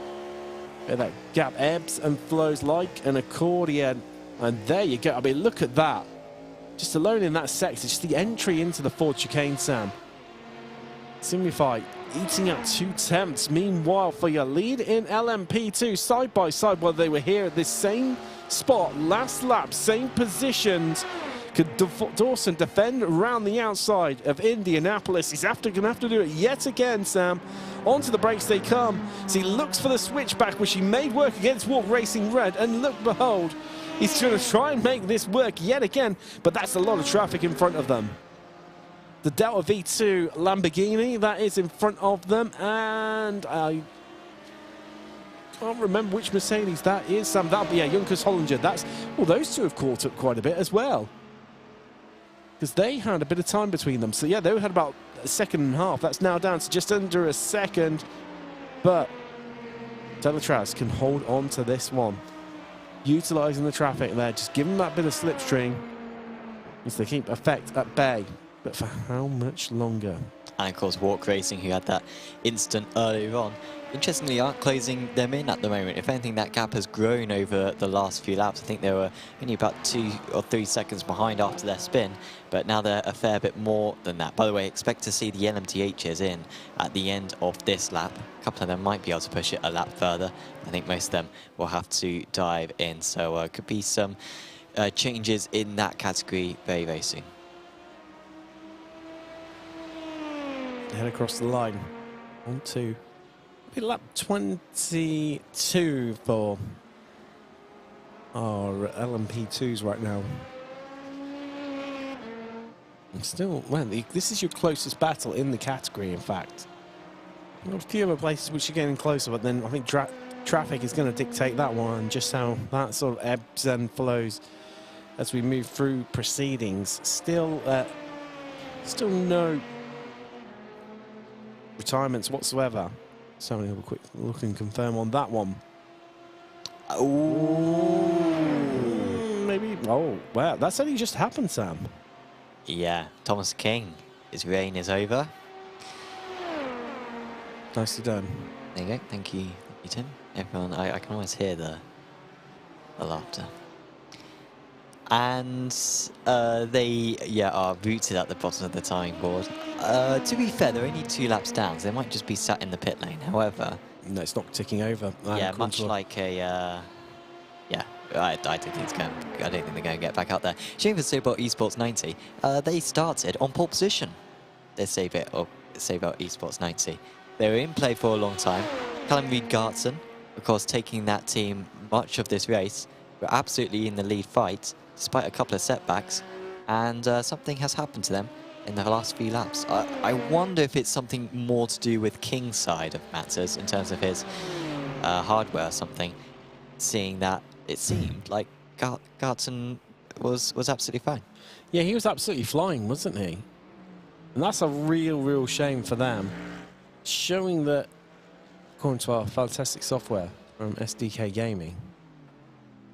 Where that gap ebbs and flows like an accordion. And there you go. I mean, look at that. Just alone in that sector, just the entry into the Ford chicane, Sam. Simify eating up 2 tenths. Meanwhile, for your lead in LMP2, side by side, while they were here at this same spot, last lap, same positions. Could Dawson defend around the outside of Indianapolis? He's going to have to do it yet again, Sam. Onto the brakes they come. So he looks for the switchback, which he made work against Walk Racing Red. And look, behold, he's going to try and make this work yet again. But that's a lot of traffic in front of them. The Delta V2 Lamborghini, that is in front of them. And I can't remember which Mercedes that is, Sam. That'll be, yeah, Junkers Hollinger. That's, well, those two have caught up quite a bit as well, because they had a bit of time between them. So yeah, they had about a second and a half. That's now down to just under a second. But Delatraz can hold on to this one, utilising the traffic there, just give them that bit of slipstream, as they keep effect at bay. But for how much longer? And of course, Walk Racing, who had that instant earlier on, interestingly aren't closing them in at the moment. If anything, that gap has grown over the last few laps. I think they were only about 2 or 3 seconds behind after their spin, but now they're a fair bit more than that. By the way, expect to see the LMTHs in at the end of this lap. A couple of them might be able to push it a lap further. I think most of them will have to dive in, so could be some changes in that category very, very soon. Head across the line. 1, 2. Lap 22 for our LMP2s right now. And still, well, this is your closest battle in the category, in fact. There are a few other places which are getting closer, but then I think traffic is going to dictate that one, and just how that sort of ebbs and flows as we move through proceedings. Still no retirements whatsoever. So we'll have a quick look and confirm on that one. Oh, maybe. Oh, wow, that's only just happened, Sam. Yeah, Thomas King, his reign is over. Nicely done. There you go. Thank you, Tim. Everyone, I can always hear the laughter. And they, are rooted at the bottom of the timing board. To be fair, they're only 2 laps down, so they might just be sat in the pit lane. However, no, it's not ticking over. Yeah, much like a. I don't think it's going. I don't think they're going to get back out there. Shame for Saber Esports 90. They started on pole position. They Saber Esports 90. They were in play for a long time. Callum Reed-Gartson, of course, taking that team much of this race, were absolutely in the lead fight, despite a couple of setbacks, and something has happened to them in the last few laps. I wonder if it's something more to do with King's side of matters in terms of his hardware or something, seeing that it seemed like Gartson was absolutely fine. Yeah, he was absolutely flying, wasn't he? And that's a real shame for them, showing that, according to our fantastic software from SDK Gaming,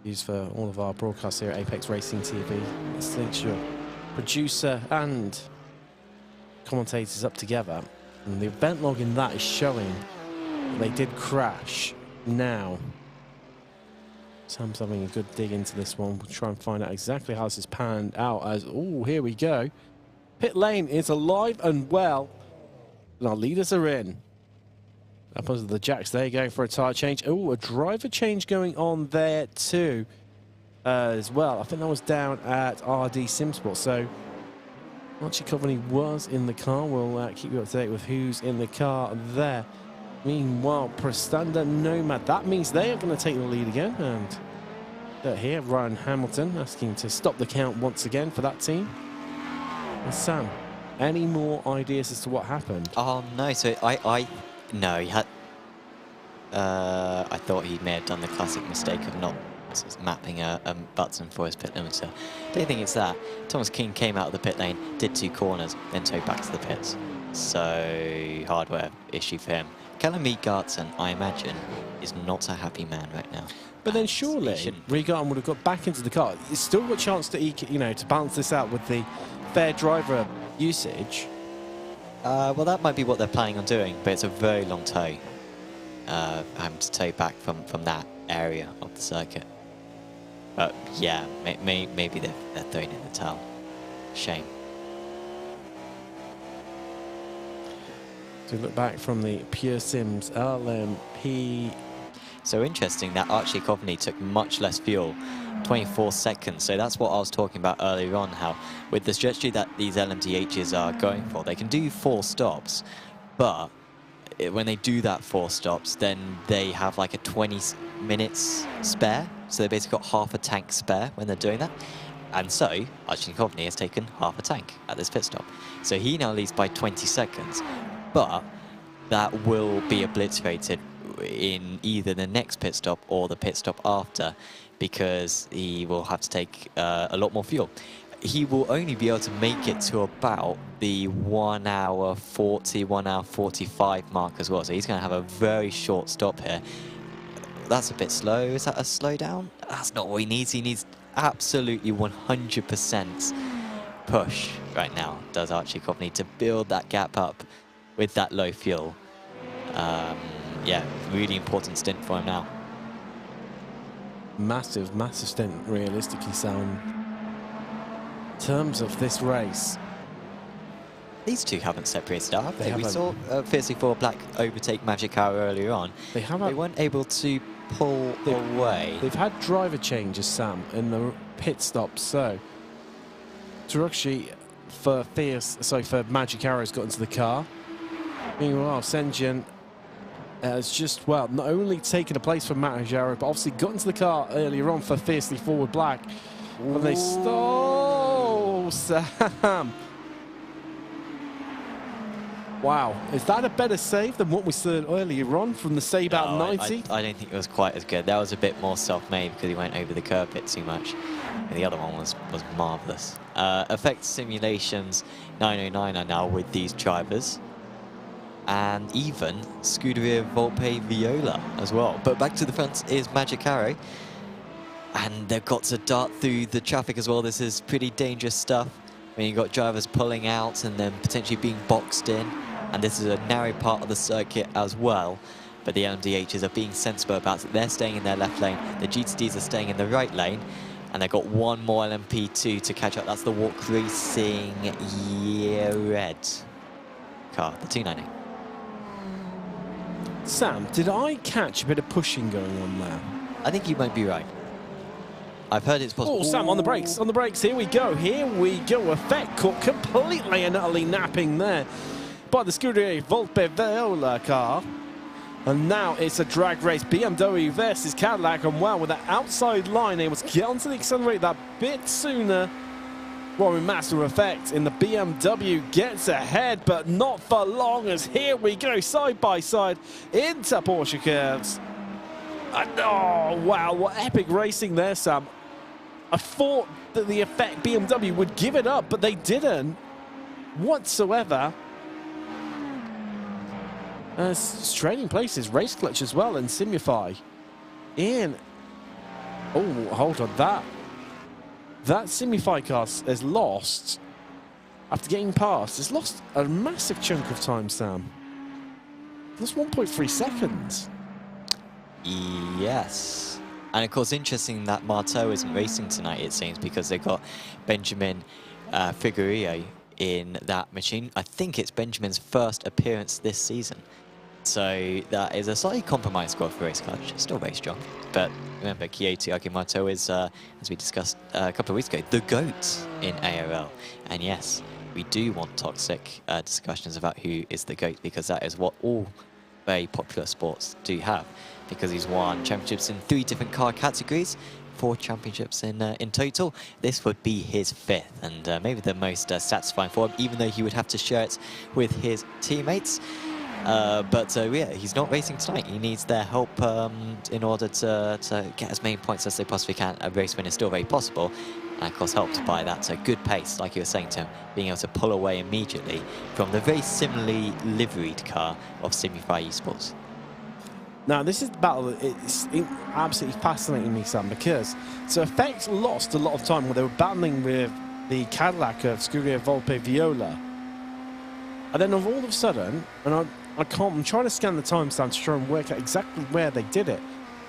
used for all of our broadcasts here at Apex Racing TV. Let's make sure producer and commentators up together. And the event log in that is showing they did crash. Now, Sam's having a good dig into this one. We'll try and find out exactly how this is panned out as, oh, here we go. Pit lane is alive and well. And our leaders are in. Up onto the jacks there, going for a tyre change. Oh, a driver change going on there too as well. I think that was down at RD Simsport. So Archie Coveney was in the car. We'll keep you up to date with who's in the car there. Meanwhile, Prestanda Nomad, that means they are going to take the lead again. And here, Ryan Hamilton asking to stop the count once again for that team. And Sam, any more ideas as to what happened? Oh no, so no, he had, I thought he may have done the classic mistake of not mapping a button for his pit limiter. I don't think it's that. Thomas King came out of the pit lane, did 2 corners, then towed back to the pits. So, hardware issue for him. Callum Gartson, I imagine, is not a happy man right now. But then surely Regarton would have got back into the car. He's still got a chance to, to balance this out with the fair driver usage. Well, that might be what they're planning on doing, but it's a very long tow. Having to tow back from that area of the circuit. But yeah, maybe they're throwing in the towel. Shame. To look back from the Pure Sims LMP. So interesting that Archie Coveney took much less fuel, 24 seconds. So that's what I was talking about earlier on, how with the strategy that these LMDHs are going for, they can do 4 stops, but when they do that 4 stops, then they have like a 20 minutes spare. So they basically got half a tank spare when they're doing that. And so Archie Coveney has taken half a tank at this pit stop. So he now leads by 20 seconds. But that will be obliterated in either the next pit stop or the pit stop after, because he will have to take a lot more fuel. He will only be able to make it to about the 1 hour 40, 1 hour 45 mark as well. So he's going to have a very short stop here. That's a bit slow. Is that a slowdown? That's not what he needs. He needs absolutely 100% push right now, does Archie Coveney, to build that gap up with that low fuel. Yeah, really important stint for him now. Massive, massive stint, realistically, Sam. In terms of this race, these two haven't separated up. We saw Fiercely 4 Black overtake Magic Hour earlier on. They weren't able to pull away. They've had driver changes, Sam, in the pit stops. So Taruxi for Magic Arrow has got into the car. Meanwhile, Senjian has just, well, not only taken a place for Magic Arrow, but obviously got into the car earlier on for Fiercely Forward Black. And they stole Sam. Wow, is that a better save than what we saw earlier on from the save out 90? I don't think it was quite as good. That was a bit more self-made because he went over the curb bit too much. And the other one was marvellous. Effect simulations 909 are now with these drivers. And even Scuderia Volpe Viola as well. But back to the front is Magic Arrow. And they've got to dart through the traffic as well. This is pretty dangerous stuff. I mean, you've got drivers pulling out and then potentially being boxed in. And this is a narrow part of the circuit as well. But the LMDHs are being sensible about it. They're staying in their left lane. The GTDs are staying in the right lane. And they've got one more LMP2 to catch up. That's the Walk Racing red car, the 290. Sam, did I catch a bit of pushing going on there? I think you might be right. I've heard it's possible. Oh, Sam, on the brakes, here we go. Effect caught completely and utterly napping there by the Scuderia Volpe Viola car. And now it's a drag race, BMW versus Cadillac, and wow, with that outside line, able to get onto the accelerator that bit sooner. Warren Master Effect in the BMW gets ahead, but not for long, as here we go, side by side into Porsche curves. And oh, wow, what epic racing there, Sam. I thought that the Effect BMW would give it up, but they didn't whatsoever. Trading places, Race Clutch as well, and Simify in. Oh, hold on, that Simify car has lost, after getting past, has lost a massive chunk of time, Sam. That's 1.3 seconds. Yes. And of course, interesting that Marteau isn't racing tonight, it seems, because they've got Benjamin Figueroa in that machine. I think it's Benjamin's first appearance this season. So that is a slightly compromised squad for Race Clutch. Still very strong. But remember, Kyoto Akimato is, as we discussed a couple of weeks ago, the GOAT in ARL. And yes, we do want toxic discussions about who is the GOAT, because that is what all very popular sports do have. Because he's won championships in 3 different car categories, 4 championships in total. This would be his 5th, and maybe the most satisfying for him, even though he would have to share it with his teammates. But yeah, he's not racing tonight. He needs their help in order to get as many points as they possibly can. A race win is still very possible, and of course helped by that good pace, like you were saying, Tim, being able to pull away immediately from the very similarly liveried car of Simify Esports. Now, this is the battle. It's absolutely fascinating me, Sam, because so Effect lost a lot of time when they were battling with the Cadillac of Scuderia Volpe Viola. And then all of a sudden, and I'm trying to scan the timestamp to try and work out exactly where they did it.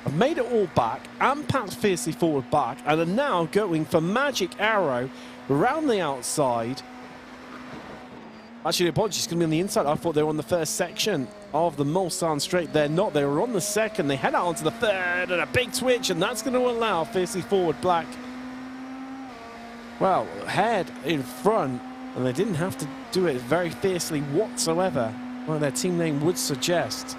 I've made it all back and packed fiercely forward back, and are now going for Magic Arrow around the outside. Actually, apologies, it's going to be on the inside. I thought they were on the first section of the Mulsanne Straight. They're not. They were on the second. They head out onto the third, and a big twitch, and that's going to allow fiercely forward black, well, head in front, and they didn't have to do it very fiercely whatsoever, like their team name would suggest.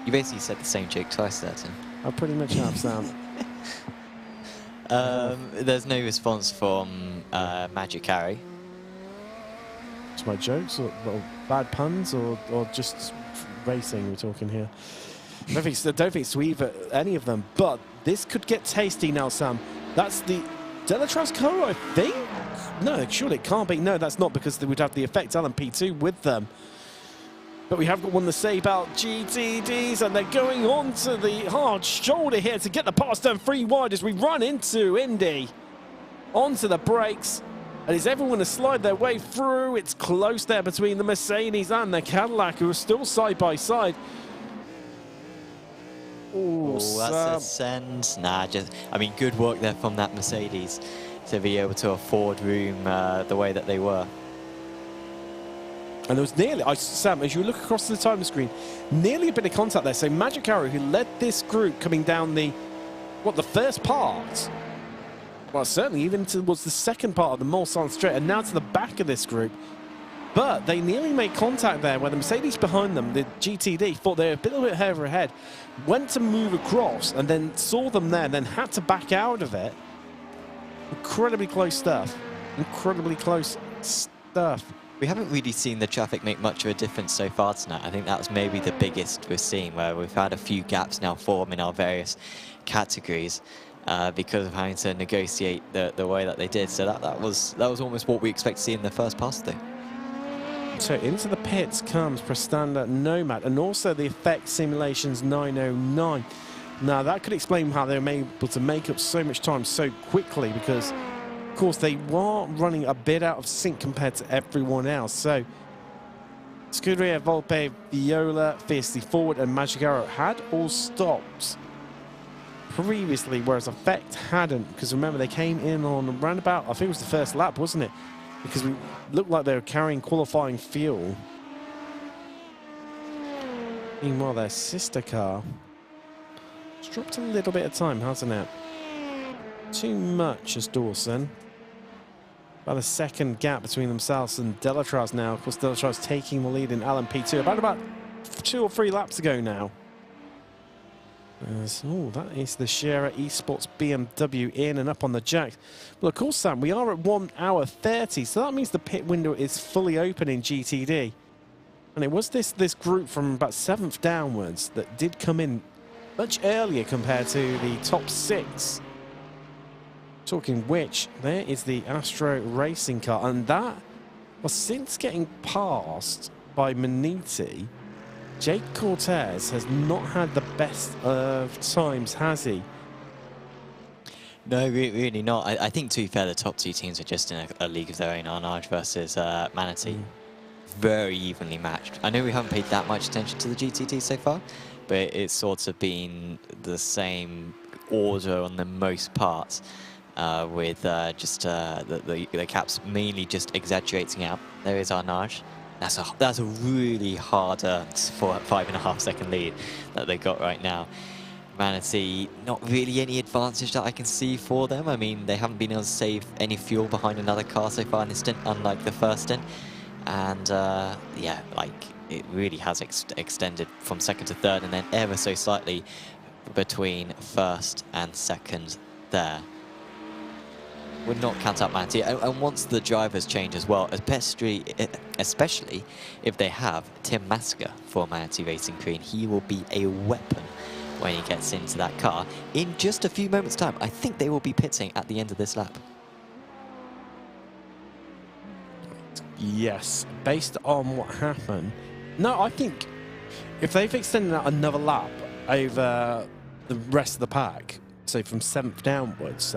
You basically said the same joke twice there, Tim. I pretty much have, Sam. There's no response from Magic Arrow. It's my jokes, or bad puns, or just racing we're talking here. I don't think it's to either any of them, but this could get tasty now, Sam. That's the Delatraz car, I think? No, surely it can't be. No, that's not, because they would have the Effect LMP2 with them. But we have got one to save out GTDs, and they're going on to the hard shoulder here to get the pass turn 3 wide as we run into Indy. Onto the brakes. And is everyone to slide their way through? It's close there between the Mercedes and the Cadillac, who are still side by side. Oh, that's a send. Nah, I mean, good work there from that Mercedes to be able to afford room the way that they were. And there was nearly, Sam, as you look across the time screen, nearly a bit of contact there. So Magic Arrow, who led this group coming down the first part, well, certainly even towards the second part of the Mulsanne Straight, and now to the back of this group. But they nearly made contact there where the Mercedes behind them, the GTD, thought they were a little bit further ahead, went to move across, and then saw them there, and then had to back out of it. Incredibly close stuff. Incredibly close stuff. We haven't really seen the traffic make much of a difference so far tonight. I think that was maybe the biggest we've seen, where we've had a few gaps now form in our various categories because of having to negotiate the way that they did. So that was almost what we expect to see in the first pass through. So into the pits comes Prestanda Nomad, and also the Effect Simulations 909. Now that could explain how they were able to make up so much time so quickly, because of course they were running a bit out of sync compared to everyone else. So Scuderia Volpe, Viola, Fiercely Forward and Magic Arrow had all stopped previously, whereas Effect hadn't, because remember they came in on around about, I think it was the first lap, wasn't it? Because we looked like they were carrying qualifying fuel. Meanwhile, their sister car has dropped a little bit of time, hasn't it? Too much as Dawson. About a second gap between themselves and Delatraz now. Of course, Delatraz taking the lead in LMP2 about 2 or 3 laps ago now. Oh, that is the Scherer Esports BMW in and up on the jacks. Well, of course, Sam, we are at 1 hour 30, so that means the pit window is fully open in GTD. And it was this group from about 7th downwards that did come in much earlier compared to the top 6. Talking which, there is the Astro racing car, and that was since getting passed by Maniti. Jake Cortez has not had the best of times, has he? No, really not. I think, to be fair, the top 2 teams are just in a league of their own. Arnage versus Manatee. Very evenly matched. I know we haven't paid that much attention to the GTT so far, but it's sort of been the same order on the most parts. with just the caps mainly just exaggerating out. There is Arnage. That's a really hard 5.5 second lead that they got right now. Manatee, not really any advantage that I can see for them. I mean, they haven't been able to save any fuel behind another car so far in this stint, unlike the first stint. And yeah, like, it really has extended from second to third, and then ever so slightly between first and second there. Would not count out Manatee. And once the drivers change as well, especially if they have Tim Masker for Manatee Racing Green, he will be a weapon when he gets into that car. In just a few moments' time, I think they will be pitting at the end of this lap. Yes, based on what happened. No, I think if they've extended out another lap over the rest of the pack, so from 7th downwards,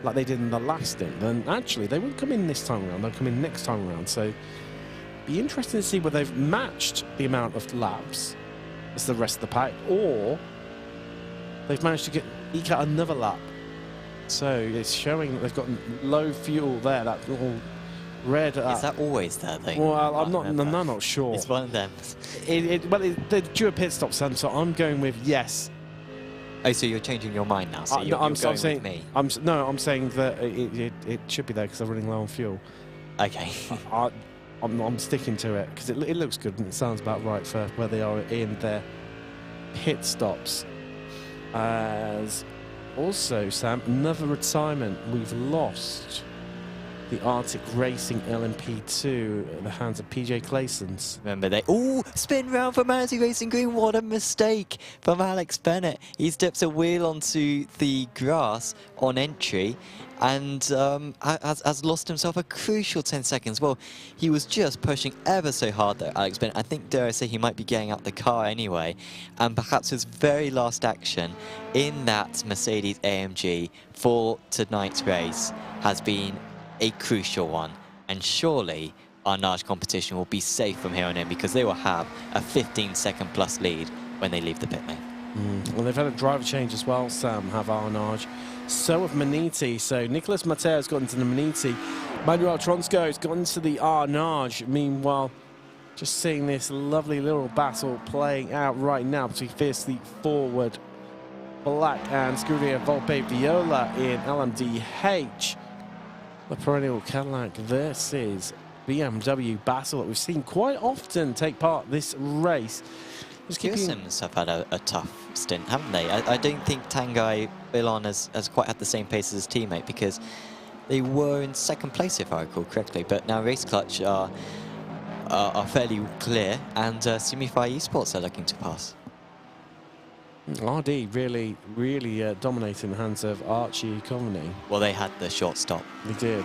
like they did in the last stint, then actually they won't come in this time around, they'll come in next time around. So be interesting to see whether they've matched the amount of laps as the rest of the pack, or they've managed to eke out another lap. So it's showing that they've got low fuel there, that little red. Is that always there, though? Well, I'm not sure. It's one of them. They're due a pit stop, Sam, so I'm going with yes. Oh, so you're changing your mind now? So I'm going saying, with me? I'm saying that it should be there because they're running low on fuel. Okay. I'm sticking to it because it looks good and it sounds about right for where they are in their pit stops. As also, Sam, another retirement. We've lost the Arctic Racing LMP2 at the hands of PJ Claysons. Remember they... Oh, spin round for Manatee Racing Green. What a mistake from Alex Bennett. He steps a wheel onto the grass on entry and has lost himself a crucial 10 seconds. Well, he was just pushing ever so hard though, Alex Bennett. I think, dare I say, he might be getting out the car anyway. And perhaps his very last action in that Mercedes AMG for tonight's race has been a crucial one, and surely our Arnage competition will be safe from here on in because they will have a 15-second plus lead when they leave the pit lane. Well, they've had a driver change as well, Sam, have Arnage. So have Maniti. So Nicholas Mateo's got into the Maniti. Manuel Tronsko's got into the Arnage. Meanwhile, just seeing this lovely little battle playing out right now between fiercely forward Black and Scuderia Volpe Viola in LMDH. The perennial Cadillac versus BMW battle that we've seen quite often take part this race. Sims have had a tough stint, haven't they? I don't think Tanguy Bilon has quite had the same pace as his teammate because they were in second place, if I recall correctly. But now Race Clutch are fairly clear, and Simify Esports are looking to pass. RD really dominating the hands of Archie Coveney. Well, they had the short stop. They did.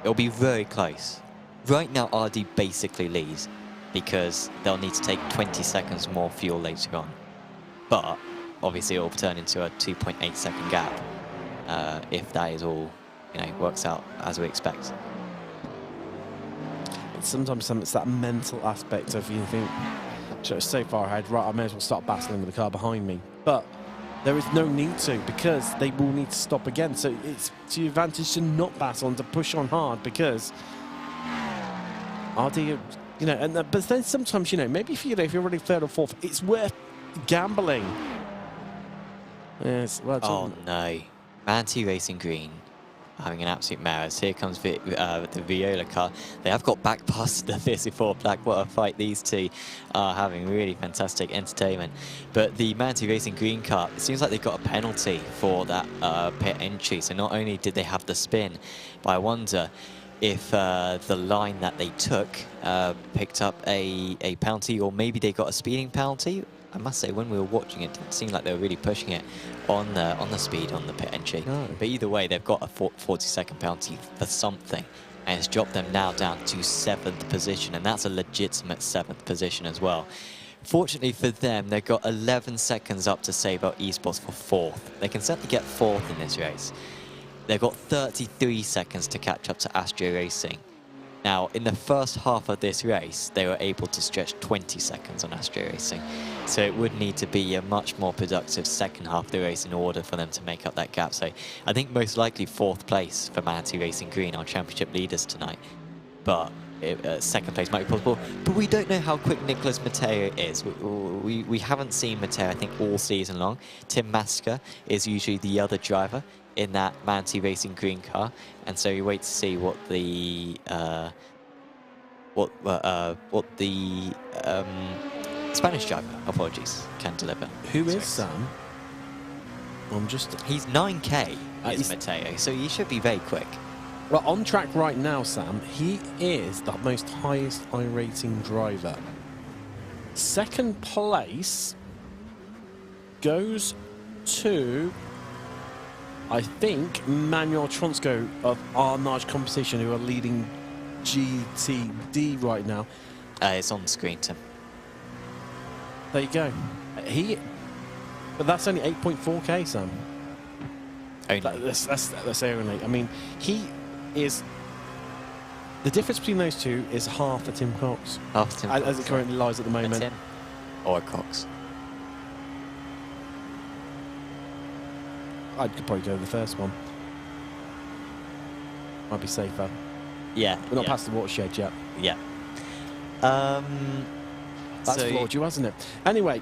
It'll be very close. Right now, RD basically leads because they'll need to take 20 seconds more fuel later on. But obviously, it'll turn into a 2.8 second gap if that is all, works out as we expect. Sometimes it's that mental aspect of you think, so far ahead, right, I may as well start battling with the car behind me. But there is no need to because they will need to stop again. So it's to your advantage to not battle and to push on hard because RD, but then sometimes, maybe if you're already third or fourth, it's worth gambling. Yes, well, oh no, Manatee Racing Green having an absolute mare. Here comes the Viola car. They have got back past the 54 Black. What a fight these two are having. Really fantastic entertainment. But the Manatee Racing Green car, it seems like they got a penalty for that pit entry. So not only did they have the spin, but I wonder if the line that they took picked up a penalty, or maybe they got a speeding penalty. I must say, when we were watching it, it didn't seem like they were really pushing it on the speed on the pit entry. No. But either way, they've got a 40-second penalty for something, and it's dropped them now down to 7th position, and that's a legitimate 7th position as well. Fortunately for them, they've got 11 seconds up to Sabre Esports for 4th. They can certainly get 4th in this race. They've got 33 seconds to catch up to Astro Racing. Now, in the first half of this race, they were able to stretch 20 seconds on Astro Racing. So it would need to be a much more productive second half of the race in order for them to make up that gap. So I think most likely 4th place for Manatee Racing Green, our championship leaders tonight. But second place might be possible. But we don't know how quick Nicholas Matteo is. We haven't seen Matteo, I think, all season long. Tim Masker is usually the other driver in that Manatee Racing Green car, and so we wait to see what the Spanish driver, apologies, can deliver. Who is Sam? He's 9K, is Matteo, so he should be very quick. Well, on track right now, Sam, he is the most highest iRacing driver. Second place goes to, I think, Manuel Tronsko of our large competition, who are leading GTD right now. It's on the screen, Tim. There you go. But that's only 8.4k, Sam. Only. That's only. I mean, he is. The difference between those two is half a Tim Cox. Half Tim Cox, as it currently lies at the moment. Tim or Cox. I could probably go with the first one. Might be safer. Yeah. We're not past the watershed yet. Yeah. That's flawed you, hasn't it? Anyway,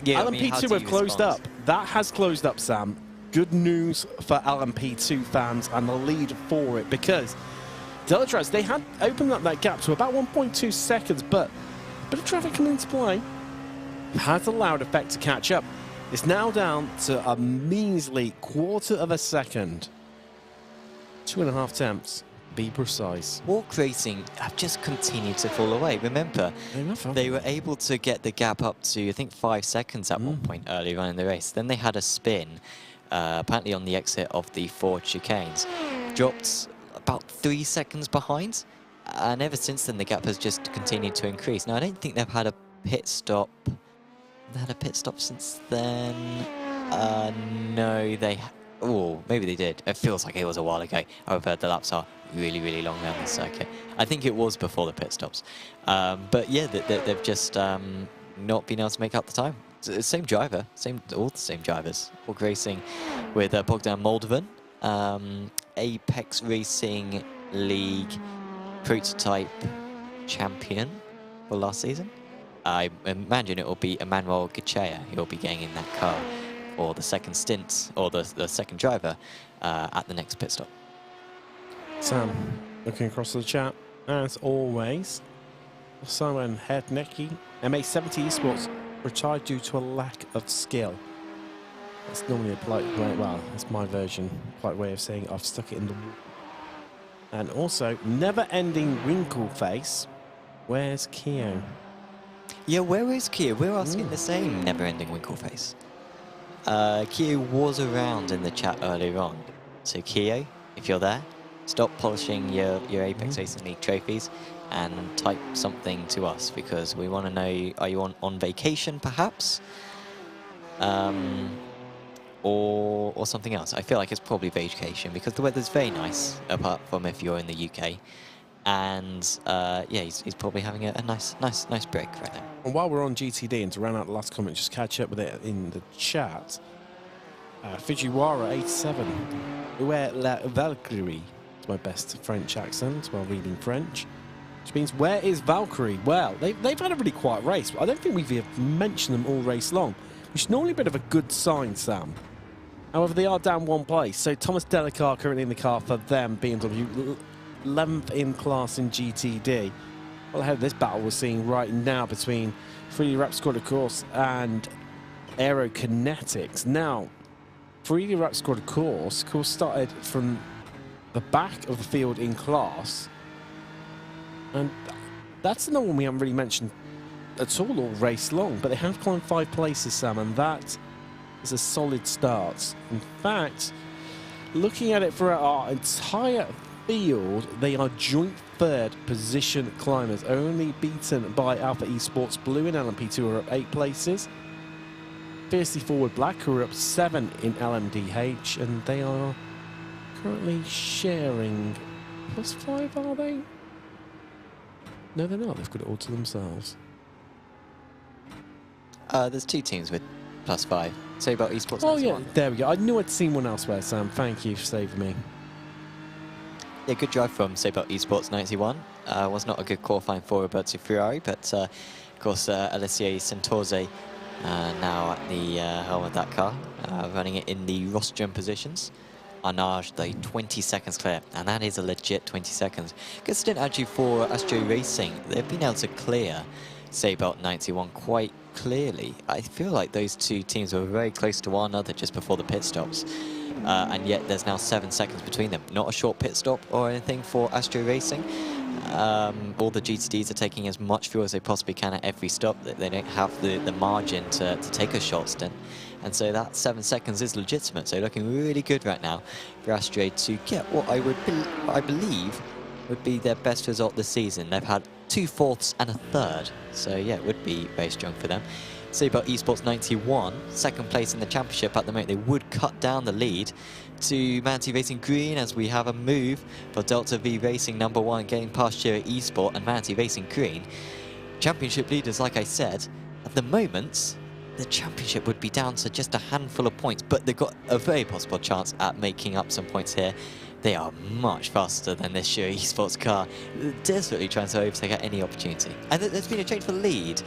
yeah, LMP2 have closed up. That has closed up, Sam. Good news for LMP2 fans and the lead for it, because Delatraz, they had opened up that gap to about 1.2 seconds, but a bit of traffic coming into play has allowed Effect to catch up. It's now down to a measly quarter of a second. 2.5 tenths, be precise. Walk Racing have just continued to fall away. Remember, they were able to get the gap up to, I think, 5 seconds at one point earlier on in the race. Then they had a spin, apparently on the exit of the Ford chicanes. Dropped about 3 seconds behind, and ever since then the gap has just continued to increase. Now, I don't think they've had a pit stop. They had a pit stop since then. No, they. Oh, maybe they did. It feels like it was a while ago. However, the laps are really, really long down the circuit. I think it was before the pit stops. But yeah, they've just not been able to make up the time. Same driver, all the same drivers. Walk Racing with Bogdan Moldovan, Apex Racing League prototype champion for last season. I imagine it will be Emmanuel Gachea who will be getting in that car, or the second stint, or the second driver at the next pit stop. Sam, looking across the chat, as always, Simon Hednecki, MA70 Esports, retired due to a lack of skill. That's normally a polite way, well, that's my version, polite way of saying I've stuck it in the wall. And also, never-ending wrinkle face, where's Keo? Yeah, where is Keo? We're asking the same never-ending winkle face. Keo was around in the chat earlier on. So Keo, if you're there, stop polishing your Apex Racing League trophies and type something to us, because we want to know, are you on vacation perhaps? Or something else. I feel like it's probably vacation because the weather's very nice, apart from if you're in the UK. And yeah, he's probably having a nice break right now. And while we're on GTD, and to round out the last comment, just catch up with it in the chat. Fujiwara 87, Where la Valkyrie? It's my best French accent while reading French, which means where is Valkyrie? Well, they've had a really quiet race, but I don't think we've mentioned them all race long, which is normally a bit of a good sign, Sam. However, they are down one place. So Thomas Delacar currently in the car for them, BMW. 11th in class in GTD. Well, ahead of this battle we're seeing right now between 3D Rap Squad, of course, and Aerokinetics. Now, 3D Rap Squad, of course, started from the back of the field in class, and that's another one we haven't really mentioned at all race long, but they have climbed 5 places, Sam, and that is a solid start. In fact, looking at it for our entire field, they are joint 3rd position climbers, only beaten by Alpha Esports Blue and LMP2, who are up 8 places. Fiercely Forward Black, who are up 7 in LMDH, and they are currently sharing +5, are they? No, they're not. They've got it all to themselves. There's 2 teams with +5. Say about esports. Oh, yeah, there we go. I knew I'd seen one elsewhere, Sam. Thank you for saving me. Yeah, good drive from Sabot Esports 91. Was not a good qualifying for Roberto Ferrari, but of course Alessia Santorze now at the helm of that car, running it in the rostrum positions. Arnage, though, 20 seconds clear, and that is a legit 20 seconds. Good stint actually for Astro Racing. They've been able to clear Sabot 91 quite clearly. I feel like those 2 teams were very close to one another just before the pit stops. And yet there's now 7 seconds between them. Not a short pit stop or anything for Astro Racing. All the GTDs are taking as much fuel as they possibly can at every stop. They don't have the margin to take a short stint. And so that 7 seconds is legitimate. So looking really good right now for Astro to get what I believe would be their best result this season. They've had 2 fourths and a third. So yeah, it would be very strong for them. Sabot Esports 91, 2nd place in the championship at the moment. They would cut down the lead to Manti Racing Green as we have a move for Delta V Racing number 1 getting past Shira Esport and Manti Racing Green. Championship leaders, like I said, at the moment, the championship would be down to just a handful of points, but they've got a very possible chance at making up some points here. They are much faster than this Shira Esports car, desperately trying to overtake at any opportunity. And there's been a change for the lead.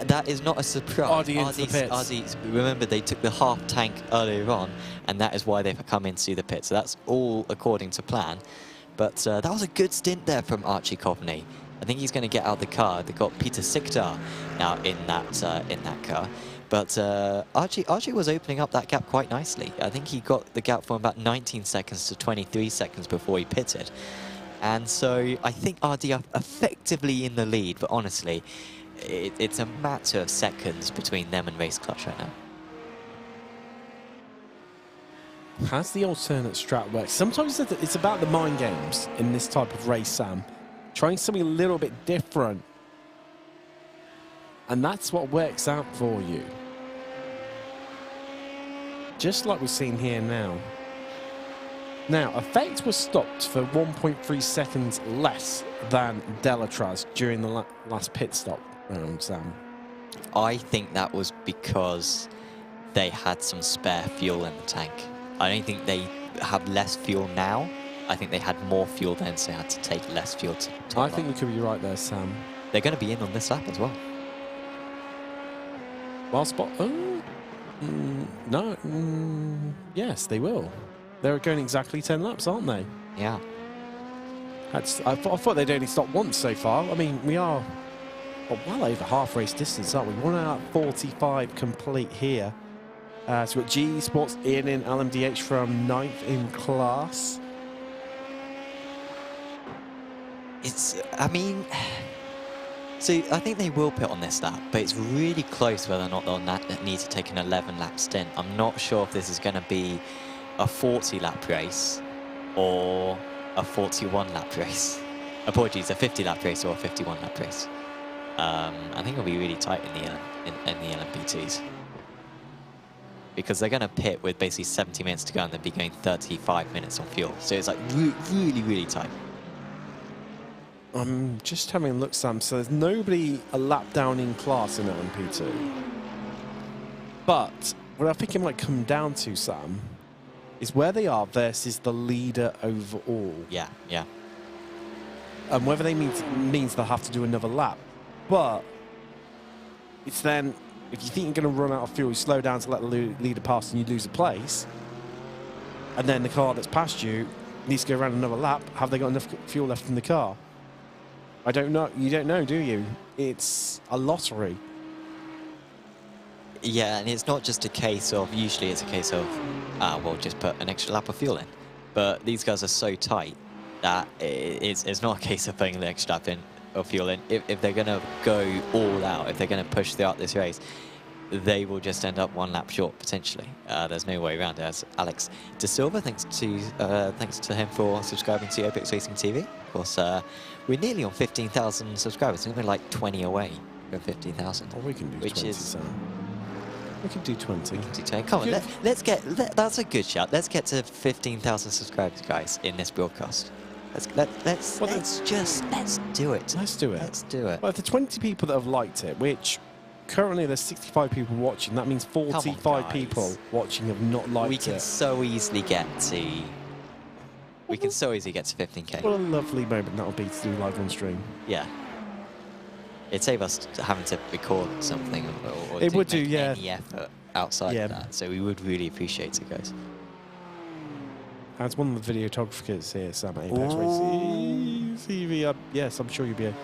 That is not a surprise. RD, remember, they took the half tank earlier on, and that is why they've come into the pit. So that's all according to plan. But that was a good stint there from Archie Coveney. I think he's going to get out of the car. They've got Peter Siktar now in that car. But Archie was opening up that gap quite nicely. I think he got the gap from about 19 seconds to 23 seconds before he pitted. And so I think RD are effectively in the lead, but honestly, it's a matter of seconds between them and Race Clutch right now. Has the alternate strat worked? Sometimes it's about the mind games in this type of race, Sam. Trying something a little bit different. And that's what works out for you. Just like we've seen here now. Now, Effect was stopped for 1.3 seconds less than Delatraz during the last pit stop round, Sam. I think that was because they had some spare fuel in the tank. I don't think they have less fuel now. I think they had more fuel then, so they had to take less fuel to I think you could be right there, Sam. They're going to be in on this lap as well. Well spot. No. Yes, they will. They're going exactly 10 laps, aren't they? Yeah. I thought they'd only stopped once so far. I mean, we are well over half race distance, aren't we? 1 hour 45 complete here. So we've got GE Sports in LMDH from 9th in class. I mean, so I think they will pit on this lap, but it's really close whether or not they'll need to take an 11-lap stint. I'm not sure if this is going to be a 40-lap race or a 41-lap race. Apologies, a 50-lap race or a 51-lap race. I think it'll be really tight in the LMP2s. Because they're going to pit with basically 70 minutes to go and they'll be going 35 minutes on fuel. So it's like really, really tight. I'm just having a look, Sam. So there's nobody a lap down in class in LMP2. But what I think it might come down to, Sam, is where they are versus the leader overall. Yeah, yeah. And whether they means they'll have to do another lap. But it's then, if you think you're going to run out of fuel, you slow down to let the leader pass and you lose a place. And then the car that's past you needs to go around another lap. Have they got enough fuel left in the car? I don't know. You don't know, do you? It's a lottery. Yeah, and it's not just a case of, usually it's a case of, well, just put an extra lap of fuel in. But these guys are so tight that it's not a case of putting an extra lap in of fuel in. If they're going to go all out, if they're going to push throughout this race, they will just end up 1 lap short, potentially. There's no way around it. As Alex De Silva, thanks to him for subscribing to Opix Racing TV. Of course, we're nearly on 15,000 subscribers. I think we're like 20 away from 15,000. Oh, we can do 20, Sam. We can do 20. We can do 20. Come on, let's get... that's a good shout. Let's get to 15,000 subscribers, guys, in this broadcast. Let's do it. Let's do it. Let's do it. Well, if the 20 people that have liked it, which currently there's 65 people watching, that means 45 people watching have not liked it. We can so easily get to 15K. What a lovely moment that would be to do live on stream. Yeah. It'd save us having to record something or It would do, make yeah. any effort outside of that. So we would really appreciate it, guys. As one of the videographers here, Sam at Apex Racing. Yes, I'm sure you'll be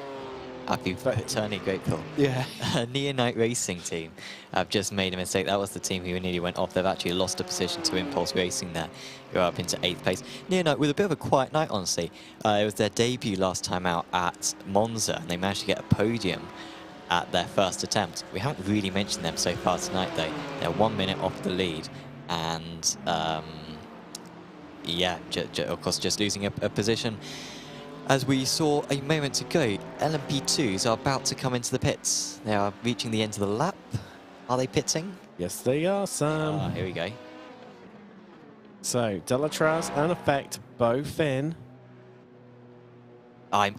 eternally grateful. Yeah. Neonite Racing team have just made a mistake. That was the team who nearly went off. They've actually lost a position to Impulse Racing there. Go up into 8th place. Neonite with a bit of a quiet night, honestly. It was their debut last time out at Monza, and they managed to get a podium at their first attempt. We haven't really mentioned them so far tonight, though. They're 1 minute off the lead, and yeah, of course, just losing a position. As we saw a moment ago, LMP2s are about to come into the pits. They are reaching the end of the lap. Are they pitting? Yes, they are, Sam. Here we go. So, Delatraz and Effect both in. I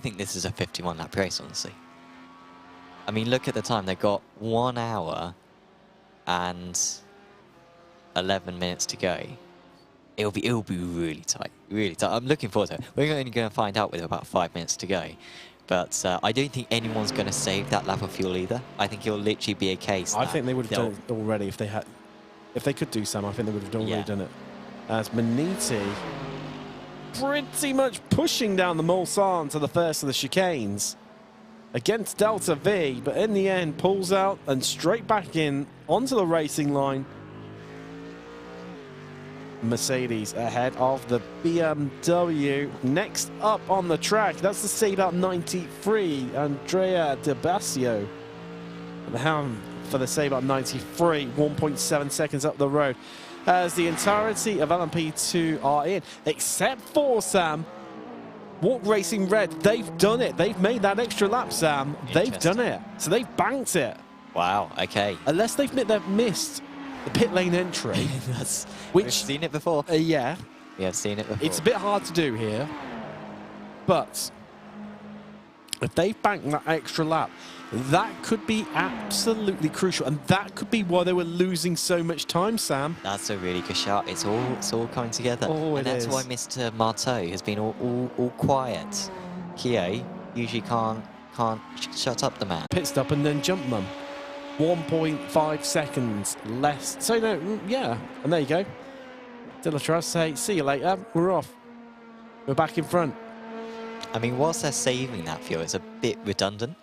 think this is a 51 lap race, honestly. I mean, look at the time. They've got 1 hour and 11 minutes to go. It'll be really tight, really tight. I'm looking forward to it. We're only going to find out with about 5 minutes to go. But I don't think anyone's going to save that lap of fuel either. I think it'll literally be a case. I think they would have done it already if they had. If they could do some, I think they would have already done it. As Maniti pretty much pushing down the Mulsanne to the first of the chicanes against Delta V, but in the end pulls out and straight back in onto the racing line. Mercedes ahead of the BMW. Next up on the track, that's the Seatbelt 93, Andrea Di Basio. The helm for the Seatbelt 93, 1.7 seconds up the road. As the entirety of LMP2 are in, except for Sam. Walk Racing Red, they've done it. They've made that extra lap, Sam. They've done it. So they've banked it. Wow, okay. Unless they've missed the pit lane entry. We've seen it before. Yeah. We have seen it before. It's a bit hard to do here. But if they've banked that extra lap, that could be absolutely crucial. And that could be why they were losing so much time, Sam. That's a really good shot. It's all coming together. Oh, and that's why Mr. Marteau has been all quiet. Kie usually can't shut up the man. Pit stop and then jump them. 1.5 seconds less. So, no, yeah. And there you go. Delatraz say, see you later. We're off. We're back in front. I mean, whilst they're saving that fuel, it's a bit redundant.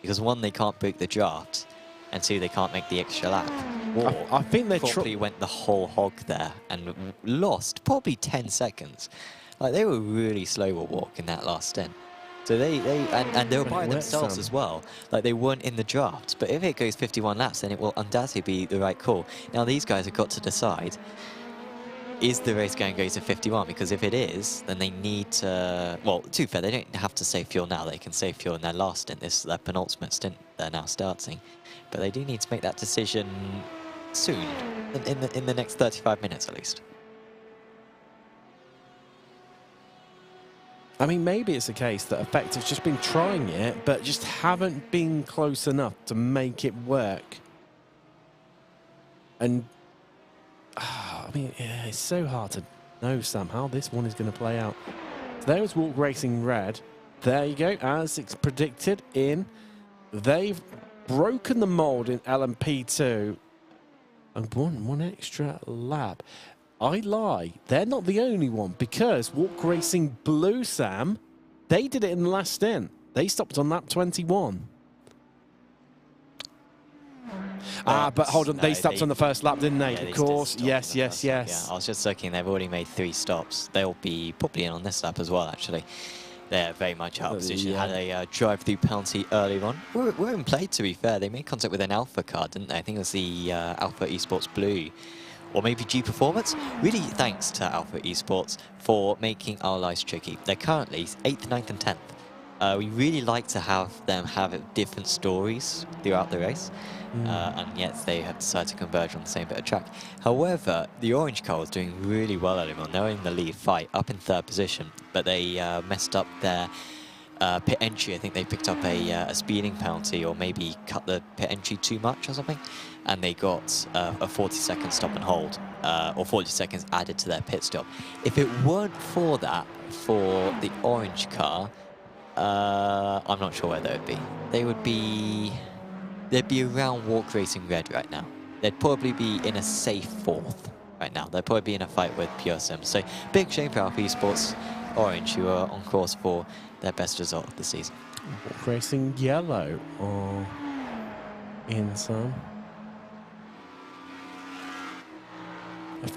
Because one, they can't break the draft. And two, they can't make the extra lap. Or I think they probably went the whole hog there and lost probably 10 seconds. Like, they were really slow at walk in that last stint. So they were by themselves as well. Like, they weren't in the draft. But if it goes 51 laps, then it will undoubtedly be the right call. Now, these guys have got to decide, is the race going to go to 51? Because if it is, then they need to... Well, to be fair, they don't have to save fuel now. They can save fuel in their last stint. This is their penultimate stint they're now starting. But they do need to make that decision soon, in the next 35 minutes at least. I mean, maybe it's a case that Effect have just been trying it, but just haven't been close enough to make it work. And, I mean, yeah, it's so hard to know, Sam, how this one is going to play out. So there was Walk Racing Red. There you go, as it's predicted in. They've broken the mold in LMP2 and won one extra lap. I lie. They're not the only one, because Walk Racing Blue, Sam, they did it in the last stint. They stopped on lap 21. But hold on, they stopped on the first lap, didn't they? Yeah, of course. Yes. Yeah, I was just looking. They've already made 3 stops. They'll be probably in on this lap as well, actually. They're very much out of position. Had a drive-through penalty earlier on. We're in play, to be fair. They made contact with an Alpha car, didn't they? I think it was the Alpha Esports Blue. Or maybe G Performance. Really thanks to Alpha Esports for making our lives tricky. They're currently 8th, 9th and 10th. We really like to have them have different stories throughout the race. And yet they have decided to converge on the same bit of track. However, the orange car was doing really well earlier on. They're in the lead fight, up in 3rd position. but they messed up their pit entry. I think they picked up a speeding penalty, or maybe cut the pit entry too much or something, and they got a 40-second stop and hold, or 40 seconds added to their pit stop. If it weren't for that, for the orange car, I'm not sure where they would be. They'd be around Walk Racing Red right now. They'd probably be in a safe 4th right now. They'd probably be in a fight with Pure Sim. So big shame for Alpha Esports Orange, who are on course for their best result of the season. Walk Racing Yellow are in some.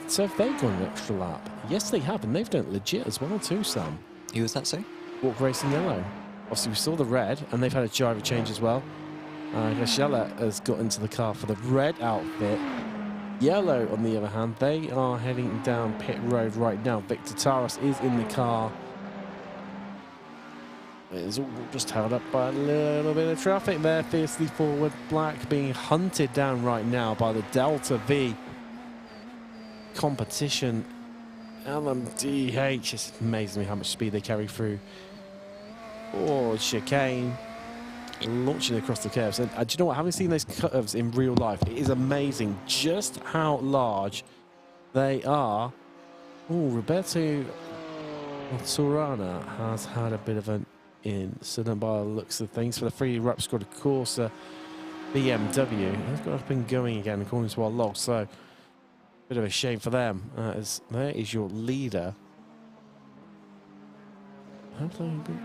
So have they gone an extra lap? Yes, they have, and they've done it legit as well too, Sam. Who was that, sorry? Walk Racing Yellow. Obviously, we saw the red, and they've had a driver change as well. Yellow has got into the car for the red outfit. Yellow, on the other hand, they are heading down pit road right now. Victor Taras is in the car. It's all just held up by a little bit of traffic there. Fiercely forward, Black being hunted down right now by the Delta V competition. LMDH, it's amazing me how much speed they carry through. Oh, chicane. Launching across the curves. And do you know what? Having seen those curves in real life, it is amazing just how large they are. Oh, Roberto Torana has had a bit of an incident by the looks of things for the free rep squad. Of course, BMW has got up and going again according to our log. So, bit of a shame for them. As there is your leader. Have they been?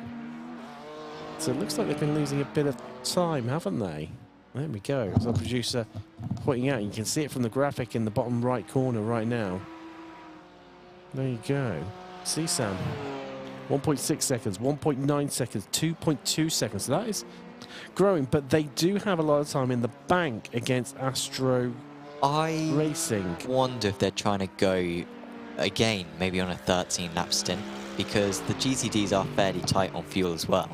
So it looks like they've been losing a bit of time, haven't they? There we go. As our producer pointing out, you can see it from the graphic in the bottom right corner right now. There you go. See, Sam. 1.6 seconds, 1.9 seconds, 2.2 seconds. So that is growing, but they do have a lot of time in the bank against Astro Racing. I wonder if they're trying to go again, maybe on a 13-lap stint, because the GTDs are fairly tight on fuel as well.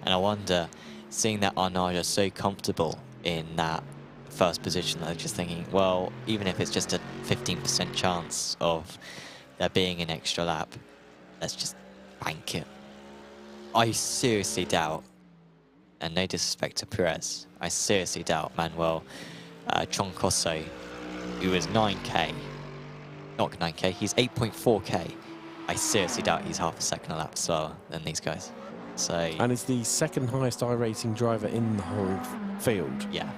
And I wonder, seeing that Arnage are so comfortable in that first position, they're just thinking, well, even if it's just a 15% chance of there being an extra lap, let's just bank it. I seriously doubt, and no disrespect to Perez, I seriously doubt Manuel Troncoso, who is 9K, not 9K, he's 8.4K. I seriously doubt he's half a second a lap slower than these guys. So, and is the second highest iRacing driver in the whole field. Yeah.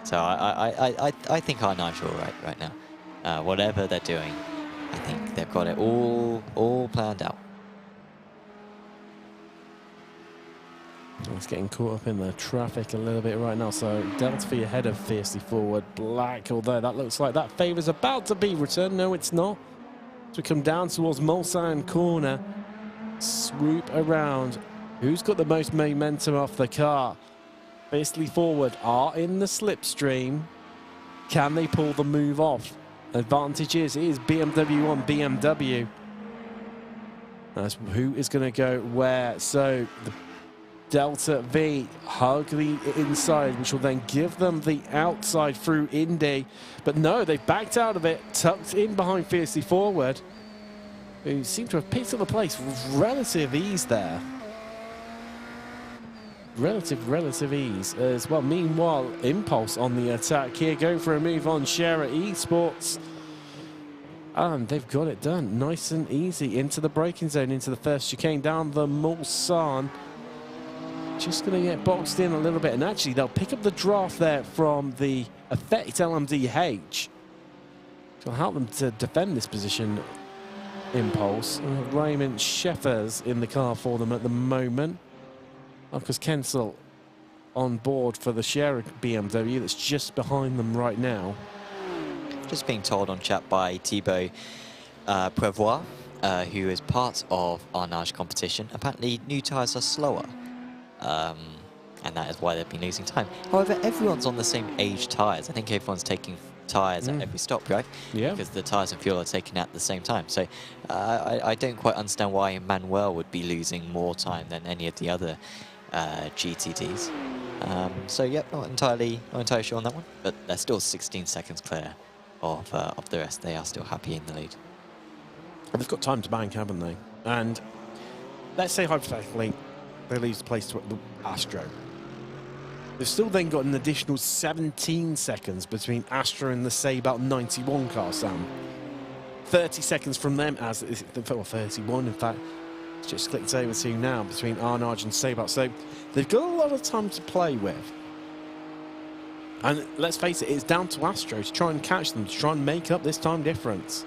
So I think Arnage are all right now. Whatever they're doing, I think they've got it all planned out. It's getting caught up in the traffic a little bit right now. So Delta V ahead of Fiercely Forward, Black, although that looks like that favour's about to be returned. No, it's not. So we come down towards Mulsanne corner, swoop around. Who's got the most momentum off the car? Fiercely Forward are in the slipstream. Can they pull the move off? Advantage is BMW on BMW. That's who is going to go where. So the Delta V hug the inside, which will then give them the outside through Indy. But no, they've backed out of it, tucked in behind Fiercely Forward, who seem to have picked up the place with relative ease there. Relative ease as well. Meanwhile, Impulse on the attack here, going for a move on Shara Esports. And they've got it done nice and easy into the braking zone, into the first chicane down the Mulsanne. Just going to get boxed in a little bit, and actually they'll pick up the draft there from the Effect LMDH. It'll help them to defend this position. Impulse. Raymond Sheffers in the car for them at the moment. Marcus Kensel on board for the Shara BMW that's just behind them right now. Just being told on chat by Thibaut Prevost, who is part of Arnage competition. Apparently new tyres are slower. And that is why they've been losing time. However, everyone's on the same age tyres. I think everyone's taking tyres at every stop, right? Yeah. Because the tyres and fuel are taken at the same time. So I don't quite understand why Manuel would be losing more time than any of the other GTDs. So yeah, not entirely sure on that one. But they're still 16 seconds clear of the rest. They are still happy in the lead. They've got time to bank, haven't they? And let's say hypothetically, they lose the place to the Astro. They've still then got an additional 17 seconds between Astro and the Sabout 91 car, Sam. 30 seconds from them, as well, 31 in fact. It's just clicked over to now between Arnage and Sabout. So they've got a lot of time to play with. And let's face it, it's down to Astro to try and catch them, to try and make up this time difference.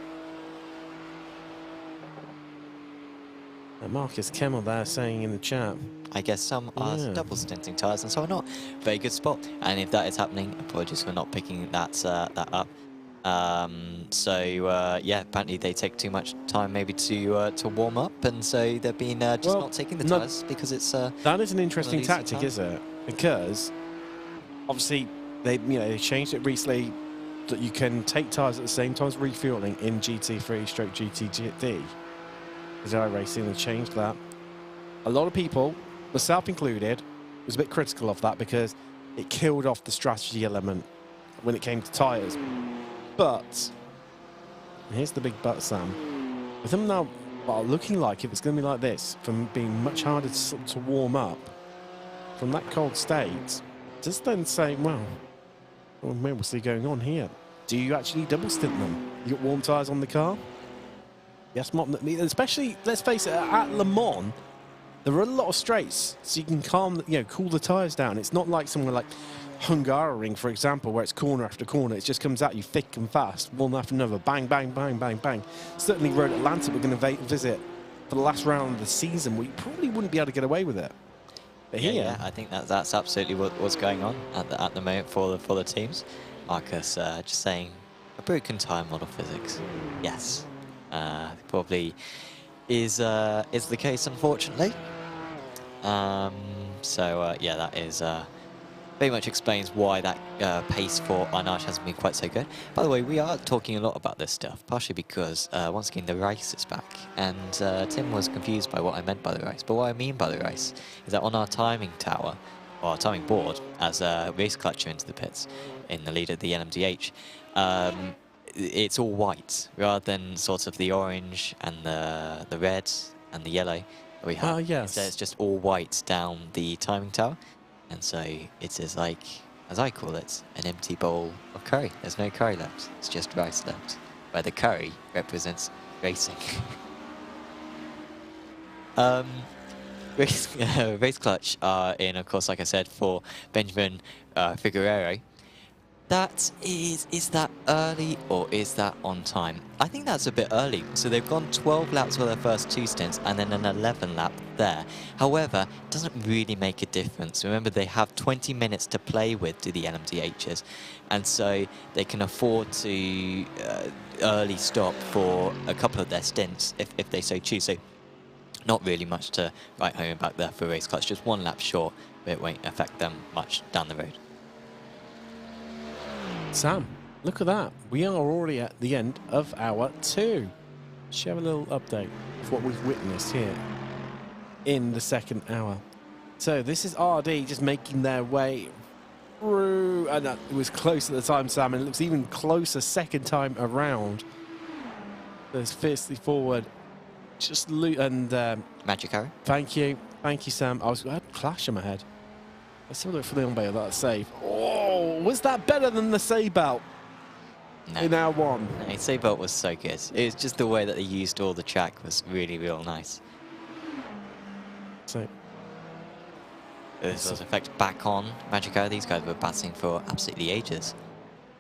And Marcus Kemmel there saying in the chat, I guess some are double stinting tyres and some are not. Very good spot. And if that is happening, apologies for not picking that up. Yeah, apparently they take too much time maybe to warm up, and so they've been just not taking the tyres because it's that is an interesting tactic, is it? Because obviously they changed it recently that you can take tyres at the same time as refueling in GT3/GTD. As iRacing, they changed that. A lot of people, myself included, was a bit critical of that because it killed off the strategy element when it came to tyres. But here's the big but, Sam. With them now looking like if it's going to be like this, from being much harder to warm up from that cold state, just then saying, well, we'll see going on here. Do you actually double stint them? You got warm tyres on the car? Yes, especially, let's face it, at Le Mans, there are a lot of straights, so you can cool the tyres down. It's not like somewhere like Hungaroring, for example, where it's corner after corner. It just comes at you thick and fast, one after another, bang, bang, bang, bang, bang. Certainly Road Atlanta we're going to visit for the last round of the season, where you probably wouldn't be able to get away with it. But here, yeah, I think that's absolutely what's going on at the moment for the teams. Marcus just saying a broken tyre model physics. Yes. Probably is the case, unfortunately. Yeah, that is very much explains why that pace for Arnage hasn't been quite so good. By the way, we are talking a lot about this stuff, partially because once again the race is back, and Tim was confused by what I meant by the race. But what I mean by the race is that on our timing tower, or our timing board, as a race clutcher into the pits in the lead of the NMDH. It's all white rather than sort of the orange and the red and the yellow that we have. Yes. So it's just all white down the timing tower, and so it is like, as I call it, an empty bowl of curry. There's no curry left. It's just rice left, where the curry represents racing. Race clutch are in, of course, like I said, for Benjamin Figueroa. That is that early or is that on time? I think that's a bit early. So they've gone 12 laps for their first 2 stints and then an 11 lap there. However, it doesn't really make a difference. Remember, they have 20 minutes to play with to the NMDHs, and so they can afford to early stop for a couple of their stints if they so choose. So not really much to write home about there for Race Clutch, just 1 lap short, but it won't affect them much down the road. Sam, look at that. We are already at the end of hour 2. Share a little update of what we've witnessed here in the second hour. So this is RD just making their way through, and it was close at the time, Sam, and it looks even closer second time around. There's fiercely forward. Just loot and Magic Arrow. Thank you, Sam. I had a clash in my head. Let's have a look for the on-bail, that save. Oh, was that better than the Sabout? No. In hour 1? No, Sabout was so good. It was just the way that they used all the track was really, real nice. So this was effect back on Magic Arrow. These guys were battling for absolutely ages.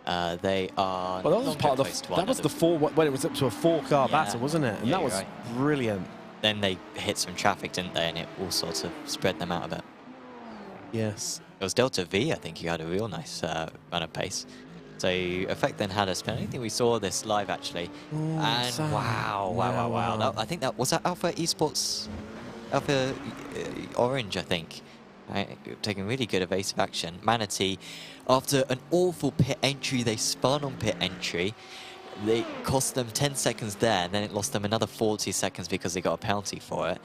They are. Well, that was part of the. That was the 4 when it was up to a 4-car battle, wasn't it? And that was brilliant. Then they hit some traffic, didn't they? And it all sort of spread them out a bit. Yes. It was Delta V, I think, who had a real nice run of pace. So Effect then had a spin. I don't think we saw this live, actually. Ooh, and Sam. wow. I think that was that Alpha Esports, Alpha Orange, I think. Right, taking really good evasive action. Manatee, after an awful pit entry, they spun on pit entry. They cost them 10 seconds there, and then it lost them another 40 seconds because they got a penalty for it.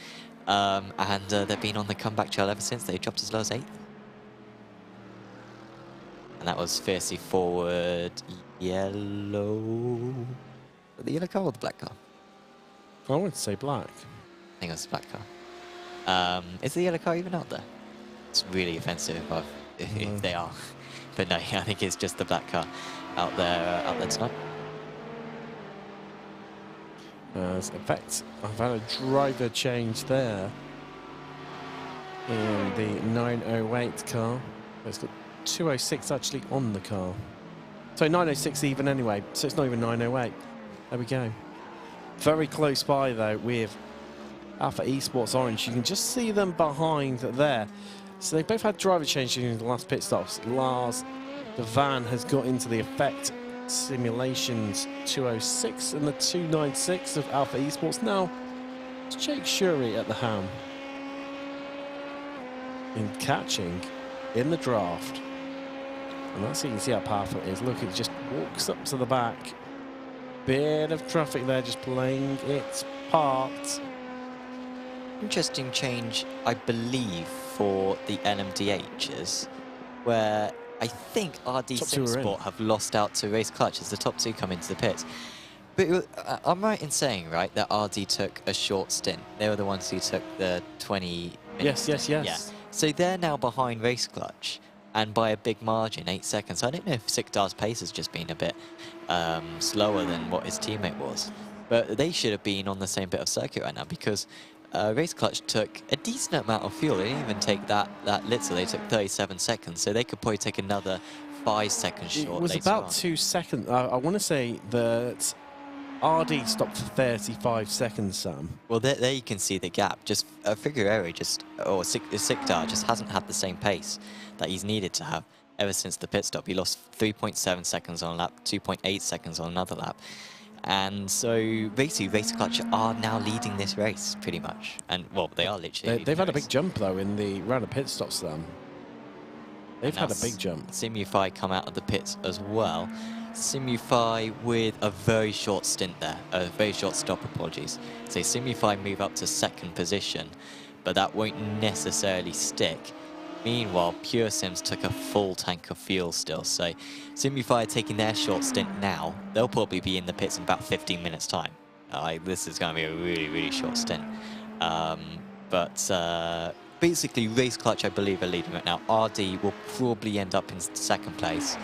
And they've been on the comeback trail ever since. They dropped as low as 8th. And that was fiercely forward yellow. The yellow car or the black car? I would say black. I think it was the black car. Is the yellow car even out there? It's really offensive if they are. But no, I think it's just the black car out there tonight. As in fact, I've had a driver change there in the 908 car. It's got 206 actually on the car. So 906 even anyway, so it's not even 908. There we go. Very close by though with Alpha Esports Orange. You can just see them behind there. So they both had driver changes in the last pit stops. Lars, the van, has got into the effect simulations 206 and the 296 of Alpha Esports. Now it's Jake Shuri at the helm in catching in the draft, and that's, you can see how powerful it is. Look, it just walks up to the back. Bit of traffic there, just playing its part. Interesting change, I believe, for the LMDHs, where I think RD Simsport have lost out to Race Clutch as the top two come into the pits. But I'm right in saying, right, that RD took a short stint. They were the ones who took the 20 minutes. Yes. Yeah. So they're now behind Race Clutch, and by a big margin, 8 seconds. I don't know if Sikdar's pace has just been a bit slower than what his teammate was. But they should have been on the same bit of circuit right now, because Race Clutch took a decent amount of fuel. They didn't even take that little. They took 37 seconds, so they could probably take another 5 seconds short. It was about 2 seconds. I want to say that RD stopped for 35 seconds, Sam. Well, there you can see the gap. Just Figueroa Sikdar just hasn't had the same pace that he's needed to have ever since the pit stop. He lost 3.7 seconds on a lap, 2.8 seconds on another lap. And so basically Race Clutch are now leading this race pretty much. And well, they are literally They've had a big jump though in the round of pit stops then. They've had a big jump. Simufy come out of the pits as well. Simufy with a very short stint there, a very short stop, apologies. So Simufy move up to second position, but that won't necessarily stick. Meanwhile, Pure Sims took a full tank of fuel still, so Simufy are taking their short stint now. They'll probably be in the pits in about 15 minutes time. This is going to be a really, really short stint. Basically, Race Clutch, I believe, are leading right now. RD will probably end up in second place,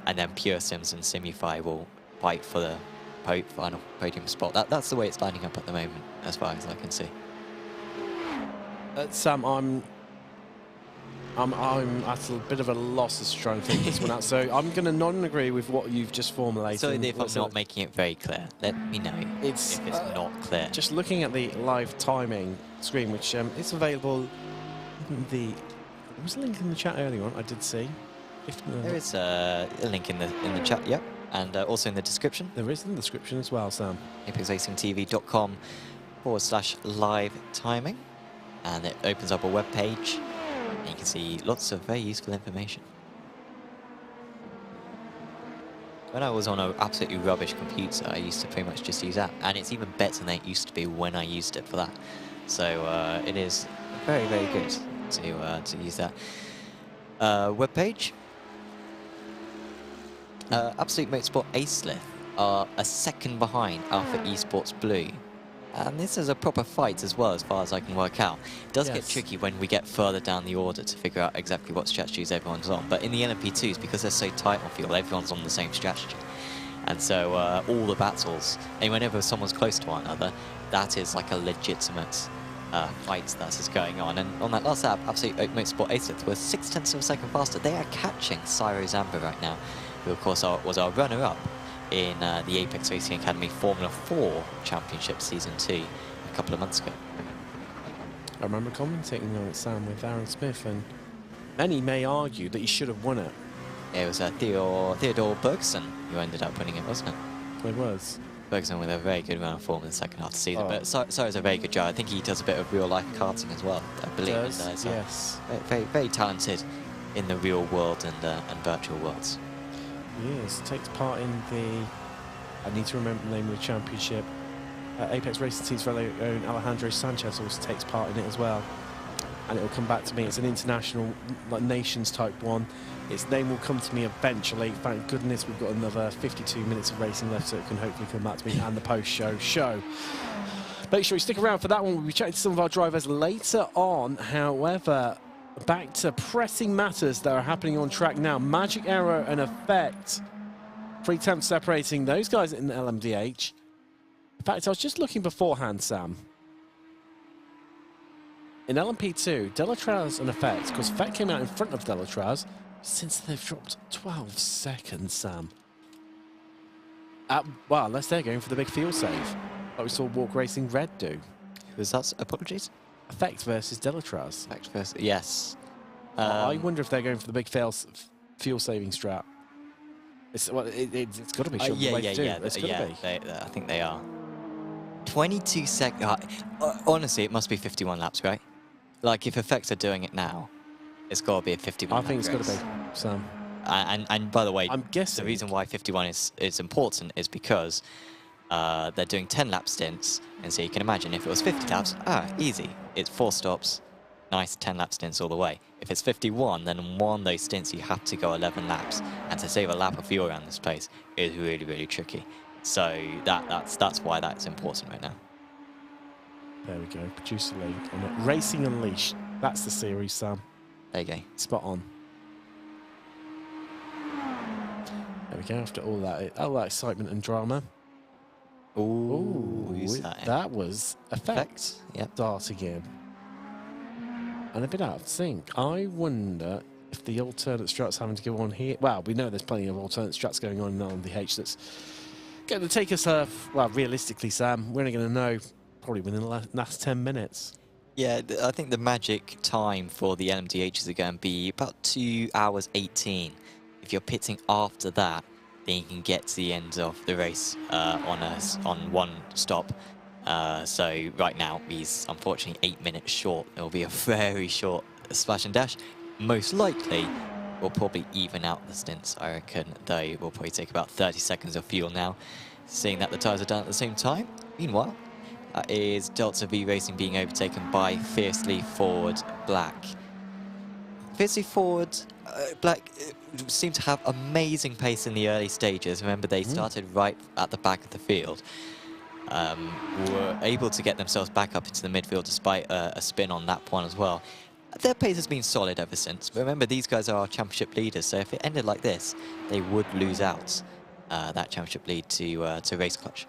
and then Pure Sims and Simufy will fight for the final podium spot. That's the way it's lining up at the moment, as far as I can see. Sam, I'm at a bit of a loss as to try and figure this one out, so I'm going to non-agree with what you've just formulated. So if I'm not making it very clear, let me know if it's not clear. Just looking at the live timing screen, which is available in the... There was a link in the chat earlier on, I did see. There is a link in the chat, yep, and also in the description. There is in the description as well, Sam. apexracingtv.com/live timing, and it opens up a web page. And you can see lots of very useful information. When I was on an absolutely rubbish computer, I used to pretty much just use that. And it's even better than it used to be when I used it for that. So it is very, very good to use that. Web page. Absolute Motorsport Acelith are a second behind Alpha Esports Blue. And this is a proper fight as well, as far as I can work out. It does get tricky when we get further down the order to figure out exactly what strategies everyone's on. But in the LMP2s, because they're so tight on fuel, everyone's on the same strategy. And so all the battles, and whenever someone's close to one another, that is like a legitimate fight that is going on. And on that last lap, Absolute Motorsport Acelith was 0.6 of a second faster. They are catching Cyro Zamba right now, who of course was our runner-up in the Apex Racing Academy Formula 4 Championship Season 2 a couple of months ago. I remember commentating on it, Sam, with Aaron Smith, and many may argue that he should have won it. Yeah, it was Theodore Bergson who ended up winning it, wasn't it? It was. Bergson with a very good run of form in the second half of the season, but Cyro's a very good driver. I think he does a bit of real-life karting as well, I believe. Yes. Very, very talented in the real world and virtual worlds. Yes, takes part in the, I need to remember the name of the championship. Apex Racing Team's very own Alejandro Sanchez also takes part in it as well. And it will come back to me. It's an international, like, nations type one. Its name will come to me eventually. Thank goodness we've got another 52 minutes of racing left, so it can hopefully come back to me and the post-show show. Make sure you stick around for that one. We'll be chatting to some of our drivers later on. However, back to pressing matters that are happening on track now. Magic Arrow and Effect. 3 temps separating those guys in the LMDH. In fact, I was just looking beforehand, Sam. In LMP2, Delatraz and Effect, because Effect came out in front of Delatraz, since they've dropped 12 seconds, Sam. Well, unless they're going for the big field save, like we saw Walk Racing Red do. Was that? Apologies? Effect versus Delatraz. Effect versus, yes. I wonder if they're going for the big fuel saving strat. It's got to be. Yeah. It's got to be. I think they are. 22 seconds. Honestly, it must be 51 laps, right? Like, if Effects are doing it now, it's got to be a 51 lap I think it's got race. to be, Sam. And by the way, I'm guessing the reason why 51 is important is because they're doing 10 lap stints, and so you can imagine if it was 50 laps, easy. It's 4 stops, nice 10 lap stints all the way. If it's 51, then on one of those stints you have to go 11 laps, and to save a lap of fuel around this place is really, really tricky. So that's why that's important right now. There we go, producer link on it. Racing Unleashed, that's the series, Sam. There you go. Spot on. There we go, after all that excitement and drama. Ooh, who's that? That was Effect. Yep. Start again. And a bit out of sync. I wonder if the alternate strats having to go on here. Well, we know there's plenty of alternate strats going on in LMDH that's going to take us, well, realistically, Sam, we're only going to know probably within the last 10 minutes. Yeah, I think the magic time for the LMDHs are going to be about 2 hours 18. If you're pitting after that, then you can get to the end of the race on one stop. So right now he's unfortunately 8 minutes short. It will be a very short splash and dash. Most likely we'll probably even out the stints, I reckon, though we'll probably take about 30 seconds of fuel now, seeing that the tyres are done at the same time. Meanwhile, is Delta V Racing being overtaken by Fiercely Forward Black. Fiercely Forward Black seemed to have amazing pace in the early stages. Remember, they started right at the back of the field. Were able to get themselves back up into the midfield despite a spin on lap 1 as well. Their pace has been solid ever since. But remember, these guys are our championship leaders, so if it ended like this, they would lose out that championship lead to Race Clutch.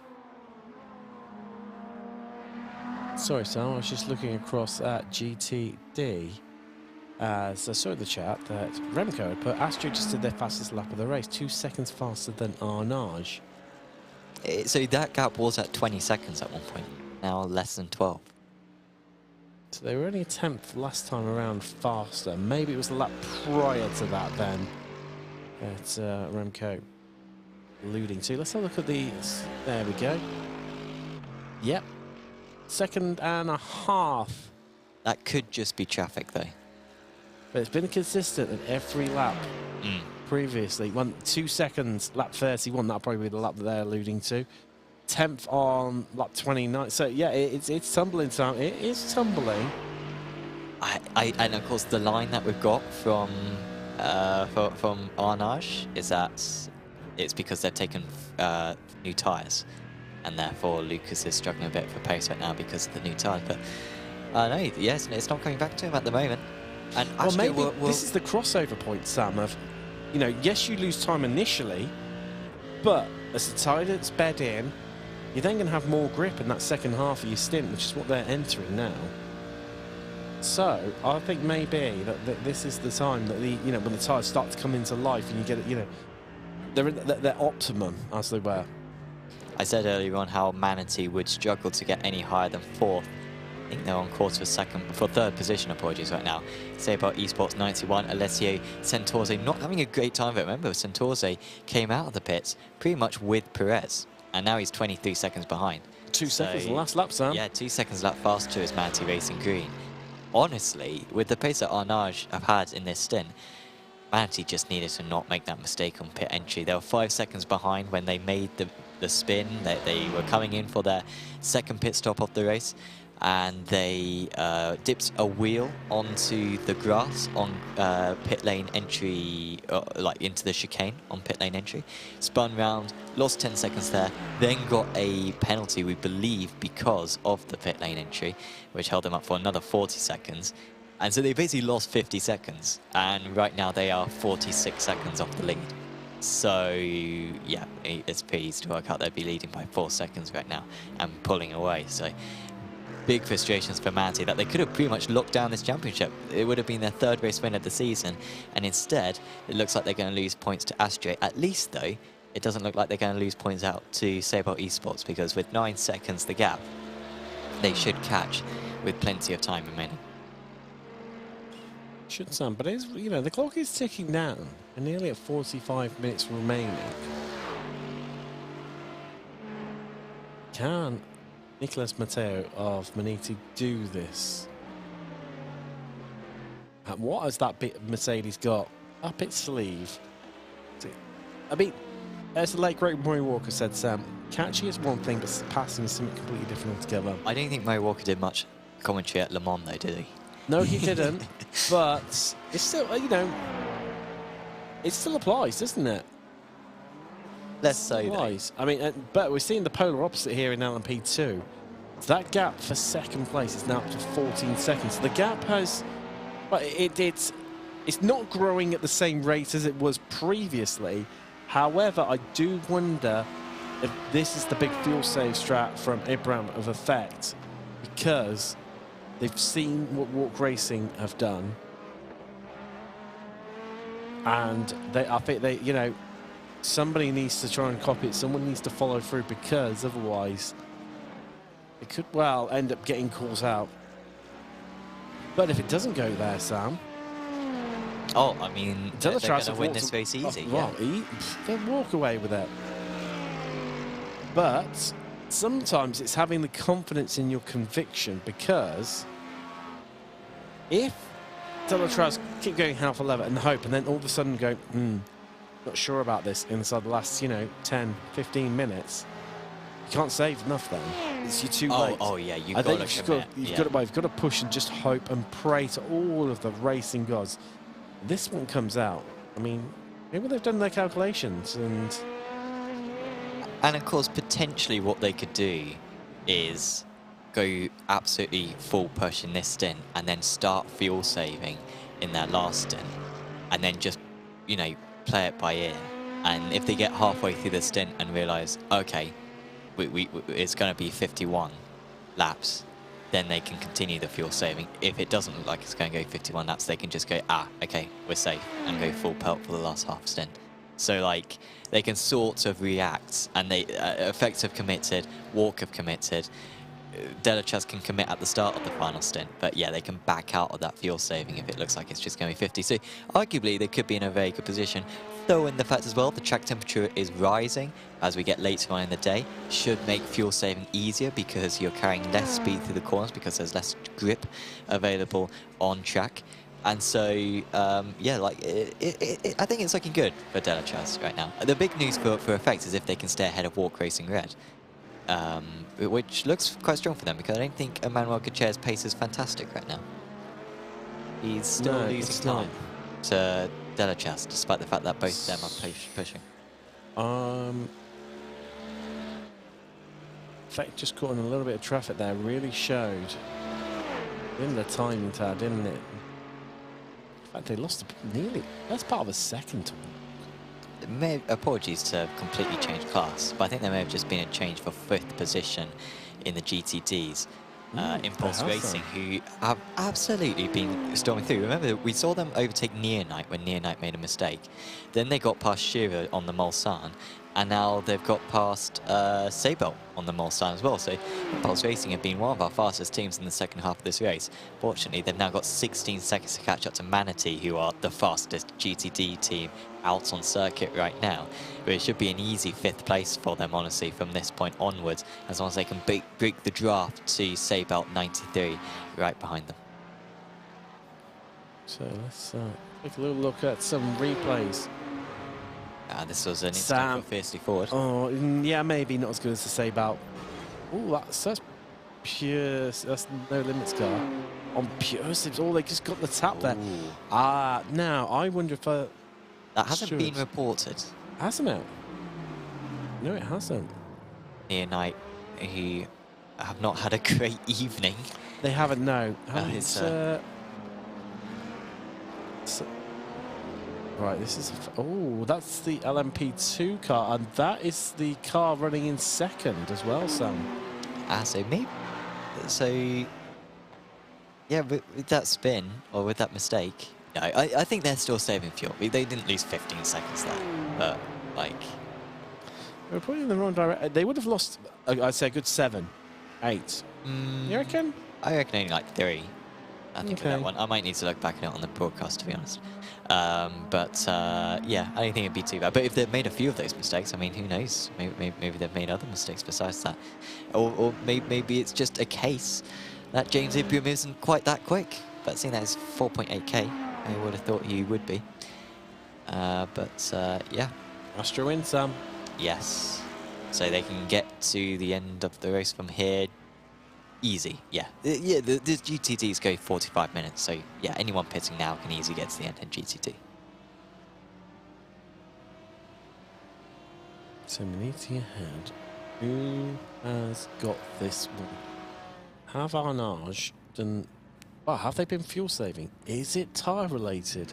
Sorry, Sam, I was just looking across at GTD. So I saw in the chat that Remco had put Astro just did their fastest lap of the race, 2 seconds faster than Arnage. So that gap was at 20 seconds at one point, now less than 12. So they were only a tenth last time around faster. Maybe it was the lap prior to that then that Remco alluding to. Let's have a look at these. There we go. Yep. 1.5 seconds. That could just be traffic though. But it's been consistent at every lap previously. 2 seconds, lap 31, that'll probably be the lap that they're alluding to. 10th on lap 29. So yeah, it's tumbling, Sam. It is tumbling. And of course the line that we've got from Arnage is that it's because they've taken new tyres, and therefore Lucas is struggling a bit for pace right now because of the new tyres. But no, yes, it's not coming back to him at the moment. And well, actually, maybe this is the crossover point, Sam, of, you know, yes, you lose time initially, but as the tyres bed in, you're then going to have more grip in that second half of your stint, which is what they're entering now. So I think maybe that this is the time that when the tyres start to come into life and you get it, they're at their optimum, as they were. I said earlier on how Manatee would struggle to get any higher than 4th. I think they're on course for third position, apologies, right now. Say about esports 91, Alessio Santorze not having a great time, but remember, Santorze came out of the pits pretty much with Perez, and now he's 23 seconds behind. 2 seconds the last lap, Sam. Yeah, 2 seconds lap faster is Manatee Racing Green. Honestly, with the pace that Arnage have had in this stint, Manatee just needed to not make that mistake on pit entry. They were 5 seconds behind when they made the spin. They were coming in for their second pit stop of the race. and they dipped a wheel onto the grass on pit lane entry, like into the chicane on pit lane entry, spun round, lost 10 seconds there, then got a penalty, we believe, because of the pit lane entry, which held them up for another 40 seconds. And so they basically lost 50 seconds, and right now they are 46 seconds off the lead. So, yeah, it's pretty easy to work out they'd be leading by 4 seconds right now and pulling away. So, big frustrations for Manti that they could have pretty much locked down this championship. It would have been their 3rd race win of the season, and instead, it looks like they're going to lose points to Astray. At least, though, it doesn't look like they're going to lose points out to Sable Esports, because with 9 seconds the gap, they should catch with plenty of time remaining. Should some, but it's, you know, the clock is ticking down. We're nearly at 45 minutes remaining. Can Nicolas Matteo of Maniti do this? And what has that bit Mercedes got up its sleeve? I mean, as the late great Murray Walker said, Sam, catching is one thing, but passing is something completely different altogether. I don't think Murray Walker did much commentary at Le Mans, though, did he? No, he didn't. But it's still, you know, it still applies, doesn't it? Less so, though. I mean, but we're seeing the polar opposite here in LMP2. That gap for 2nd place is now up to 14 seconds. The gap has, well, it's not growing at the same rate as it was previously. However, I do wonder if this is the big fuel save strat from Ibram of effect, because they've seen what Walk Racing have done, and I think they, you know, somebody needs to try and copy it. Someone needs to follow through, because otherwise it could, well, end up getting calls out. But if it doesn't go there, Sam. Oh, I mean, they're going to win this race easy. Well, they'll walk away with it. But sometimes it's having the confidence in your conviction, because if Delatraz keep going half a lever and hope, and then all of a sudden go, not sure about this inside the last, you know, 10, 15 minutes, you can't save enough then. It's you too late. Oh yeah, you've got to commit. You've got to push and just hope and pray to all of the racing gods. This one comes out. I mean, maybe they've done their calculations, and of course, potentially what they could do is go absolutely full push in this stint and then start fuel saving in their last stint, and then just, you know, play it by ear. And if they get halfway through the stint and realise, okay, it's going to be 51 laps, then they can continue the fuel saving. If it doesn't look like it's going to go 51 laps, they can just go, okay, we're safe, and go full pelt for the last half stint. So, like, they can sort of react, and they Effects have committed, Walk have committed, Delachaz can commit at the start of the final stint, but yeah, they can back out of that fuel saving if it looks like it's just going to be 50. So arguably they could be in a very good position, though in the fact as well the track temperature is rising as we get later on in the day. Should make fuel saving easier because you're carrying less speed through the corners because there's less grip available on track. And so, yeah, like I think it's looking good for Delachaz right now. The big news for Effects is if they can stay ahead of Walk Racing Red. Which looks quite strong for them, because I don't think Emmanuel Gutierrez's pace is fantastic right now. He's still losing time to Delachaz, despite the fact that both of them are pushing. Effect just caught in a little bit of traffic there, really showed in the timing tab, didn't it? In fact, they lost nearly, that's part of a second to Apologies to completely change class, but I think there may have just been a change for 5th position in the GTDs. Impulse Racing, who have absolutely been storming through. Remember, we saw them overtake Neonite when Neonite made a mistake. Then they got past Shira on the Mulsanne, and now they've got past Sabel on the Mulsanne as well. So Impulse Racing have been one of our fastest teams in the second half of this race. Fortunately, they've now got 16 seconds to catch up to Manatee, who are the fastest GTD team out on circuit right now. But it should be an easy 5th place for them, honestly, from this point onwards, as long as they can break the draft to Sabel 93 right behind them. So let's take a little look at some replays. This was an instant fiercely forward. Oh, yeah, maybe not as good as to say about. Oh, that's Pure, that's no limits car. On Pure Sims, oh, they just got the tap there. Now, I wonder if... That hasn't been reported. Hasn't it? No, it hasn't. Near Knight, who have not had a great evening. They haven't, no. Right, this is... Oh, that's the LMP2 car, and that is the car running in second as well, Sam. So maybe... So... Yeah, with that spin, or with that mistake, no, I think they're still saving fuel. They didn't lose 15 seconds there, but, like... They're probably in the wrong direction. They would have lost, I'd say, a good 7, 8. You reckon? I reckon only like 3. I think for that one. I might need to look back at it on the broadcast, to be honest. Yeah, I don't think it'd be too bad. But if they've made a few of those mistakes, I mean, who knows? Maybe they've made other mistakes besides that. Or maybe it's just a case that James Ibrahim isn't quite that quick. But seeing that it's 4.8k, I would have thought he would be. Yeah. Astra win, Sam. Yes. So they can get to the end of the race from here easy. Yeah. The GTTs go 45 minutes. So, yeah, anyone pitting now can easily get to the end in GTT. So we need to get ahead. Who has got this one? Have Arnage done... Well, have they been fuel saving? Is it tyre related?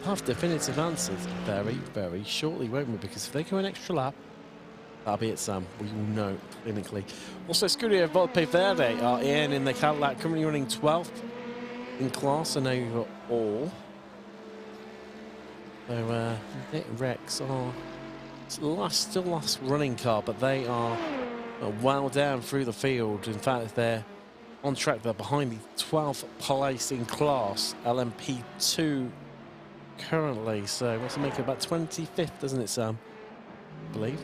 Have definitive answers very, very shortly, won't we? Because if they go an extra lap, that'll be it, Sam. We will know clinically. Also, Scuderia Volpe Verde are in the Cadillac, currently running 12th in class and overall. So, Rex are still last running car, but they are well down through the field. In fact, they're on track. They're behind the 12th place in class, LMP2 currently. So, what's it make it? About 25th, doesn't it, Sam? I believe.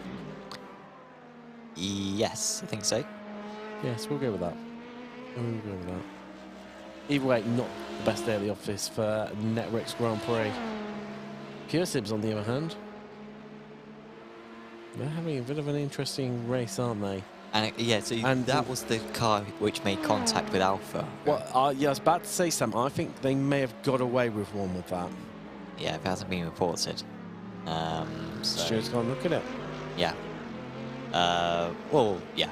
Yes, I think so. Yes, we'll go with that. Either way, not the best day at the office for Networks Grand Prix. Pure Sims, on the other hand, they're having a bit of an interesting race, aren't they? And that was the car which made contact with Alpha. Well, yeah, I was about to say, Sam, I think they may have got away with one with that. Yeah, if it hasn't been reported. Stuart's gone look at it. Yeah. Well, yeah.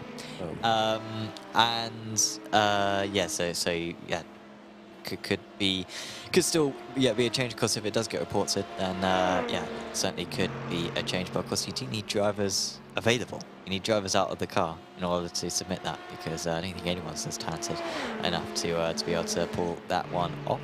Could still be a change. Of course, if it does get reported, then it certainly could be a change. But of course, you do need drivers available. You need drivers out of the car in order to submit that, because I don't think anyone's as talented enough to be able to pull that one off.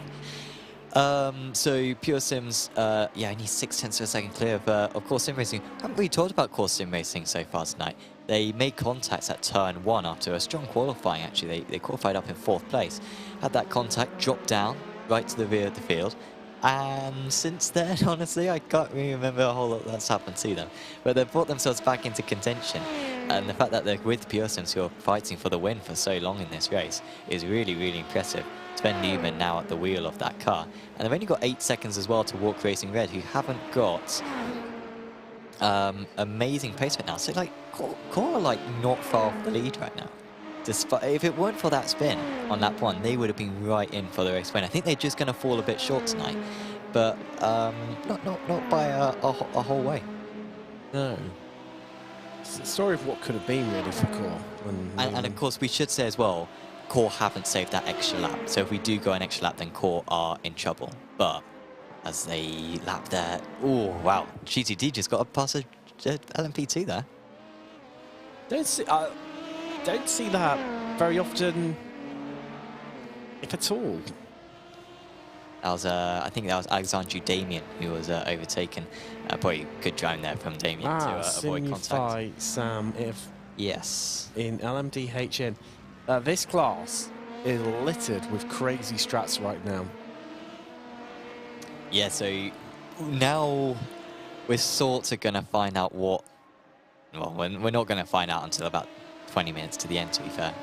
So Pure Sims, only 0.6 of a second clear of Course Sim Racing. Haven't really talked about Course Sim Racing so far tonight. They made contacts at turn 1 after a strong qualifying, actually. They qualified up in 4th place. Had that contact drop down right to the rear of the field. And since then, honestly, I can't really remember a whole lot that's happened to them. But they've brought themselves back into contention. And the fact that they're with Pure Sims, who are fighting for the win for so long in this race, is really, really impressive. Sven Newman now at the wheel of that car. And they've only got 8 seconds as well to walk Racing Red, who haven't got amazing pace right now. So, like, Core are, like, not far off the lead right now. Despite, if it weren't for that spin on lap 1, they would have been right in for the race win. I think they're just going to fall a bit short tonight, but not by a whole way. No. It's the story of what could have been, really, for Core. And of course, we should say as well, Core haven't saved that extra lap. So if we do go an extra lap, then Core are in trouble. But as they lap there, oh wow, GTD just got past a LMP2 there. Don't see that very often, if at all. That was, I think that was Alexandru Damien who was overtaken. Probably good driving there from Damien to avoid contact. Sam, yes. In LMDHN, this class is littered with crazy strats right now. Yeah, so now we're sort of going to find out what... Well, we're not going to find out until about 20 minutes to the end, to be fair,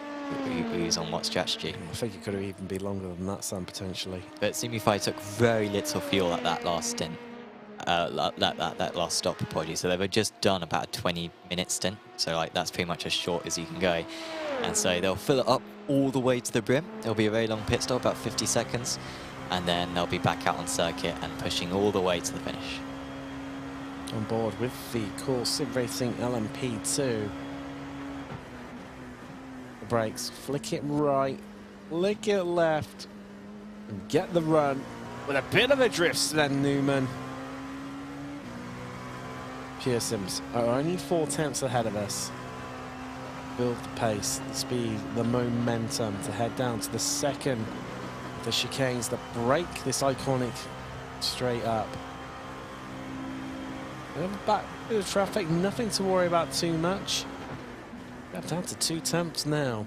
who's on what strategy. I think it could have even been longer than that, Sam, potentially. But Simify took very little fuel at that last stint, that last stop, apologies. So they were just done about a 20-minute stint, so like that's pretty much as short as you can go. And so they'll fill it up all the way to the brim. It'll be a very long pit stop, about 50 seconds. And then they'll be back out on circuit and pushing all the way to the finish. On board with the Core Sim Racing LMP2. The brakes, flick it right, flick it left, and get the run with a bit of a drift then, Newman. Pure Sims are only 4 tenths ahead of us. Build the pace, the speed, the momentum to head down to the second. The chicanes that break this iconic straight up. Back bit of traffic, nothing to worry about too much. We're down to 2 tenths now.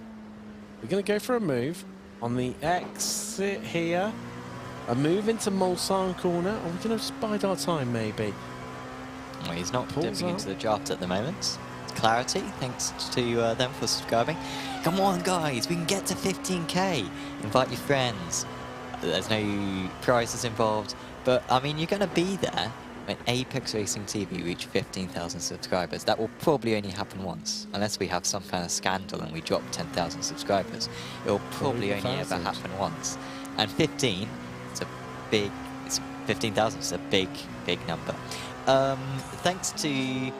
We're going to go for a move on the exit here. A move into Mulsanne corner. Are we going to just bide our time, maybe? Well, he's not Pulls dipping out. into the draft at the moment. Clarity, thanks to them for subscribing. Come on, guys, we can get to 15k. Invite your friends. There's no prizes involved, but I mean, you're going to be there when Apex Racing TV reach 15,000 subscribers. That will probably only happen once, unless we have some kind of scandal and we drop 10,000 subscribers. It will probably only ever happen once. And 15, it's a big, it's 15,000. It's a big, big number. Thanks to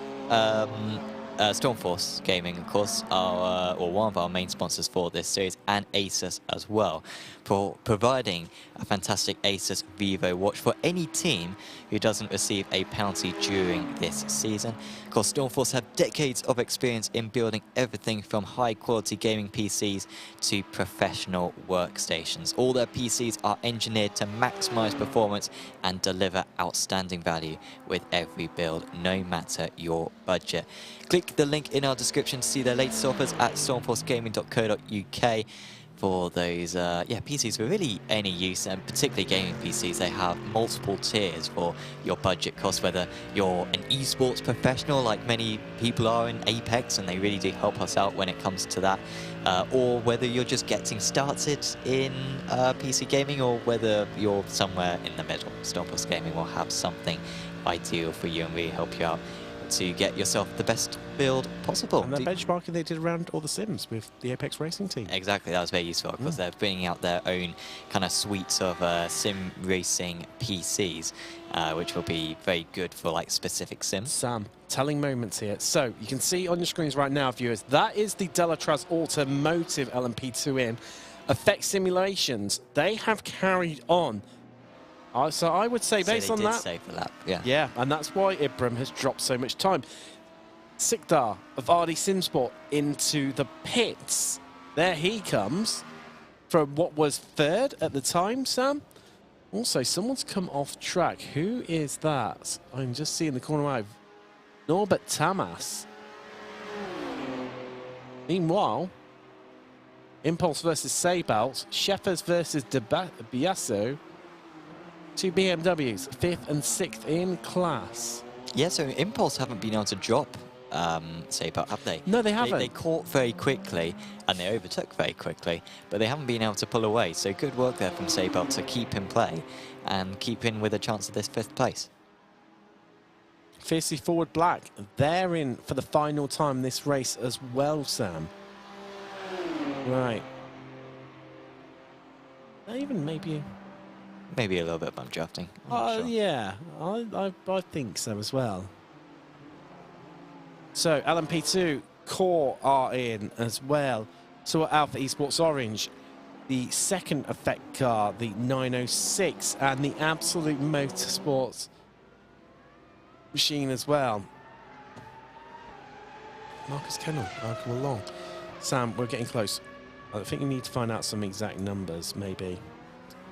Stormforce Gaming, of course, or one of our main sponsors for this series, and ASUS as well, for providing a fantastic ASUS Vivo watch for any team who doesn't receive a penalty during this season. Of course, Stormforce have decades of experience in building everything from high-quality gaming PCs to professional workstations. All their PCs are engineered to maximize performance and deliver outstanding value with every build, no matter your budget. Click the link in our description to see their latest offers at stormforcegaming.co.uk for those PCs for really any use, and particularly gaming PCs. They have multiple tiers for your budget cost, whether you're an esports professional like many people are in Apex, and they really do help us out when it comes to that, or whether you're just getting started in PC gaming, or whether you're somewhere in the middle. Stormforce Gaming will have something ideal for you and really help you out to get yourself the best build possible. And the benchmarking they did around all the Sims with the Apex Racing team. Exactly, that was very useful because they're bringing out their own kind of suites of sim racing PCs, which will be very good for like specific sims. Sam, telling moments here. So you can see on your screens right now, viewers, that is the Delatraz Automotive LMP2 in. Effect simulations, they have carried on. So I would say, based on that, save the lap, yeah. Yeah, and that's why Ibram has dropped so much time. Sikdar of RD Simsport into the pits. There he comes from what was third at the time, Sam. Also, someone's come off track. Who is that? I'm just seeing the corner eye. Norbert Tamas. Meanwhile, Impulse versus Seibelt, Sheffers versus Biasso. 2 BMWs, 5th and 6th in class. Yeah, so Impulse haven't been able to drop Seibelt, have they? No, they haven't. They caught very quickly and they overtook very quickly, but they haven't been able to pull away. So good work there from Seibelt to keep in play and keep in with a chance of this 5th place. Fiercely Forward Black, they're in for the final time this race as well, Sam. Right. Even maybe a little bit of bump drafting. Sure. Yeah, I think so as well. So LMP2 Core are in as well. So Alpha Esports Orange, the second effect car, the 906, and the Absolute Motorsports machine as well. Marcus Kennel, welcome along. Sam, we're getting close. I think you need to find out some exact numbers, maybe.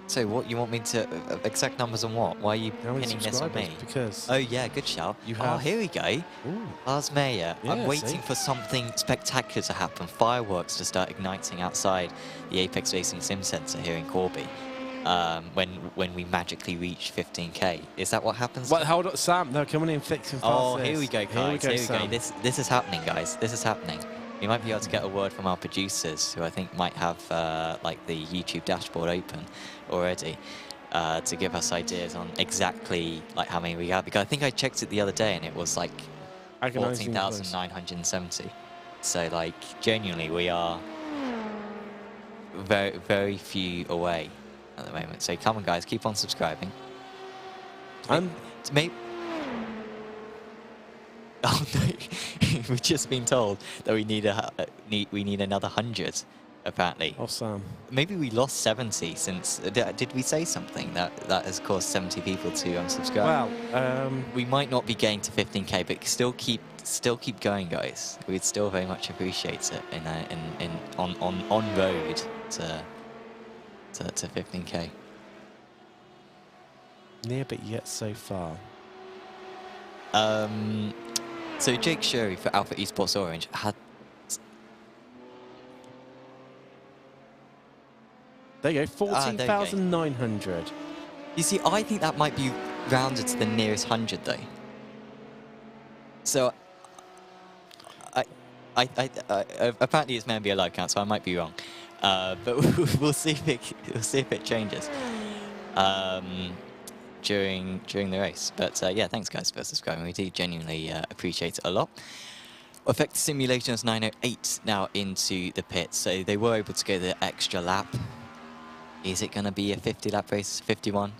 So what, you want me to, exact numbers on what? Why are you pinning this on me? Because oh yeah, good shout. You have... Oh, here we go. Ooh. Lars Meyer. Yeah, I'm waiting for something spectacular to happen. Fireworks to start igniting outside the Apex Racing Sim Centre here in Corby. When we magically reach 15k. Is that what happens? Well, hold on, Sam. They're coming in fixing fast. Oh, here we go, guys. Here we go. This is happening, guys. This is happening. We might be able to get a word from our producers, who I think might have like the YouTube dashboard open already, to give us ideas on exactly like how many we have. Because I think I checked it the other day and it was like 14,970. So, like, genuinely, we are very, very few away at the moment. So, come on, guys, keep on subscribing. Maybe. Oh no, we've just been told that we need another 100. Apparently. Oh, Sam. Maybe we lost 70 since. Did we say something that has caused 70 people to unsubscribe? Well, we might not be getting to 15k, but still keep going, guys. We'd still very much appreciate it on road to 15k. Near but yet so far. So Jake Sherry for Alpha Esports Orange had. There you go, 14,900. You see, I think that might be rounded to the nearest 100, though. So, apparently it's meant to be a live count, so I might be wrong. But we'll see if it changes during the race. But yeah, thanks guys for subscribing. We do genuinely appreciate it a lot. Effect Simulations 908 now into the pit, so they were able to go the extra lap. Is it going to be a 50-lap race, 51?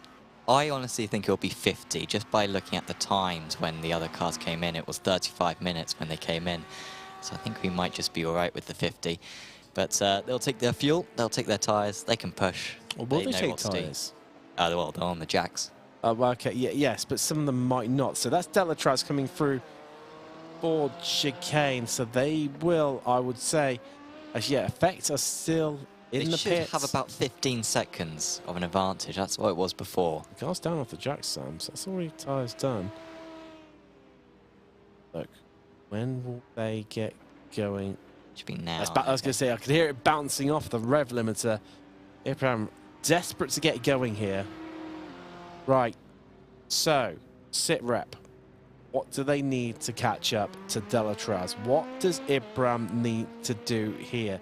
I honestly think it'll be 50, just by looking at the times when the other cars came in. It was 35 minutes when they came in. So I think we might just be all right with the 50. But they'll take their fuel, they'll take their tyres, they can push. Well, will they take tyres? Well, they're on the jacks. Okay, yes, but some of them might not. So that's Delatraz coming through for chicane. So they will, I would say, effects are still in the pits. They should have about 15 seconds of an advantage. That's what it was before. The car's down off the jack, Sam, so that's already tyres done. Look, when will they get going? Should be now. I was going to say, I could hear it bouncing off the rev limiter. Abraham, desperate to get going here. Right, so, sit rep. What do they need to catch up to Delatraz? What does Ibram need to do here?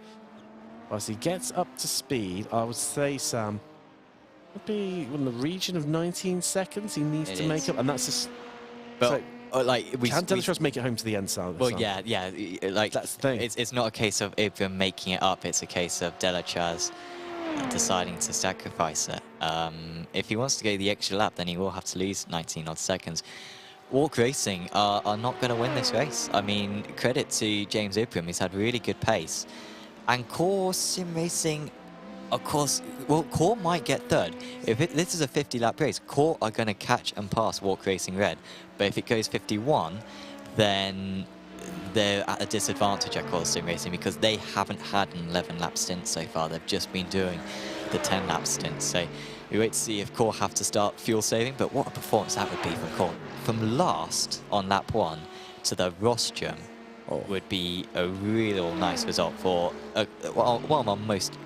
As he gets up to speed, I would say, Sam, would be in the region of 19 seconds he needs to make up, and that's just. But so, can Delatraz make it home to the end, Sam? Well, yeah, like that's the thing. It's not a case of Ibram making it up. It's a case of Delatraz deciding to sacrifice it. If he wants to go the extra lap, then he will have to lose 19 odd seconds. Walk Racing are not going to win this race. I mean, credit to James Ibram, he's had really good pace. And Core Sim Racing, of course, well, Core might get third. If this is a 50-lap race, Core are going to catch and pass Walk Racing Red. But if it goes 51, then they're at a disadvantage at Core Sim Racing because they haven't had an 11-lap stint so far. They've just been doing the 10-lap stint. So we wait to see if Core have to start fuel saving. But what a performance that would be from Core. From last on lap 1 to the rostrum would be a real nice result for one of our most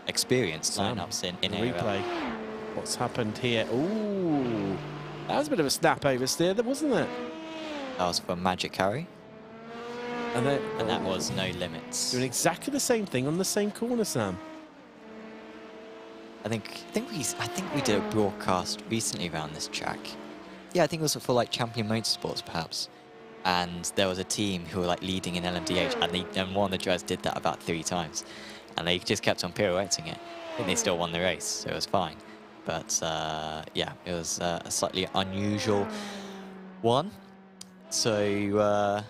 experienced lineups in replay. What's happened here? Ooh, that was a bit of a snap oversteer, wasn't it? That was for Magic Carry. And that was no limits. Doing exactly the same thing on the same corner, Sam. I think we did a broadcast recently around this track. Yeah, I think it was for like Champion Motorsports perhaps. And there was a team who were like leading in LMDH, and one of the drivers did that about 3 times, and they just kept on pirouetting it. I think they still won the race, so it was fine. But yeah, it was a slightly unusual one. So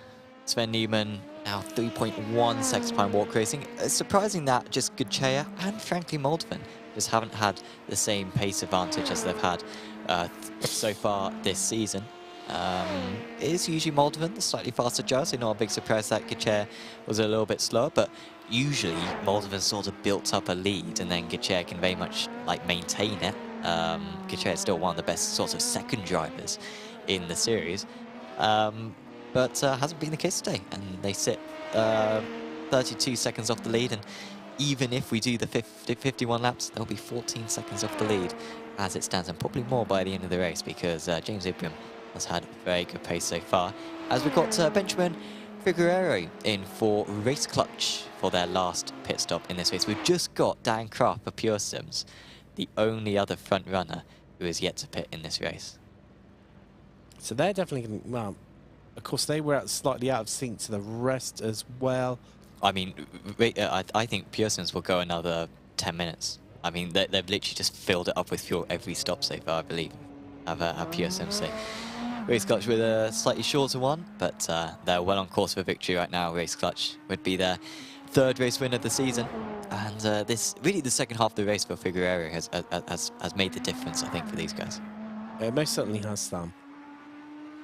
Sven Newman now 3.1 seconds behind Walk Racing. It's surprising that just Gutschea and frankly Moldovan just haven't had the same pace advantage as they've had so far this season. It is usually Moldovan, the slightly faster driver, so not a big surprise that Gutschea was a little bit slower, but usually Moldovan sort of built up a lead and then Gutschea can very much like maintain it. Gutschea is still one of the best sort of second drivers in the series, but hasn't been the case today, and they sit 32 seconds off the lead, and even if we do the 51 laps, they'll be 14 seconds off the lead as it stands, and probably more by the end of the race because James Ibram has had very good pace so far. As we've got Benjamin Figueroa in for Race Clutch for their last pit stop in this race. We've just got Dan Kraft for Pure Sims, the only other front runner who is yet to pit in this race. So they're definitely going to, well, of course, they were slightly out of sync to the rest as well. I mean, I think Pearson's will go another 10 minutes. I mean, they've literally just filled it up with fuel every stop so far, I believe. Have Pearson say. Race Clutch with a slightly shorter one, but they're well on course for victory right now. Race Clutch would be their 3rd race win of the season. And this really the second half of the race for Figueroa has made the difference, I think, for these guys. It most certainly has, Sam.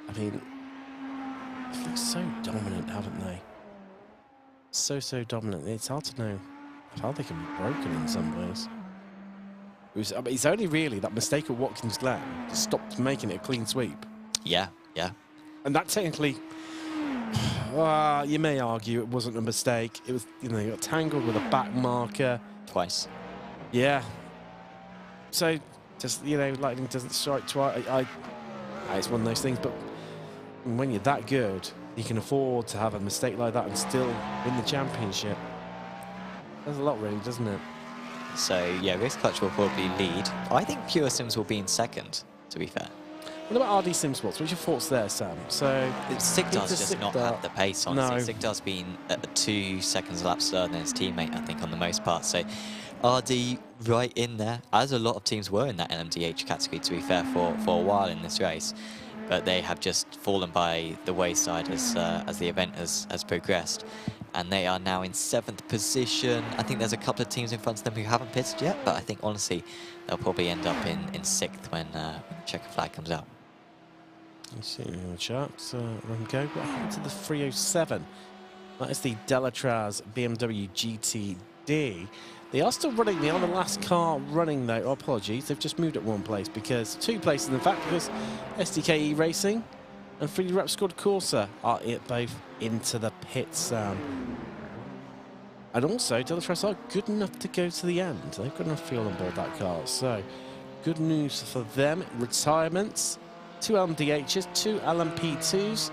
I mean, they've looked so dominant, haven't they? So dominant. It's hard to know how they can be broken in some ways. I mean, it's only really that mistake at Watkins Glen that stopped making it a clean sweep. Yeah. And that technically, you may argue it wasn't a mistake. It was, you know, you got tangled with a back marker. Twice. Yeah. So, just, you know, lightning doesn't strike twice. It's one of those things, but when you're that good, you can afford to have a mistake like that and still win the championship. There's a lot, really, doesn't it? So, yeah, Race Clutch will probably lead. I think Pure Sims will be in 2nd, to be fair. What about RD Sim Sports? What's your thoughts there, Sam? So Sigdar's just not had the pace, honestly. No. Sigdar's been 2 seconds a lap slower than his teammate, I think, on the most part. So RD right in there, as a lot of teams were in that LMDH category, to be fair, for a while in this race. But they have just fallen by the wayside as the event has progressed. And they are now in 7th position. I think there's a couple of teams in front of them who haven't pitted yet, but I think, honestly, they'll probably end up in 6th when the checker flag comes out. You see in the chart, run go. What happened to the 307? That is the Delatraz BMW GTD. They are still running. They are the last car running, though. Oh, apologies. They've just moved at 1 place, because 2 places, in fact, because SDK Racing and 3D Rep Squad Corsa are both into the pits. And also, Delatraz are good enough to go to the end. They've got enough fuel on board that car. So, good news for them. Retirements. 2 LMDHs, 2 LMP2s.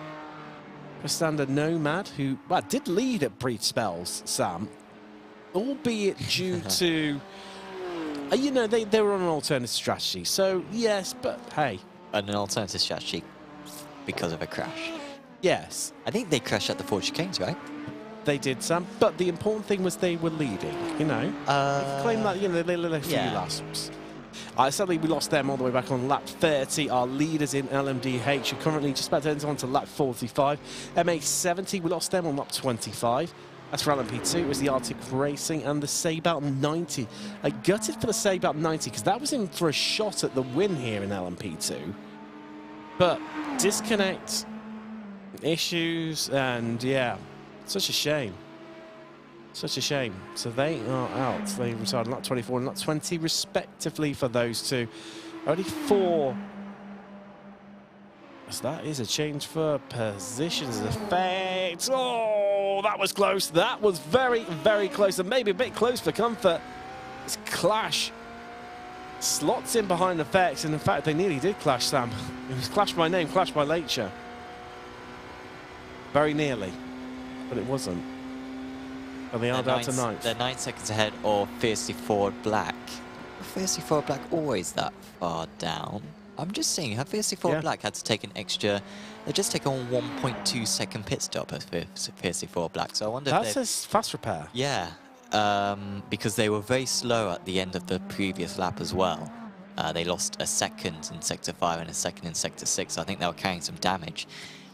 For Standard Nomad, who did lead at brief spells, Sam, albeit due to, you know, they were on an alternative strategy. So, yes, but hey. And an alternative strategy because of a crash. Yes. I think they crashed at the 4 chicanes, right? They did, Sam. But the important thing was they were leading, you know. You can claim that, you know, they led a few laps. Sadly, we lost them all the way back on lap 30. Our leaders in LMDH are currently just about to enter on to lap 45. MA70, we lost them on lap 25. As for LMP2, it was the Arctic Racing and the Sabout 90. I gutted for the Sabout 90 because that was in for a shot at the win here in LMP2. But disconnect, issues, and yeah, such a shame. Such a shame. So they are out. They retired on lap 24 and lap 20 respectively for those two. Only 4. So that is a change for positions effect. Oh, that was close. That was very, very close, and maybe a bit close for comfort. This clash slots in behind effects, and in fact they nearly did clash, Sam. It was clash by name, clash by nature. Very nearly, but it wasn't. And they are down to 9th. They're 9 seconds ahead of Fiercely Forward Black. Fiercely Forward Black always that far down? I'm just seeing, have Fiercely Forward Black had to take an extra... They've just taken a 1.2 second pit stop at Fiercely Forward Black, so I wonder if that's a fast repair. Yeah, because they were very slow at the end of the previous lap as well. They lost a second in Sector 5 and a second in Sector 6, so I think they were carrying some damage.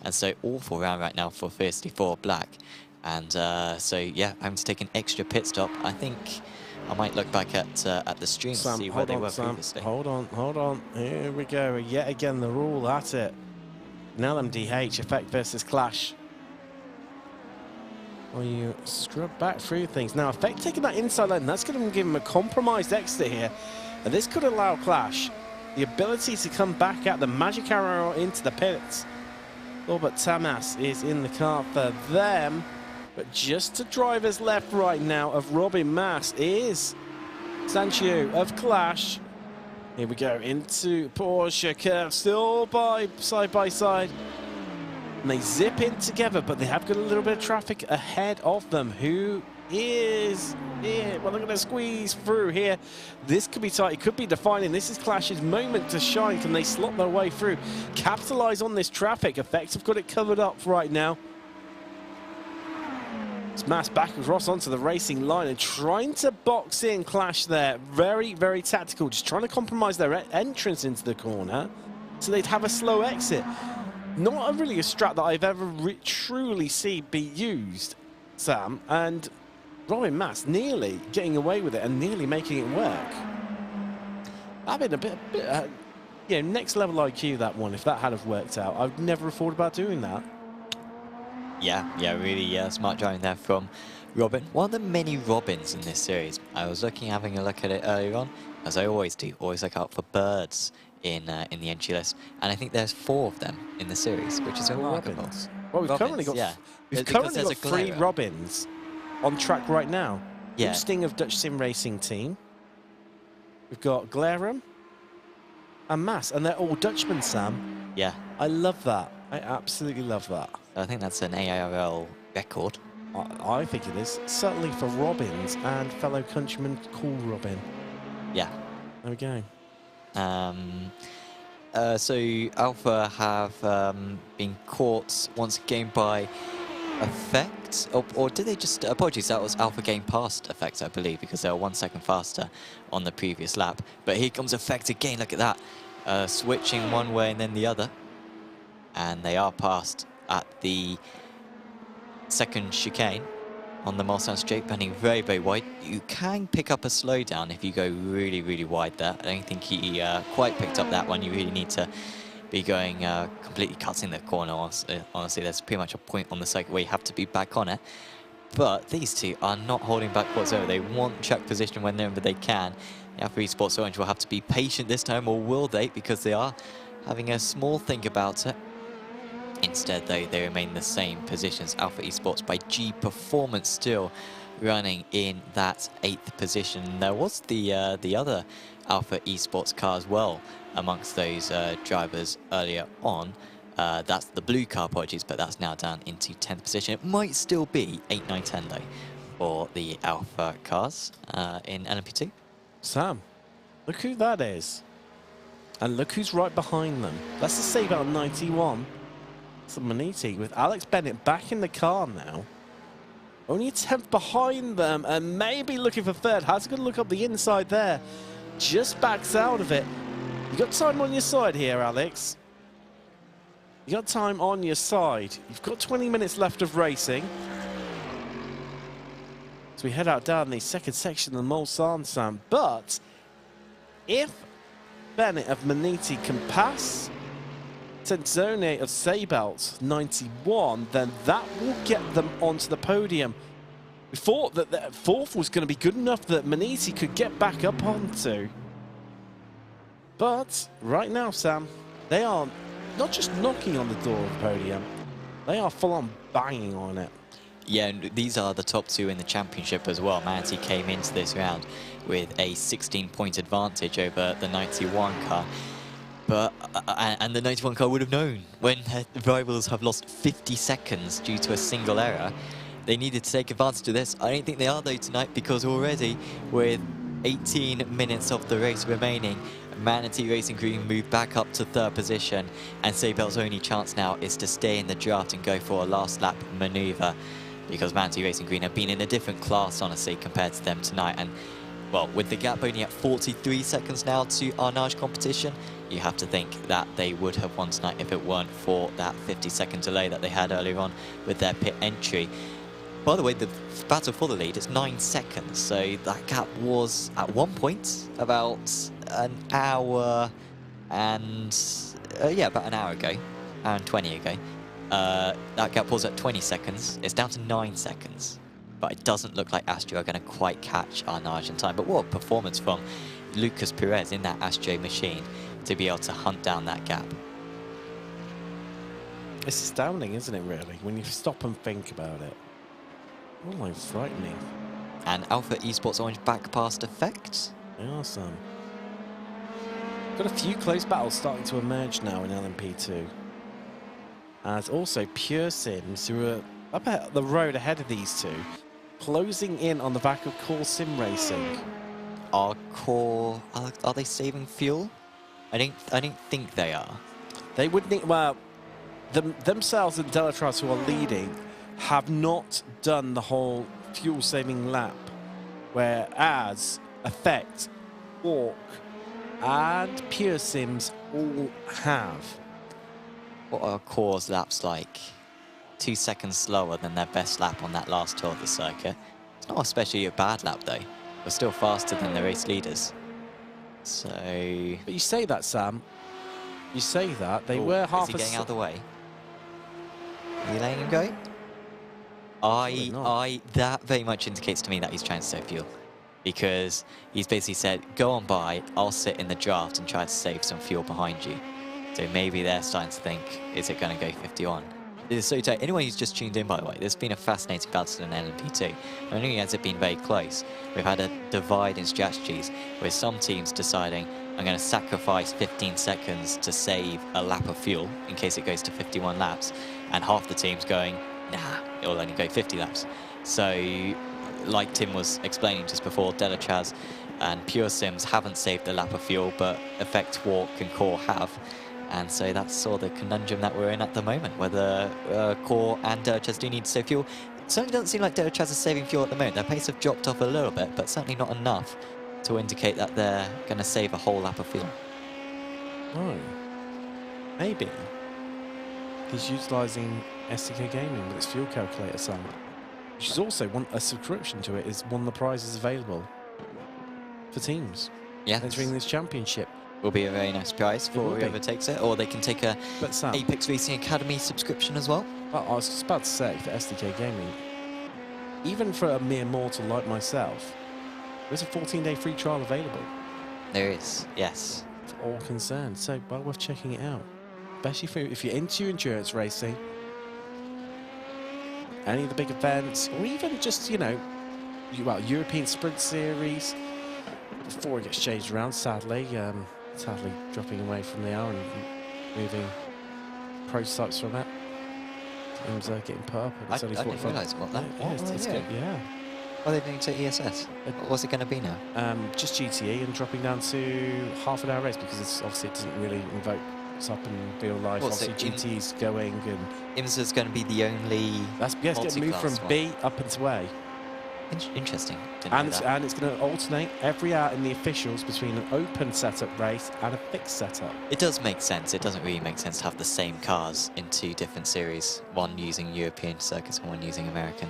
And so awful round right now for Fiercely Forward Black. And so, yeah, having to take an extra pit stop. I think I might look back at the stream to see where they were previously. Hold on. Here we go. Yet again, the rule at it. Now LMDH, effect versus clash. Well, you scrub back through things. Now, effect taking that inside lane, that's going to give him a compromised exit here. And this could allow clash the ability to come back at the magic arrow into the pits. Oh, but Tamas is in the car for them. But just to drivers left right now of Robin Mass is Sancho of Clash. Here we go into Porsche curve, still side by side. And they zip in together, but they have got a little bit of traffic ahead of them. Who is here. Well, they're going to squeeze through here. This could be tight. It could be defining. This is Clash's moment to shine. Can they slot their way through? Capitalize on this traffic. Effects have got it covered up right now. Smash back across onto the racing line and trying to box in Clash there. Very, very tactical. Just trying to compromise their entrance into the corner so they'd have a slow exit. Not really a strat that I've ever truly seen be used, Sam, and Robin Mass nearly getting away with it and nearly making it work. That'd been a bit you know, next level IQ, that one, if that had have worked out. I'd never have thought about doing that. Yeah, really smart driving there from Robin. One of the many Robins in this series. I was having a look at it earlier on, as I always do. Always look out for birds in the entry list, and I think there's 4 of them in the series, which is remarkable. Robins. Well, we've Robins, currently got 3 Robins on track right now. Yeah. Sting of Dutch Sim Racing Team. We've got Glarum and Mass, and they're all Dutchmen, Sam. Yeah. I love that. I absolutely love that. I think that's an ARL record. I think it is. Certainly for Robins and fellow countryman, Cool Robin. Yeah. There we go. So Alpha have been caught once again by Effect, or did they just, apologies, that was Alpha game past Effect, I believe, because they were 1 second faster on the previous lap. But here comes Effect again, look at that, switching one way and then the other. And they are passed at the second chicane on the Mulsanne straight, bending very, very wide. You can pick up a slowdown if you go really, really wide there. I don't think he quite picked up that one. You really need to be going completely cutting the corner. Honestly, there's pretty much a point on the cycle where you have to be back on it. But these two are not holding back whatsoever. They want track position whenever they can. The Alpha Esports Orange will have to be patient this time, or will they? Because they are having a small think about it. Instead, though, they remain the same positions. Alpha Esports by G Performance still running in that 8th position. There was the other Alpha Esports car as well amongst those drivers earlier on. That's the blue car, apologies, but that's now down into 10th position. It might still be 8, 9, 10 though for the Alpha cars in LMP2. Sam, look who that is. And look who's right behind them. That's the save out 91. It's Maniti with Alex Bennett back in the car now. Only a 10th behind them and maybe looking for 3rd. Has a good look up the inside there. Just backs out of it. You got time on your side here, Alex. You got time on your side. You've got 20 minutes left of racing. So we head out down the second section of the Mulsanne, Sam. But if Bennett of Maniti can pass Tenzone of Seibelt 91, then that will get them onto the podium. We thought that the 4th was going to be good enough that Maniti could get back up onto. But right now, Sam, they are not just knocking on the door of the podium, they are full-on banging on it. Yeah, and these are the top 2 in the championship as well. Manatee came into this round with a 16-point advantage over the 91 car. But, and the 91 car would have known when rivals have lost 50 seconds due to a single error. They needed to take advantage of this. I don't think they are though tonight, because already with 18 minutes of the race remaining, Manatee Racing Green moved back up to 3rd position, and Seibelt's only chance now is to stay in the draft and go for a last lap manoeuvre, because Manatee Racing Green have been in a different class, honestly, compared to them tonight. And well, with the gap only at 43 seconds now to Arnage competition, you have to think that they would have won tonight if it weren't for that 50-second delay that they had earlier on with their pit entry. By the way, the battle for the lead is 9 seconds, so that gap was at one point about an hour and about an hour ago, hour and 20 ago. That gap was at 20 seconds. It's down to 9 seconds. But it doesn't look like Astro are going to quite catch Arnage in time. But what a performance from Lucas Perez in that Astro machine to be able to hunt down that gap. It's astounding, isn't it, really, when you stop and think about it. Oh, my, frightening. And Alpha Esports Orange back past Effect. Awesome. Got a few close battles starting to emerge now in LMP2. As also Pure Sims, who are up at the road ahead of these two, closing in on the back of Core Sim Racing. Are Core, are they saving fuel? I don't think they are. They would need, well, themselves and Delatraz, who are leading, have not done the whole fuel-saving lap, whereas Effect, Walk, and Pure Sims all have. What are Core's laps like? 2 seconds slower than their best lap on that last tour of the circuit. It's not especially a bad lap though. We're still faster than the race leaders. So... But you say that, Sam. You say that. They were half Is he getting out of the way? Are you letting him go? That very much indicates to me that he's trying to save fuel. Because he's basically said, go on by, I'll sit in the draft and try to save some fuel behind you. So maybe they're starting to think, is it going to go 51? It's so tight. Anyone who's just tuned in, by the way, there's been a fascinating battle in LMP2. Not only has it been very close, we've had a divide in strategies with some teams deciding, I'm going to sacrifice 15 seconds to save a lap of fuel in case it goes to 51 laps, and half the teams going, nah, it'll only go 50 laps. So, like Tim was explaining just before, Delachaz and Pure Sims haven't saved a lap of fuel, but Effect, Walk and Core have. And so that's sort of the conundrum that we're in at the moment, whether Core and Delachaz do need to save fuel. It certainly doesn't seem like Delachaz is saving fuel at the moment. Their pace have dropped off a little bit, but certainly not enough to indicate that they're going to save a whole lap of fuel. Oh, maybe he's utilising SDK Gaming with its fuel calculator, Sam. Which is also a subscription to it is one of the prizes available for teams entering this championship. Will be a very nice prize for whoever takes it, or they can take a Apex Racing Academy subscription as well. Well, I was just about to say, for SDK Gaming, even for a mere mortal like myself, there's a 14-day free trial available. There is, yes. For all concerned, so well worth checking it out. Especially if you're into endurance racing, any of the big events, or even just, you know, European Sprint Series, before it gets changed around, sadly dropping away from the hour and moving prototypes from it. Teams are getting put up. And I didn't realise what that was. Yeah. Are they doing to ESS? What's it going to be now? Just GTE and dropping down to half an hour race because obviously it doesn't really invoke what's up in real life. Obviously GTE's going and... IMSA's going to be the only it's getting moved from B up into A. Interesting. And it's going to alternate every hour in the officials between an open setup race and a fixed setup. It does make sense. It doesn't really make sense to have the same cars in 2 different series, one using European circuits and one using American.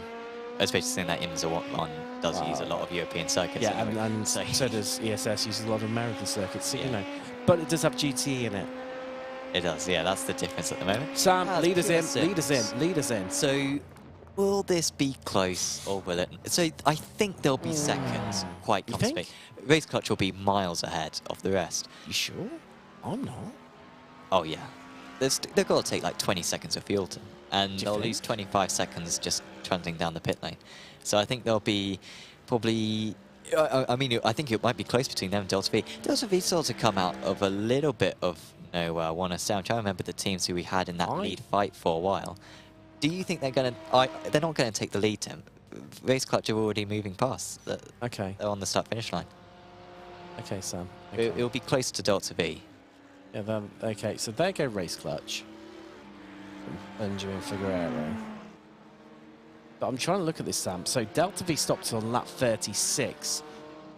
Especially seeing that IMSA one does use a lot of European circuits. Yeah, and so does ESS, uses a lot of American circuits, you know. But it does have GTE in it. It does, yeah, that's the difference at the moment. Sam, lead us in. So, will this be close or will it? So, I think there'll be seconds, quite comfortably. Race Clutch will be miles ahead of the rest. You sure? I'm not. Oh, yeah. They've got to take like 20 seconds of fuel to, and they'll lose 25 seconds just trundling down the pit lane. So I think there'll be probably... I mean, I think it might be close between them and Delta V. Delta V sort of come out of a little bit of nowhere. I want to say, I'm trying to remember the teams who we had in that lead fight for a while. Do you think they're going to... they're not going to take the lead, Tim. Race Clutch are already moving past. Okay. They're on the start-finish line. Okay, Sam. Okay. It'll be close to Delta V. Yeah, okay, so there go Race Clutch. Benjamin Figueroa. But I'm trying to look at this, Sam. So Delta V stopped on lap 36,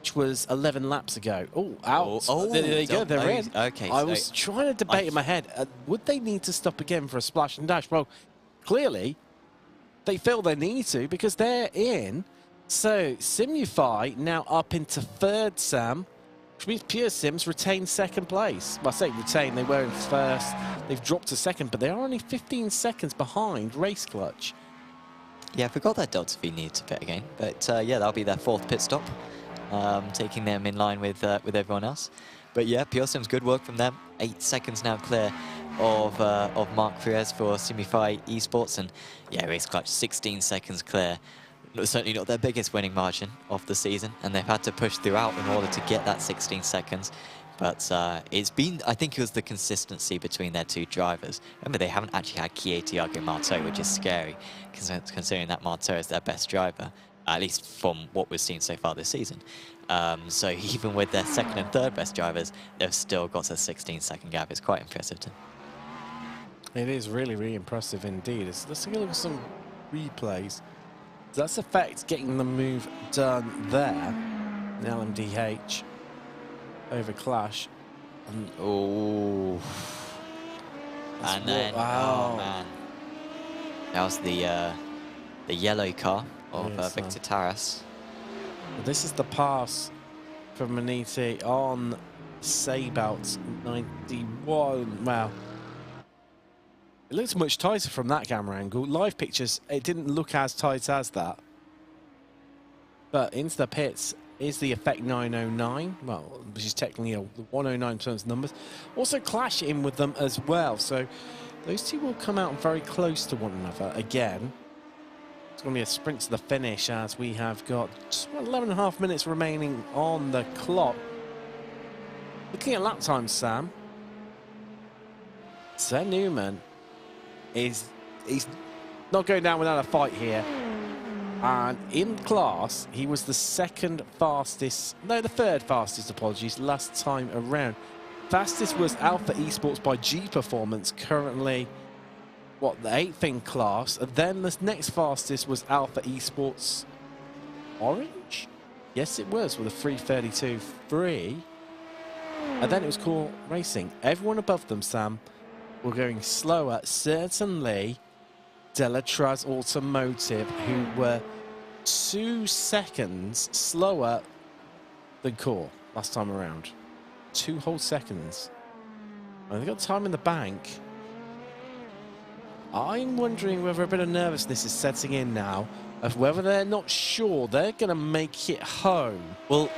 which was 11 laps ago. Oh, out. Oh, there you go, they're in. Okay. I was trying to debate in my head, would they need to stop again for a splash and dash? Well, clearly, they feel they need to because they're in. So Simufy now up into 3rd, Sam. Which means Pure Sims retain 2nd place. Well, I say retain, they were in 1st. They've dropped to 2nd, but they are only 15 seconds behind Race Clutch. Yeah, I forgot that Delta V needed to pit again. But yeah, that'll be their 4th pit stop, taking them in line with everyone else. But yeah, Pure Sims, good work from them. 8 seconds now clear of Mark Perez for Simify Esports. And yeah, Race Clutch, 16 seconds clear. Certainly not their biggest winning margin of the season, and they've had to push throughout in order to get that 16 seconds. But it's been, I think it was the consistency between their 2 drivers. Remember, they haven't actually had Kiei, Tiago, Marteau, which is scary, considering that Marteau is their best driver. at least from what we've seen so far this season. So even with their second and third best drivers, they've still got a 16-second gap. It's quite impressive. It is really, really impressive indeed. Let's take a look at some replays. So that's Effect getting the move done there. In LMDH over Clash. And, oh. And then, wow. oh man. That was the yellow car of Victor Taras. This is the pass from Maniti on Sabout 91. Wow. It looks much tighter from that camera angle. Live pictures, it didn't look as tight as that. But into the pits is the Effect 909. Well, which is technically the 109 terms numbers. Also Clash in with them as well. So those two will come out very close to one another again. It's going to be a sprint to the finish as we have got just 11.5 minutes remaining on the clock. Looking at lap times, Sam. Sir Newman he's not going down without a fight here. And in class, he was the second fastest, no, the third fastest, apologies, last time around. Fastest was Alpha Esports by G Performance, currently, what, the 8th in class. And then the next fastest was Alpha Esports Orange? Yes, it was, with a 3:32.3. And then it was Core Racing. Everyone above them, Sam, were going slower. Certainly Delatraz Automotive, who were 2 seconds slower than Core last time around. 2 whole seconds. And they've got time in the bank. I'm wondering whether a bit of nervousness is setting in now, of whether they're not sure they're going to make it home. Well,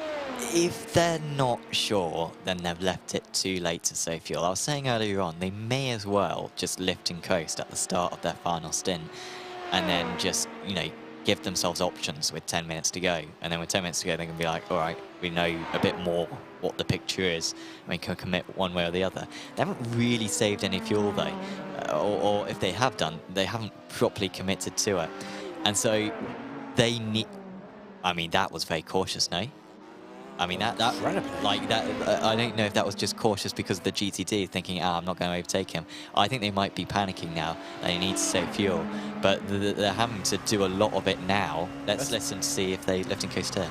if they're not sure, then they've left it too late to save fuel. I was saying earlier on, they may as well just lift and coast at the start of their final stint and then just, you know, give themselves options with 10 minutes to go. And then with 10 minutes to go, they can be like, all right, we know a bit more what the picture is, and we can commit one way or the other. They haven't really saved any fuel, though. Or if they have done, they haven't properly committed to it. And so they need... I mean, that was very cautious, no? I mean, that I don't know if that was just cautious because of the GTD, thinking, I'm not going to overtake him. I think they might be panicking now. They need to save fuel, but they're having to do a lot of it now. Let's listen to see if they lift and coast here.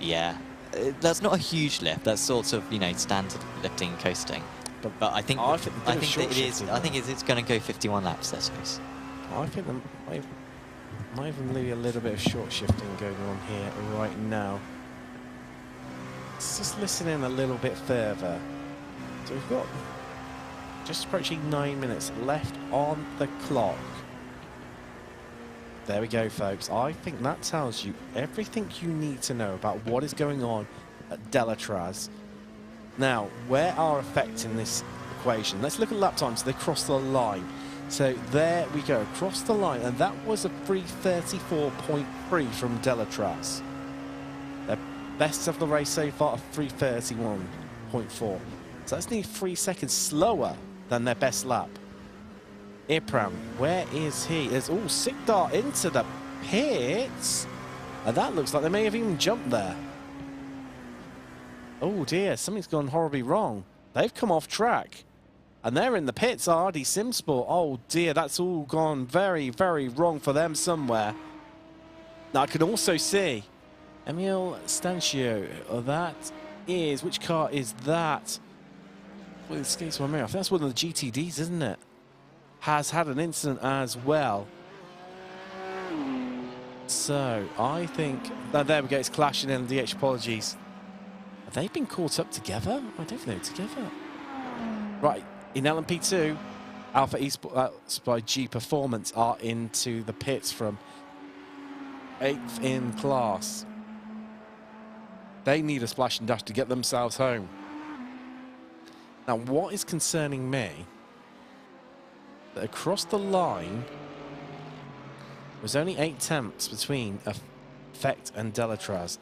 Yeah, that's not a huge lift. That's sort of, you know, standard lifting and coasting. But I think it's going to go 51 laps, I suppose. I think might even be a little bit of short shifting going on here right now. Let's just listen in a little bit further. So we've got just approaching 9 minutes left on the clock. There we go, folks. I think that tells you everything you need to know about what is going on at Delatraz. Now, where are Effect in this equation? Let's look at lap times. They cross the line. So there we go, across the line, and that was a 3:34.3 from Delatraz. Their best of the race so far, a 3:31.4. So that's nearly 3 seconds slower than their best lap. Ipram, where is he? There's all sick dart into the pits, and that looks like they may have even jumped there. Oh dear, something's gone horribly wrong. They've come off track. And they're in the pits, RD Simsport. Oh dear, that's all gone very, very wrong for them somewhere. Now I can also see Emil Stancio. That is, which car is that? Well, it escapes my memory. I think that's one of the GTDs, isn't it? Has had an incident as well. So I think, there we go, it's clashing in DH, apologies. Have they been caught up together? I don't know, together. Right. In LMP2, Alpha Esports by G Performance are into the pits from 8th in class. They need a splash and dash to get themselves home. Now, what is concerning me, that across the line, was only 8 tenths between Effect and Delatraz.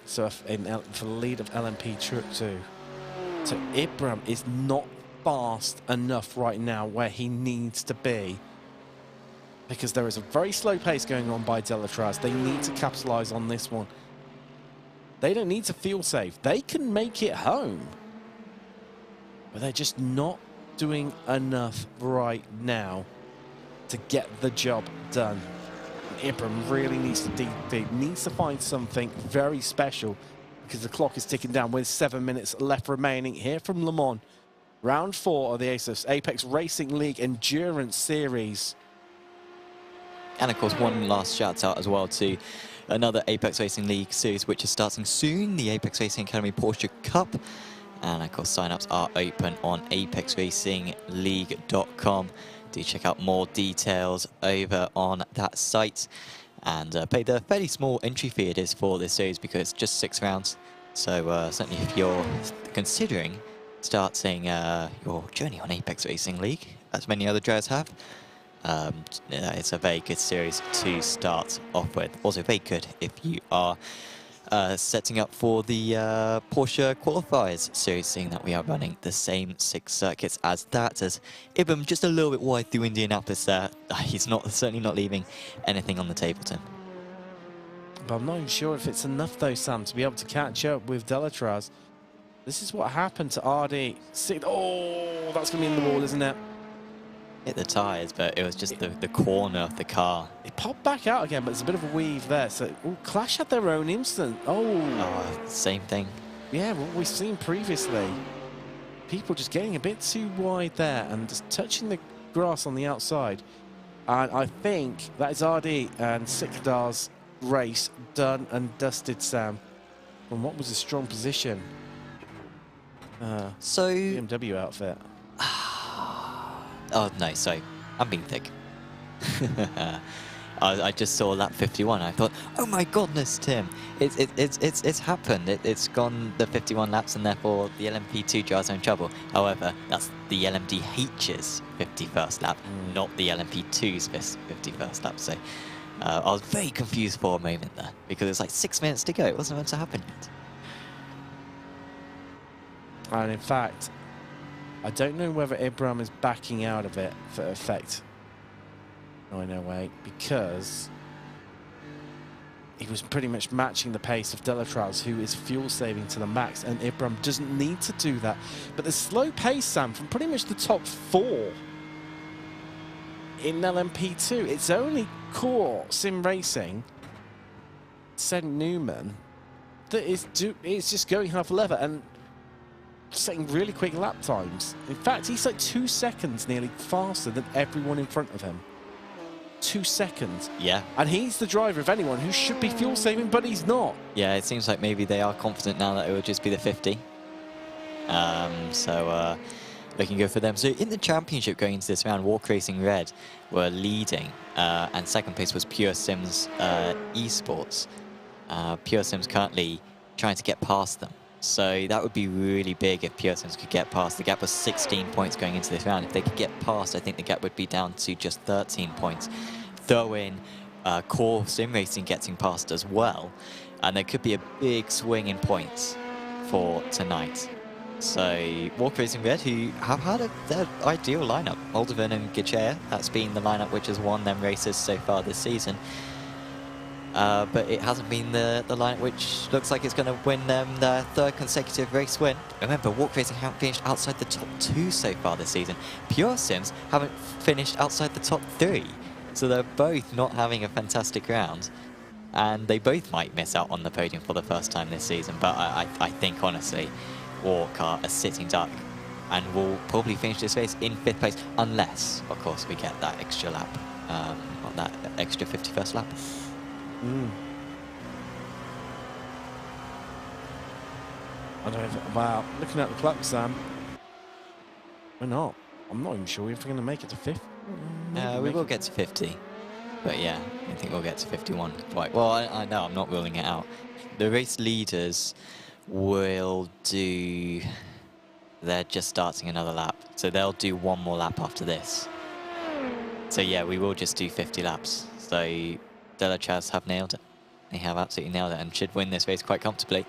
So for the lead of LMP2. So Ibram is not fast enough right now where he needs to be, because there is a very slow pace going on by Delatraz. They need to capitalize on this one. They don't need to feel safe. They can make it home, but they're just not doing enough right now to get the job done. Ibram really needs to dig deep, needs to find something very special, because the clock is ticking down with 7 minutes left remaining here from Le Mans. Round 4 of the ASUS Apex Racing League Endurance Series. And of course, one last shout out as well to another Apex Racing League series, which is starting soon, the Apex Racing Academy Porsche Cup. And of course, sign-ups are open on apexracingleague.com. Do check out more details over on that site. And pay the fairly small entry fee it is for this series, because it's just 6 rounds. So certainly if you're considering starting your journey on Apex Racing League, as many other drivers have, it's a very good series to start off with. Also very good if you are setting up for the Porsche Qualifiers series, seeing that we are running the same 6 circuits as that, as Ibram just a little bit wide through Indianapolis there. He's certainly not leaving anything on the table, Tim. But I'm not even sure if it's enough though, Sam, to be able to catch up with Delatraz. This is what happened to RD. Oh, that's going to be in the wall, isn't it? Hit the tyres, but it was just the corner of the car. It popped back out again, but there's a bit of a weave there. So, Clash had their own instant. Oh, same thing. Yeah, what we've seen previously. People just getting a bit too wide there and just touching the grass on the outside. And I think that is RD and Sikdar's race done and dusted, Sam. From what was a strong position. So BMW outfit. Oh no, sorry, I'm being thick. I just saw lap 51. I thought, oh my goodness, Tim, it's happened. It's gone the 51 laps, and therefore the LMP2 drivers are in trouble. However, that's the LMDH's 51st lap, not the LMP2's 51st lap. So I was very confused for a moment there, because it's like 6 minutes to go. It wasn't meant to happen yet. And in fact, I don't know whether Ibram is backing out of it for effect 908, because he was pretty much matching the pace of Delatraz, who is fuel saving to the max, and Ibram doesn't need to do that. But the slow pace, Sam, from pretty much the top 4 in LMP2, it's only Core Sim Racing, St Newman, that is just going half a lever and setting really quick lap times. In fact, he's like 2 seconds nearly faster than everyone in front of him. 2 seconds. Yeah. And he's the driver, of anyone, who should be fuel saving, but he's not. Yeah, it seems like maybe they are confident now that it will just be the 50. Looking good for them. So in the championship going into this round, Walk Racing Red were leading, and second place was Pure Sims Esports. Pure Sims currently trying to get past them. So that would be really big if Pure Sims could get past. The gap was 16 points going into this round. If they could get past, I think the gap would be down to just 13 points. Throw in Core Sim Racing getting past as well, and there could be a big swing in points for tonight. So Walk Racing Red, who have had their ideal lineup, Moldovan and Gachea, that's been the lineup which has won them races so far this season. But it hasn't been the lineup which looks like it's going to win them their 3rd consecutive race win. Remember, Walk Racing haven't finished outside the top 2 so far this season. Pure Sims haven't finished outside the top 3. So they're both not having a fantastic round. And they both might miss out on the podium for the first time this season. But I think, honestly, Walk are a sitting duck and will probably finish this race in 5th place, unless, of course, we get that extra lap, that extra 51st lap. I don't know if, wow, looking at the clock, Sam, we're not. I'm not even sure if we're going to make it to 5th. We will get to 50. But yeah, I think we'll get to 51 quite well. I know, I'm not ruling it out. The race leaders will do... They're just starting another lap. So they'll do one more lap after this. So yeah, we will just do 50 laps. So Delatraz have nailed it. They have absolutely nailed it and should win this race quite comfortably.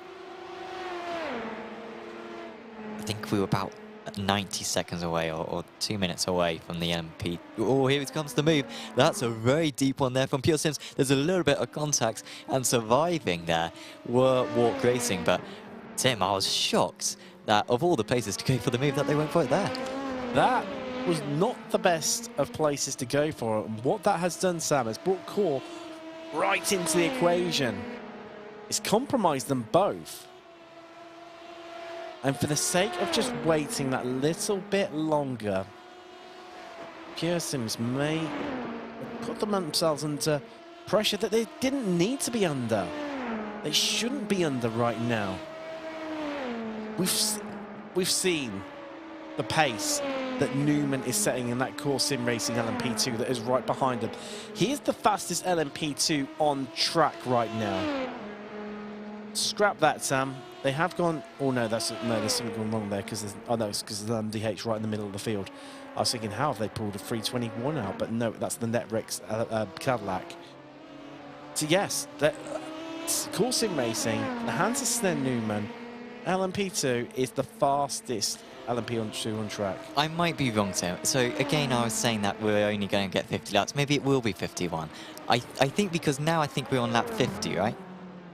I think we were about 90 seconds away or 2 minutes away from the LMP. Oh, here comes the move. That's a very deep one there from Pure Sims. There's a little bit of contact and surviving there were Walk Racing, but Tim, I was shocked that of all the places to go for the move that they went for it there. That was not the best of places to go for it. And what that has done, Sam, has brought Core right into the equation. It's compromised them both. And for the sake of just waiting that little bit longer, Pure Sims may put themselves under pressure that they didn't need to be under. They shouldn't be under right now. We've seen the pace that Newman is setting in that Core Sim Racing LMP2 that is right behind him. He is the fastest LMP2 on track right now. Scrap that, Sam. They have gone. Oh no, there's something going wrong there because there's. Oh no, it's because there's MDH right in the middle of the field. I was thinking, how have they pulled a 321 out? But no, that's the Netrex Cadillac. So yes, Core Sim Racing, the hands of Sven Newman, LMP2 is the fastest LMP2 on track. I might be wrong, Tim. So again, I was saying that we're only going to get 50 laps. Maybe it will be 51. I think because now I think we're on lap 50, right?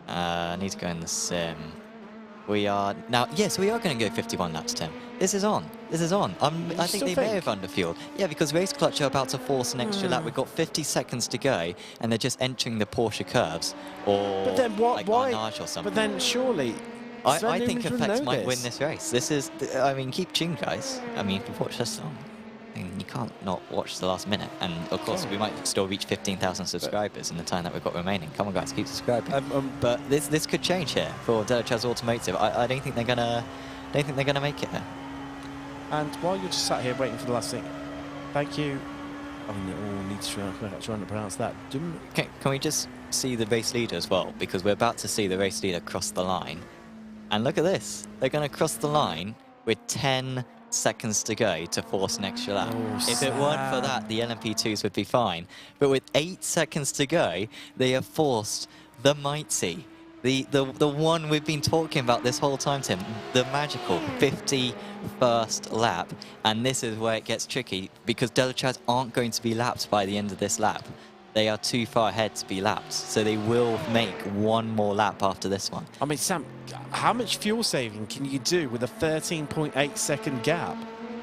I need to go in the sim. We are now, yes, we are going to go 51 laps, Tim. This is on. This is on. I think they may have underfueled. Yeah, because Race Clutch are about to force an extra lap. We've got 50 seconds to go, and they're just entering the Porsche curves, or but then like Arnage or something. But then surely, I think Effects might win this race. This is, I mean, keep tuned, guys. I mean, if you watch this song, I mean, you can't not watch the last minute. And of course, we might still reach 15,000 subscribers in the time that we've got remaining. Come on, guys, keep subscribing. But this could change here for Delachaz Automotive. I don't think they're gonna make it here. And while you're just sat here waiting for the last thing, thank you. I mean, they all need to try and pronounce that. Okay, can we just see the race leader as well? Because we're about to see the race leader cross the line. And look at this. They're going to cross the line with 10 seconds to go to force an extra lap. If it weren't for that, the LMP2s would be fine. But with 8 seconds to go, they have forced the mighty, the one we've been talking about this whole time, Tim, the magical 51st lap. And this is where it gets tricky, because Delachaz aren't going to be lapped by the end of this lap. They are too far ahead to be lapped, so they will make one more lap after this one. I mean, Sam, how much fuel saving can you do with a 13.8 second gap?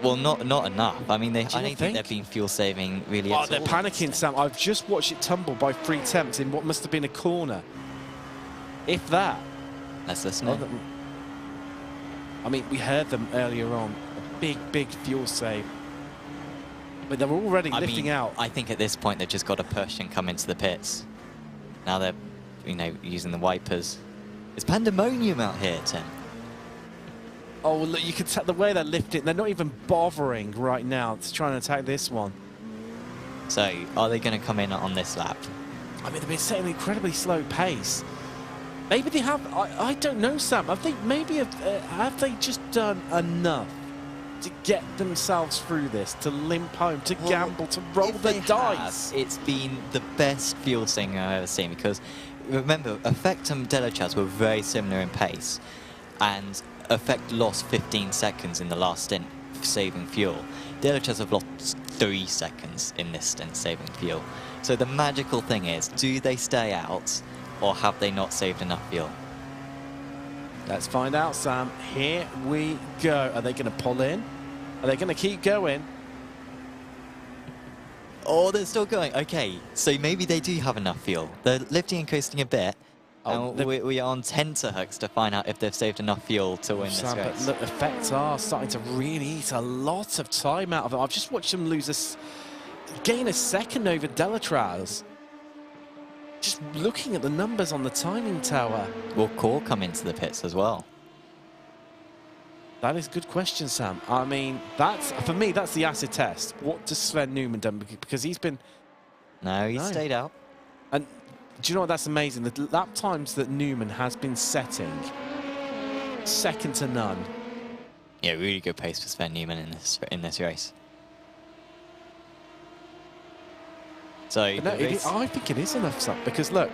Well, not enough. I mean, I don't think they've been fuel saving really. Oh, they're panicking, Sam. I've just watched it tumble by 3 tenths in what must have been a corner. If that. Let's listen in. I mean, we heard them earlier on. A big fuel save. But they're already lifting out. I think at this point they've just got to push and come into the pits. Now they're, using the wipers. It's pandemonium out here, Tim. Oh, look, you can tell the way they're lifting. They're not even bothering right now to try and attack this one. So, are they going to come in on this lap? I mean, they've been setting an incredibly slow pace. Maybe they have. I don't know, Sam. Have they just done enough to get themselves through this, to limp home, to gamble, to roll the dice? It's been the best fuel saving I've ever seen, because remember, Effect and Delachaz were very similar in pace, and Effect lost 15 seconds in the last stint saving fuel. Delachaz have lost 3 seconds in this stint saving fuel. So the magical thing is, do they stay out, or have they not saved enough fuel? Let's find out, Sam. Here we go. Are they going to pull in? Are they going to keep going? Oh, they're still going. Okay, so maybe they do have enough fuel. They're lifting and coasting a bit. Oh, and we are on tenterhooks to find out if they've saved enough fuel to win this race. But look, Effects are starting to really eat a lot of time out of it. I've just watched them gain a second over Delachaz. Just looking at the numbers on the timing tower. Will Core come into the pits as well? That is a good question, Sam. I mean, for me, that's the acid test. What does Sven Newman done? Because he's been... No, he stayed out. And do you know what? That's amazing. The lap times that Newman has been setting, second to none. Yeah, really good pace for Sven Newman in this race. So no, I think it is enough, Sam, because look,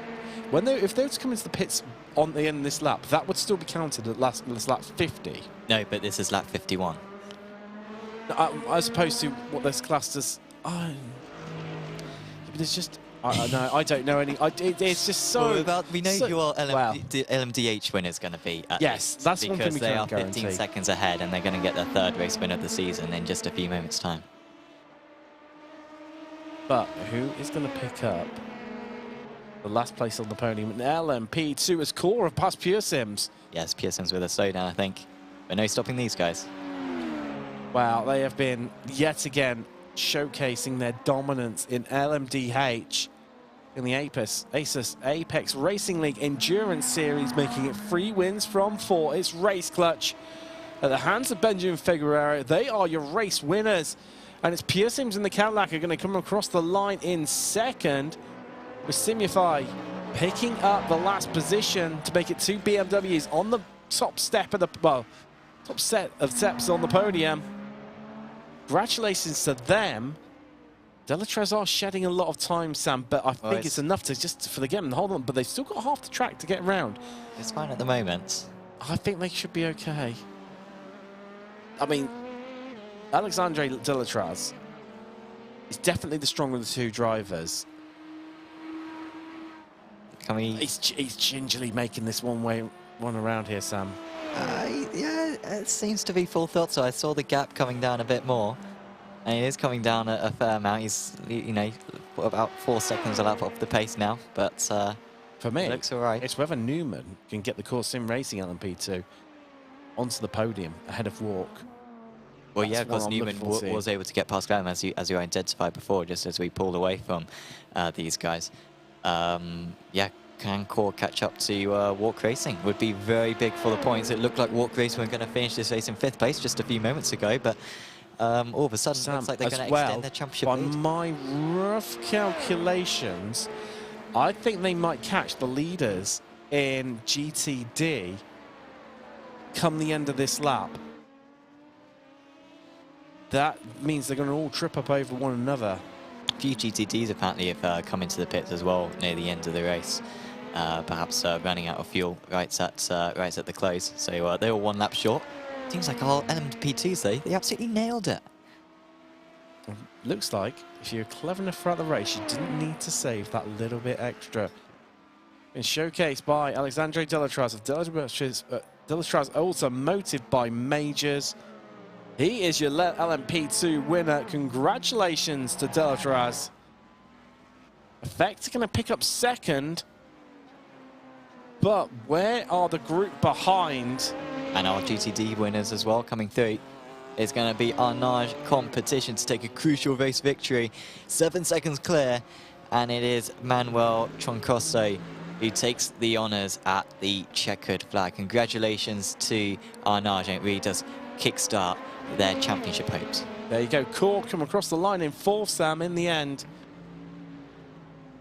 if they were to come into the pits on the end of this lap, that would still be counted at lap 50. No, but this is lap 51. as opposed to what those clusters. Oh, but it's just. No, I don't know any. It's just so. We know so, who our well, LMDH winner is going to be. Yes, that's one thing we can can't guarantee. Because they are 15 guarantee. seconds ahead, and they're going to get their third race win of the season in just a few moments' time. But who is going to pick up the last place on the podium? LMP2 as core of past Pure Sims. Yes, Pure Sims with a slowdown, I think. But no stopping these guys. Wow, they have been yet again showcasing their dominance in LMDH in the ASUS Apex Racing League Endurance Series, making it 3 wins from 4. It's Race Clutch at the hands of Benjamin Figueroa. They are your race winners. And it's Pure Sims and the Cadillac are going to come across the line in second, with Simify picking up the last position to make it 2 BMWs on the top step of the, well, top set of steps on the podium. Congratulations to them. Delatraz are shedding a lot of time, Sam, but I think it's enough to just for the game and hold on. But they've still got half the track to get around. It's fine at the moment. I think they should be okay. I mean, Alexandre Delatraz is definitely the stronger of the 2 drivers. Can we? He's gingerly making this one around here, Sam. Yeah, it seems to be full throttle. I saw the gap coming down a bit more. And it is coming down a fair amount. He's, you know, about 4 seconds a lap off the pace now. But for me, it looks all right. It's whether Newman can get the Core Sim Racing LMP2 onto the podium ahead of Walk. Well, yeah, because Newman was able to get past Glam, as you identified before, just as we pulled away from these guys. Yeah, can Core catch up to Walk Racing? Would be very big for the points. It looked like Walk Racing were going to finish this race in 5th place just a few moments ago, but all of a sudden, it looks like they're going to extend their championship lead. By my rough calculations, I think they might catch the leaders in GTD come the end of this lap. That means they're going to all trip up over one another. A few GTDs apparently have come into the pits as well near the end of the race. Perhaps running out of fuel right at the close. So they were 1 lap short. Seems like our LMP2s, they absolutely nailed it. Looks like if you're clever enough throughout the race, you didn't need to save that little bit extra. Been showcased by Alexandre Delatraz of Delatraz Automotive by Majors. He is your LMP2 winner. Congratulations to Delatraz. Effect going to pick up 2nd. But where are the group behind? And our GTD winners as well coming through. It's going to be Arnage Competition to take a crucial race victory. 7 seconds clear. And it is Manuel Troncoso who takes the honours at the checkered flag. Congratulations to Arnage. It really does kickstart their championship hopes. There you go. Core come across the line in 4th, Sam, in the end.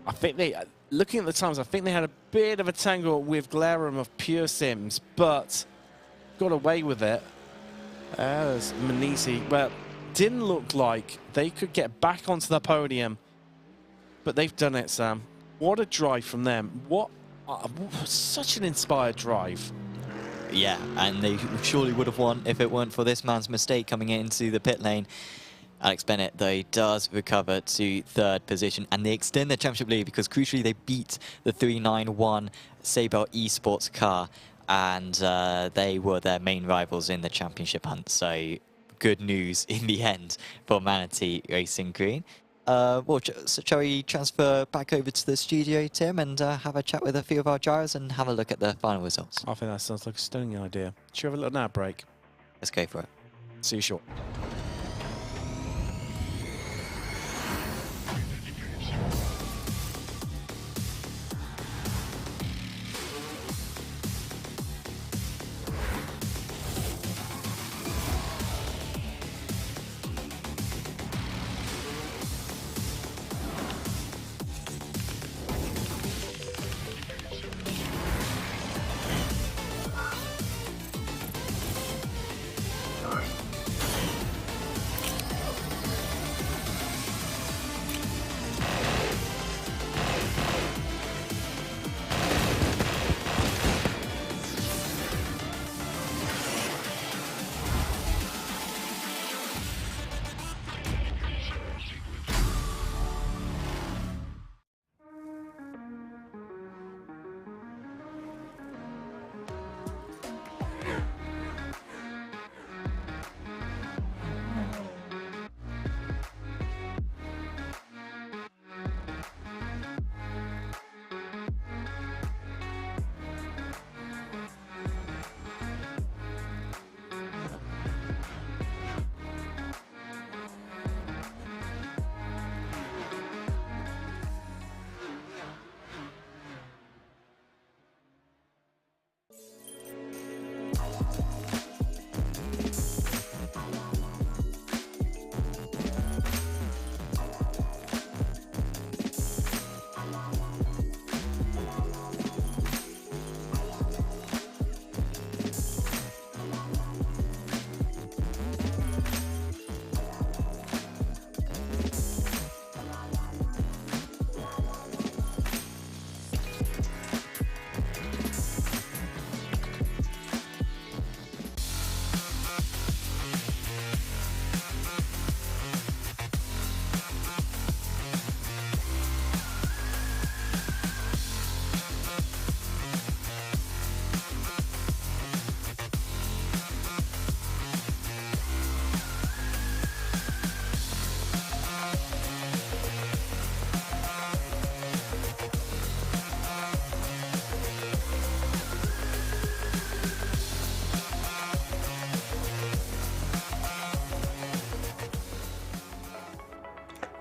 I think they, looking at the times, I think they had a bit of a tangle with Glarum of Pure Sims, but got away with it. As Manisi, well, didn't look like they could get back onto the podium, but they've done it, Sam. What a drive from them. What such an inspired drive. Yeah, and they surely would have won if it weren't for this man's mistake coming into the pit lane. Alex Bennett, though, does recover to 3rd position, and they extend their championship lead because, crucially, they beat the 391 Sabre Esports car, and they were their main rivals in the championship hunt. So, good news in the end for Manatee Racing Green. Well, so shall we transfer back over to the studio, Tim, and have a chat with a few of our drivers and have a look at the final results? I think that sounds like a stunning idea. Should we have a little nap break? Let's go for it. See you short.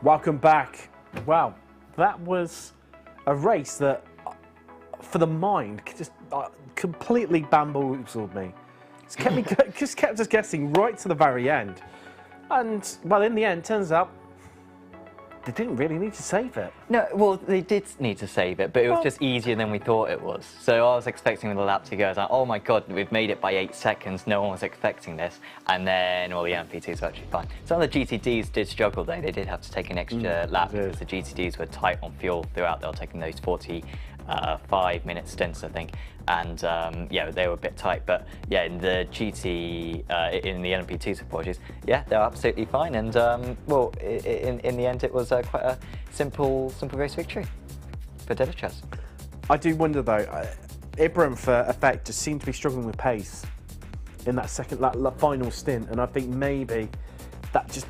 Welcome back. Wow, that was a race that, for the mind, just completely bamboozled me. Just kept us guessing right to the very end. And, well, in the end, turns out they didn't really need to save it. No, well, they did need to save it, but it was just easier than we thought it was. So I was expecting the lap to go, I was like, oh my god, we've made it by 8 seconds, no one was expecting this. And then, well, the LMP2s were actually fine. Some of the GTDs did struggle though, they did have to take an extra lap because the GTDs were tight on fuel throughout. They were taking those 45-minute stints, I think. And yeah, they were a bit tight, but yeah, in the in the LMP2 apologies, yeah, they were absolutely fine. And well, in the end, it was quite a simple race victory for Delachaz. I do wonder though, Ibram for Effect just seemed to be struggling with pace in that final stint, and I think maybe that just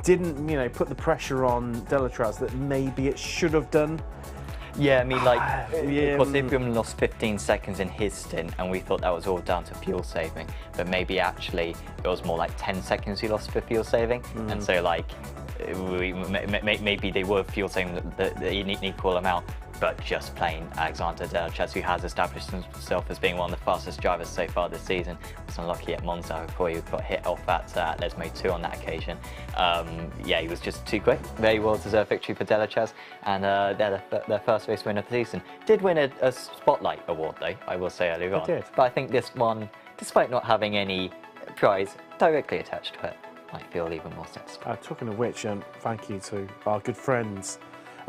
didn't, put the pressure on Delachaz that maybe it should have done. Yeah, I mean, like, of course, Ibram lost 15 seconds in his stint, and we thought that was all down to fuel saving. But maybe actually it was more like 10 seconds he lost for fuel saving, and so like maybe they were fuel saving the equal amount. But just plain Alexander Delachaz, who has established himself as being one of the fastest drivers so far this season, was unlucky at Monza. Corby got hit off at Lesmo 2 on that occasion. Yeah, he was just too quick. Very well-deserved victory for Delachaz, and they're their first race win of the season. Did win a Spotlight award, though, I will say earlier on. Did. But I think this one, despite not having any prize directly attached to it, might feel even more sensible. Talking of which, thank you to our good friends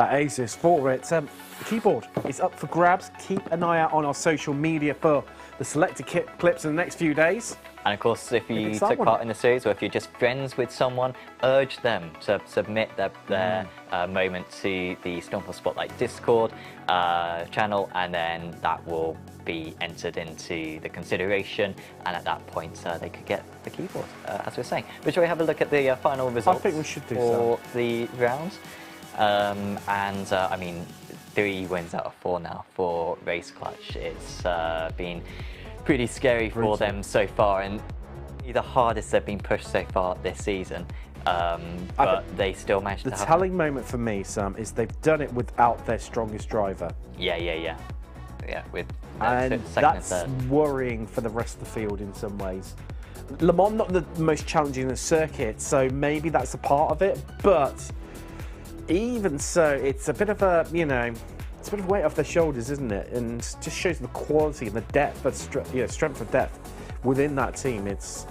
at ASUS for it. The keyboard is up for grabs. Keep an eye out on our social media for the selected clips in the next few days. And of course, if you took part in the series, or if you're just friends with someone, urge them to submit their moment to the Stomper Spotlight Discord channel, and then that will be entered into the consideration, and at that point they could get the keyboard, as we were saying. But shall we have a look at the final results? I think we should do for the rounds. I mean, 3 wins out of 4 now for Race Clutch. It's been pretty scary for them so far, and the hardest they've been pushed so far this season. But they still managed to have... The telling moment for me, Sam, is they've done it without their strongest driver. Yeah, with and second and third. That's worrying for the rest of the field in some ways. Le Mans, not the most challenging in the circuit, so maybe that's a part of it, but even so, it's a bit of a, it's a bit of weight off their shoulders, isn't it? And just shows the quality and the depth of, strength of depth within that team. It's,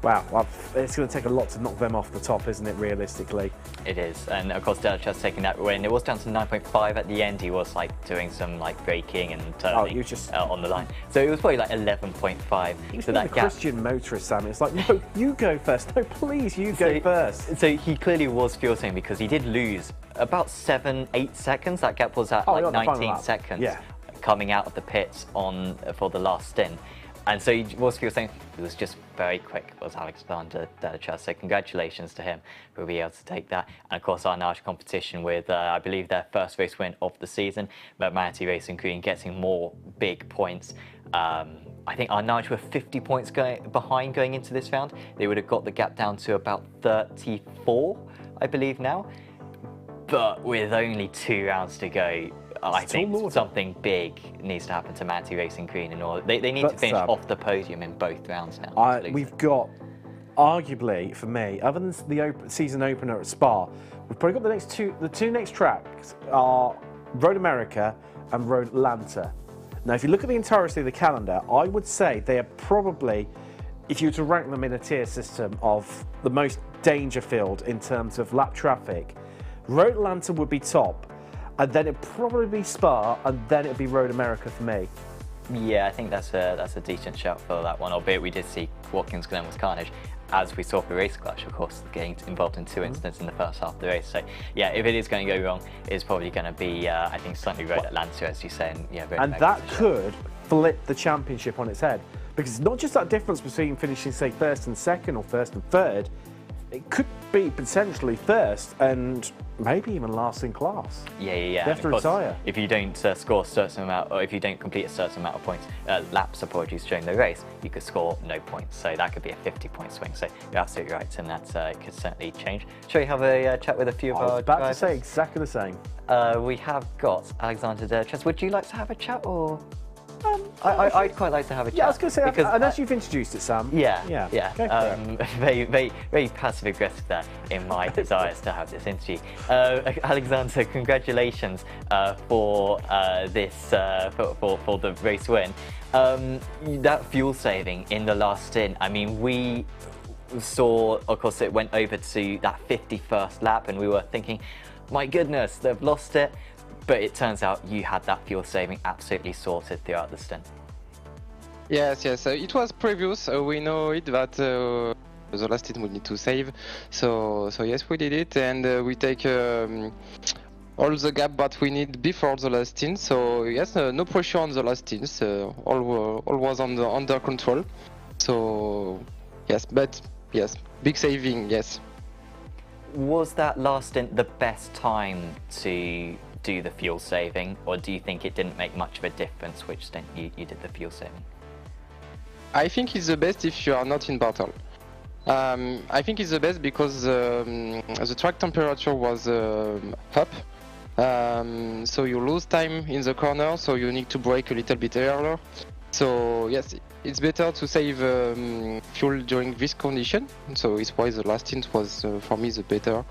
wow, it's going to take a lot to knock them off the top, isn't it, realistically? It is, and of course Delachaz taking that win. It was down to 9.5 at the end. He was like doing some like braking and turning he was just on the line. So it was probably like 11.5. He was so that Christian motorist, Sam. It's like, no, you go first. No, please, you go first. So he clearly was fuel saving because he did lose about 7-8 seconds. That gap was at like 19 seconds coming out of the pits for the last stint. And so he was fuel saving. He was just very quick, was Alexander Delachaz. So congratulations to him for being able to take that. And of course, our Arnage competition with, I believe, their first race win of the season. But Manatee Racing Green getting more big points. I think Arnage were 50 points behind going into this round. They would have got the gap down to about 34, I believe now. But with only 2 rounds to go, I think something big needs to happen to Manatee Racing Green in order. They need to finish off the podium in both rounds now. We've got, arguably for me, other than the season opener at Spa, we've probably got the two next tracks are Road America and Road Atlanta. Now, if you look at the entirety of the calendar, I would say they are probably, if you were to rank them in a tier system of the most danger-filled in terms of lap traffic, Road Atlanta would be top. And then it'd probably be Spa, and then it'd be Road America for me. Yeah, I think that's a decent shout for that one, albeit we did see Watkins Glen was carnage, as we saw for Race Clutch, of course, getting involved in 2 incidents in the first half of the race. So yeah, if it is going to go wrong, it's probably going to be, I think, slightly Road Atlanta, as you say. And that could flip the championship on its head, because it's not just that difference between finishing, say, first and second or first and third. it could be potentially first and maybe even last in class. Yeah. They have to Of course, retire. if you don't score a certain amount, or if you don't complete a certain amount of points, laps, apologies, during the race, you could score no points. So that could be a 50-point swing. So you're absolutely right, and that could certainly change. Shall we have a chat with a few of I was our about drivers? to say exactly the same. We have got Alexander Delatraz. Would you like to have a chat, or? I'd quite like to have a chat. Yeah, I was going to say, because, unless you've introduced it, Sam. Yeah. Go for it. Very passive aggressive there in my desires to have this interview. Alexander, congratulations for this for the race win. That fuel saving in the last stint. I mean, we saw, of course, it went over to that 51st lap, and we were thinking, my goodness, they've lost it. But it turns out you had that fuel saving absolutely sorted throughout the stint. Yes. It was previous. We know it that the last stint we need to save. So yes, we did it, and we take all the gap that we need before the last stint. So yes, no pressure on the last stint. All was under control. So yes, but yes, big saving. Yes. Was that last stint the best time to do the fuel saving, or do you think it didn't make much of a difference which stint you did the fuel saving? I think it's the best if you are not in battle. I think it's the best because the track temperature was up, so you lose time in the corner, so you need to brake a little bit earlier. So yes, it's better to save fuel during this condition. So it's why the last stint was for me the better.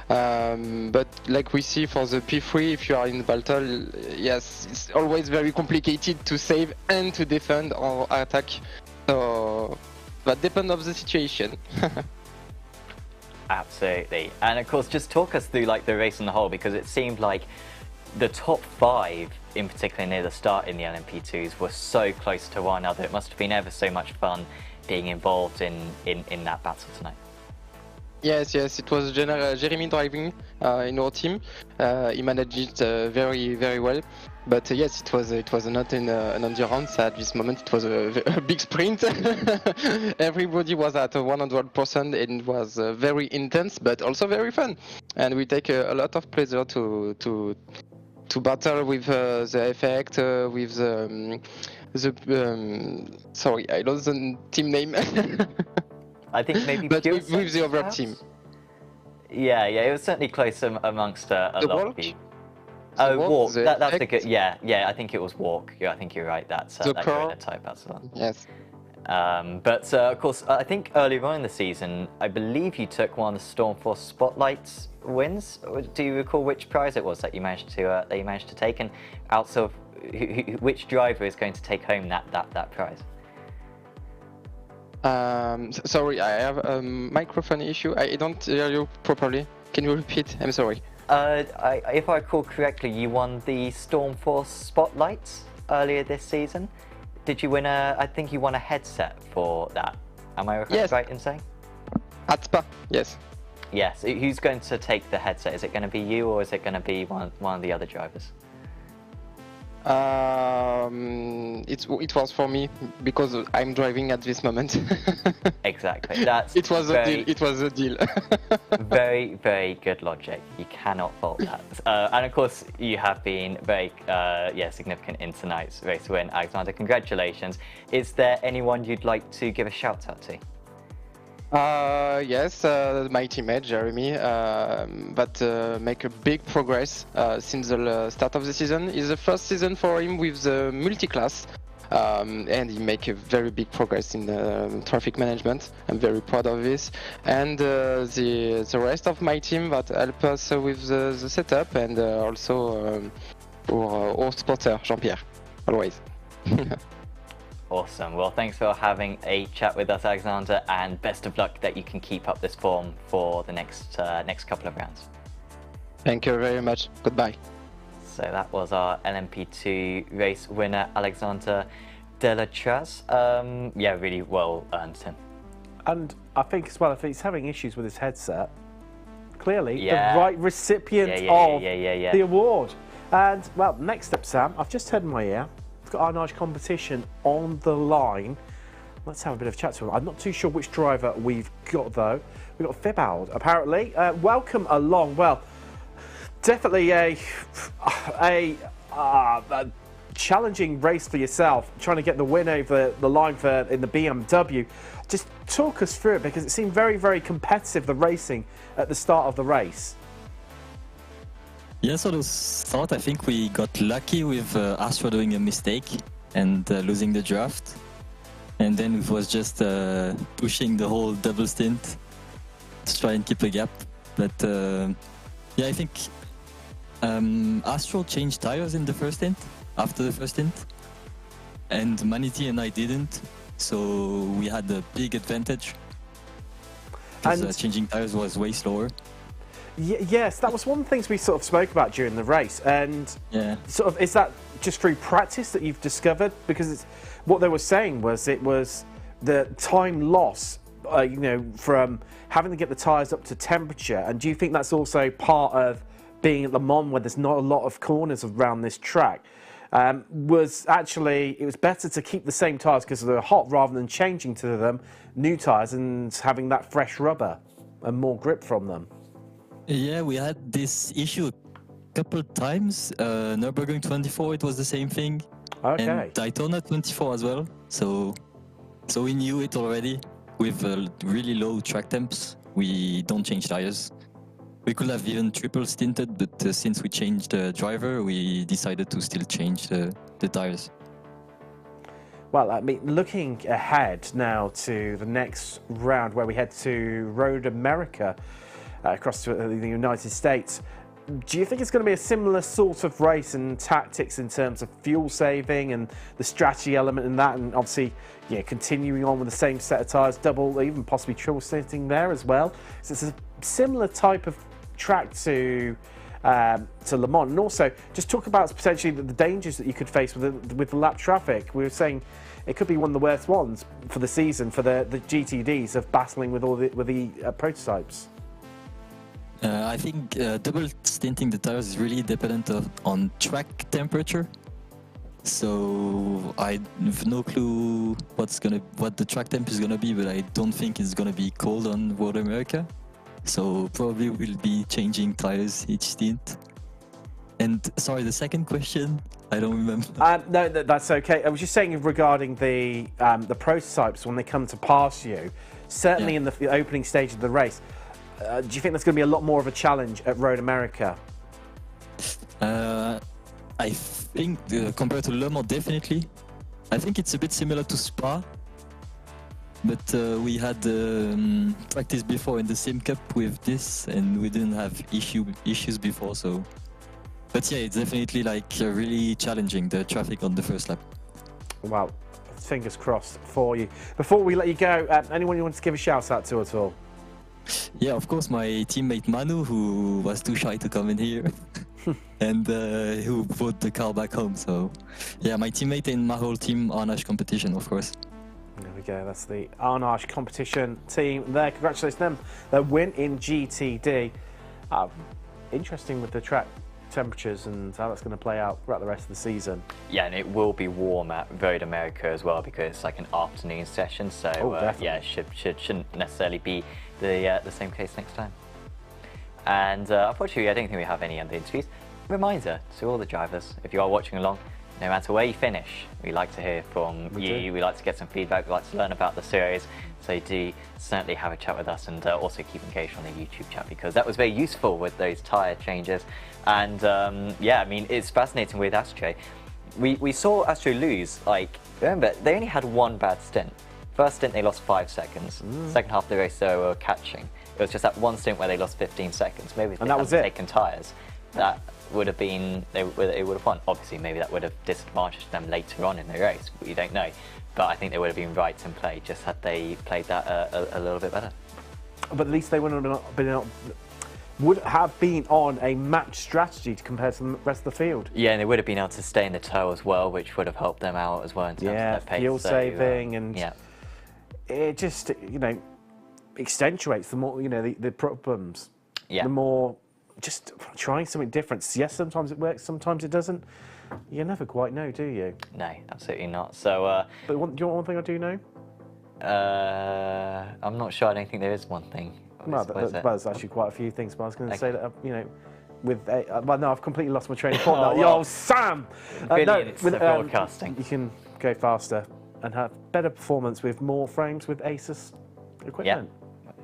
But like we see for the P3, if you are in battle, yes, it's always very complicated to save and to defend or attack. So that depends on the situation. Absolutely. And of course, just talk us through like the race on the whole, because it seemed like the top 5, in particular near the start in the LMP2s, were so close to one another. It must have been ever so much fun being involved in that battle tonight. Yes, it was Jeremy driving in our team. He managed it very well. But yes, it was not an endurance at this moment. It was a big sprint. Everybody was at 100% and it was very intense, but also very fun. And we take a lot of pleasure to battle with the effect, with the sorry, I lost the team name. I think maybe but with the other team. Yeah, it was certainly close amongst a lot of people. Oh, walk. That's a good. Yeah. I think it was walk. Yeah, I think you're right. That's that corona type. That's the one. Yes. But of course, I think earlier on in the season, I believe you took one of the Stormforce Spotlights wins. Do you recall which prize it was that you managed to take, and out of which driver is going to take home that prize? Sorry, I have a microphone issue. I don't hear you properly. Can you repeat? I'm sorry. If I recall correctly, you won the Stormforce Spotlights earlier this season. Did you win I think you won a headset for that. Am I right in saying? At Spa, yes. Yes. Who's going to take the headset? Is it going to be you, or is it going to be one of the other drivers? It was for me because I'm driving at this moment. Exactly. It was a deal. It was a deal. very good logic. You cannot fault that. And of course, you have been very significant in tonight's race win, Alexander. Congratulations. Is there anyone you'd like to give a shout out to? Yes, my teammate Jeremy, that make a big progress since the start of the season. It's the first season for him with the multi-class, and he make a very big progress in traffic management. I'm very proud of this, and the rest of my team that help us with the setup, and also our spotter Jean-Pierre, always. Awesome. Well, thanks for having a chat with us, Alexander, and best of luck that you can keep up this form for the next couple of rounds. Thank you very much. Goodbye. So that was our LMP2 race winner, Alexander Delatraz. Yeah, really well earned, Tim. And I think as well, if he's having issues with his headset, clearly the right recipient of the award. And well, next up, Sam, I've just heard in my ear, we've got our nice competition on the line. Let's have a bit of chat to him. I'm not too sure which driver we've got, though. We've got Fibald, apparently. Welcome along. Well, definitely a challenging race for yourself, trying to get the win over the line in the BMW. Just talk us through it, because it seemed very, very competitive, the racing at the start of the race. Yeah, so to start, I think we got lucky with Astro doing a mistake and losing the draft. And then it was just pushing the whole double stint to try and keep a gap. But yeah, I think Astro changed tires in the first stint, after the first stint. And Manity and I didn't, so we had a big advantage. Because changing tires was way slower. Yes, that was one of the things we sort of spoke about during the race. And yeah, sort of, is that just through practice that you've discovered? Because what they were saying was it was the time loss, you know, from having to get the tyres up to temperature. And do you think that's also part of being at Le Mans, where there's not a lot of corners around this track? It was better to keep the same tyres because they're hot, rather than changing to them new tyres and having that fresh rubber and more grip from them? Yeah, we had this issue a couple times. Nürburgring 24, it was the same thing. Okay. And Daytona 24 as well. So we knew it already. With really low track temps, we don't change tires. We could have even triple stinted, but since we changed the driver, we decided to still change the tires. Well, I mean, looking ahead now to the next round, where we head to Road America, across to the United States. Do you think it's going to be a similar sort of race and tactics in terms of fuel saving and the strategy element in that, and obviously, yeah, continuing on with the same set of tyres, double, even possibly triple stinting there as well? So it's a similar type of track to Le Mans. And also, just talk about potentially the dangers that you could face with the lap traffic. We were saying it could be one of the worst ones for the season for the GTDs, of battling with the prototypes. I think double stinting the tires is really dependent on track temperature. So I have no clue what the track temp is gonna be, but I don't think it's gonna be cold on Road America. So probably we'll be changing tires each stint. And sorry, the second question, I don't remember. No, that's okay. I was just saying regarding the prototypes when they come to pass you, certainly in the opening stage of the race. Do you think that's going to be a lot more of a challenge at Road America? I think compared to Le Mans, definitely. I think it's a bit similar to Spa, but we had practice before in the Sim Cup with this, and we didn't have issues before. So, but yeah, it's definitely like really challenging, the traffic on the first lap. Wow, fingers crossed for you. Before we let you go, anyone you want to give a shout out to at all? Yeah, of course, my teammate Manu, who was too shy to come in here, and who brought the car back home. So, yeah, my teammate in my whole team, Arnash competition, of course. There we go, that's the Arnash competition team there. Congratulations to them. Their win in GTD. Interesting with the track temperatures and how that's going to play out throughout the rest of the season. Yeah, and it will be warm at Road America as well, because it's like an afternoon session. So yeah, shouldn't necessarily be the same case next time. And unfortunately, I don't think we have any other interviews. Reminder to all the drivers, if you are watching along, no matter where you finish, we like to hear from you. We like to get some feedback. We like to learn about the series. So do certainly have a chat with us, and also keep engaged on the YouTube chat, because that was very useful with those tyre changes. And yeah, I mean, it's fascinating with Astro. We saw Astro lose, like, remember, they only had one bad stint. First stint, they lost 5 seconds. Second half of the race, they were catching. It was just that one stint where they lost 15 seconds. Maybe if they hadn't taken tyres, that would have been, they would have won. Obviously, maybe that would have disadvantaged them later on in the race. We don't know. But I think they would have been right in play, just had they played that a little bit better. But at least they would have been on a match strategy compared to the rest of the field. Yeah, and they would have been able to stay in the tow as well, which would have helped them out as well in terms of their pace. Fuel saving, and it just, you know, accentuates the more, you know, the problems. Yeah. The more just trying something different. Yes, sometimes it works, sometimes it doesn't. You never quite know, do you? No, absolutely not. So, but do you want one thing I do know? I'm not sure. I don't think there is one thing. Well, there's actually quite a few things, but I was going to say that, you know, with well, no, I've completely lost my train of thought now. Oh, well. Yo, Sam! Brilliant broadcasting. You can go faster and have better performance with more frames with ASUS equipment.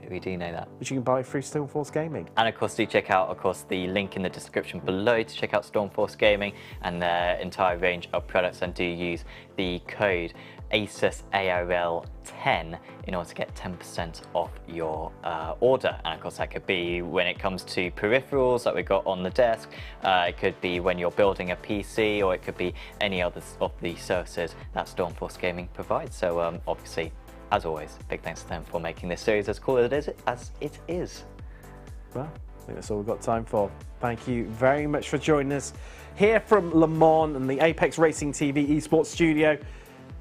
Yeah, we do know that. Which you can buy through Stormforce Gaming. And of course, do check out, of course, the link in the description below to check out Stormforce Gaming and their entire range of products, and do use the code ASUS ARL 10 in order to get 10% off your order. And of course, that could be when it comes to peripherals that we got on the desk. It could be when you're building a PC, or it could be any other of the services that Stormforce Gaming provides. So obviously, as always, big thanks to them for making this series as cool as it is. Well, I think that's all we've got time for. Thank you very much for joining us here from Le Mans and the Apex Racing TV esports studio.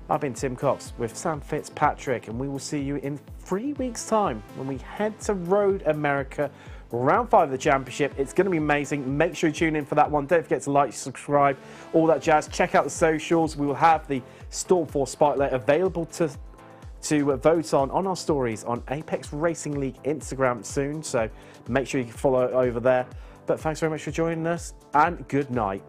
I've been Tim Cox with Sam Fitzpatrick, and we will see you in 3 weeks' time when we head to Road America, round 5 of the championship. It's going to be amazing. Make sure you tune in for that one. Don't forget to like, subscribe, all that jazz. Check out the socials. We will have the Stormforce Spotlight available to vote on our stories on Apex Racing League Instagram soon. So make sure you follow over there. But thanks very much for joining us, and good night.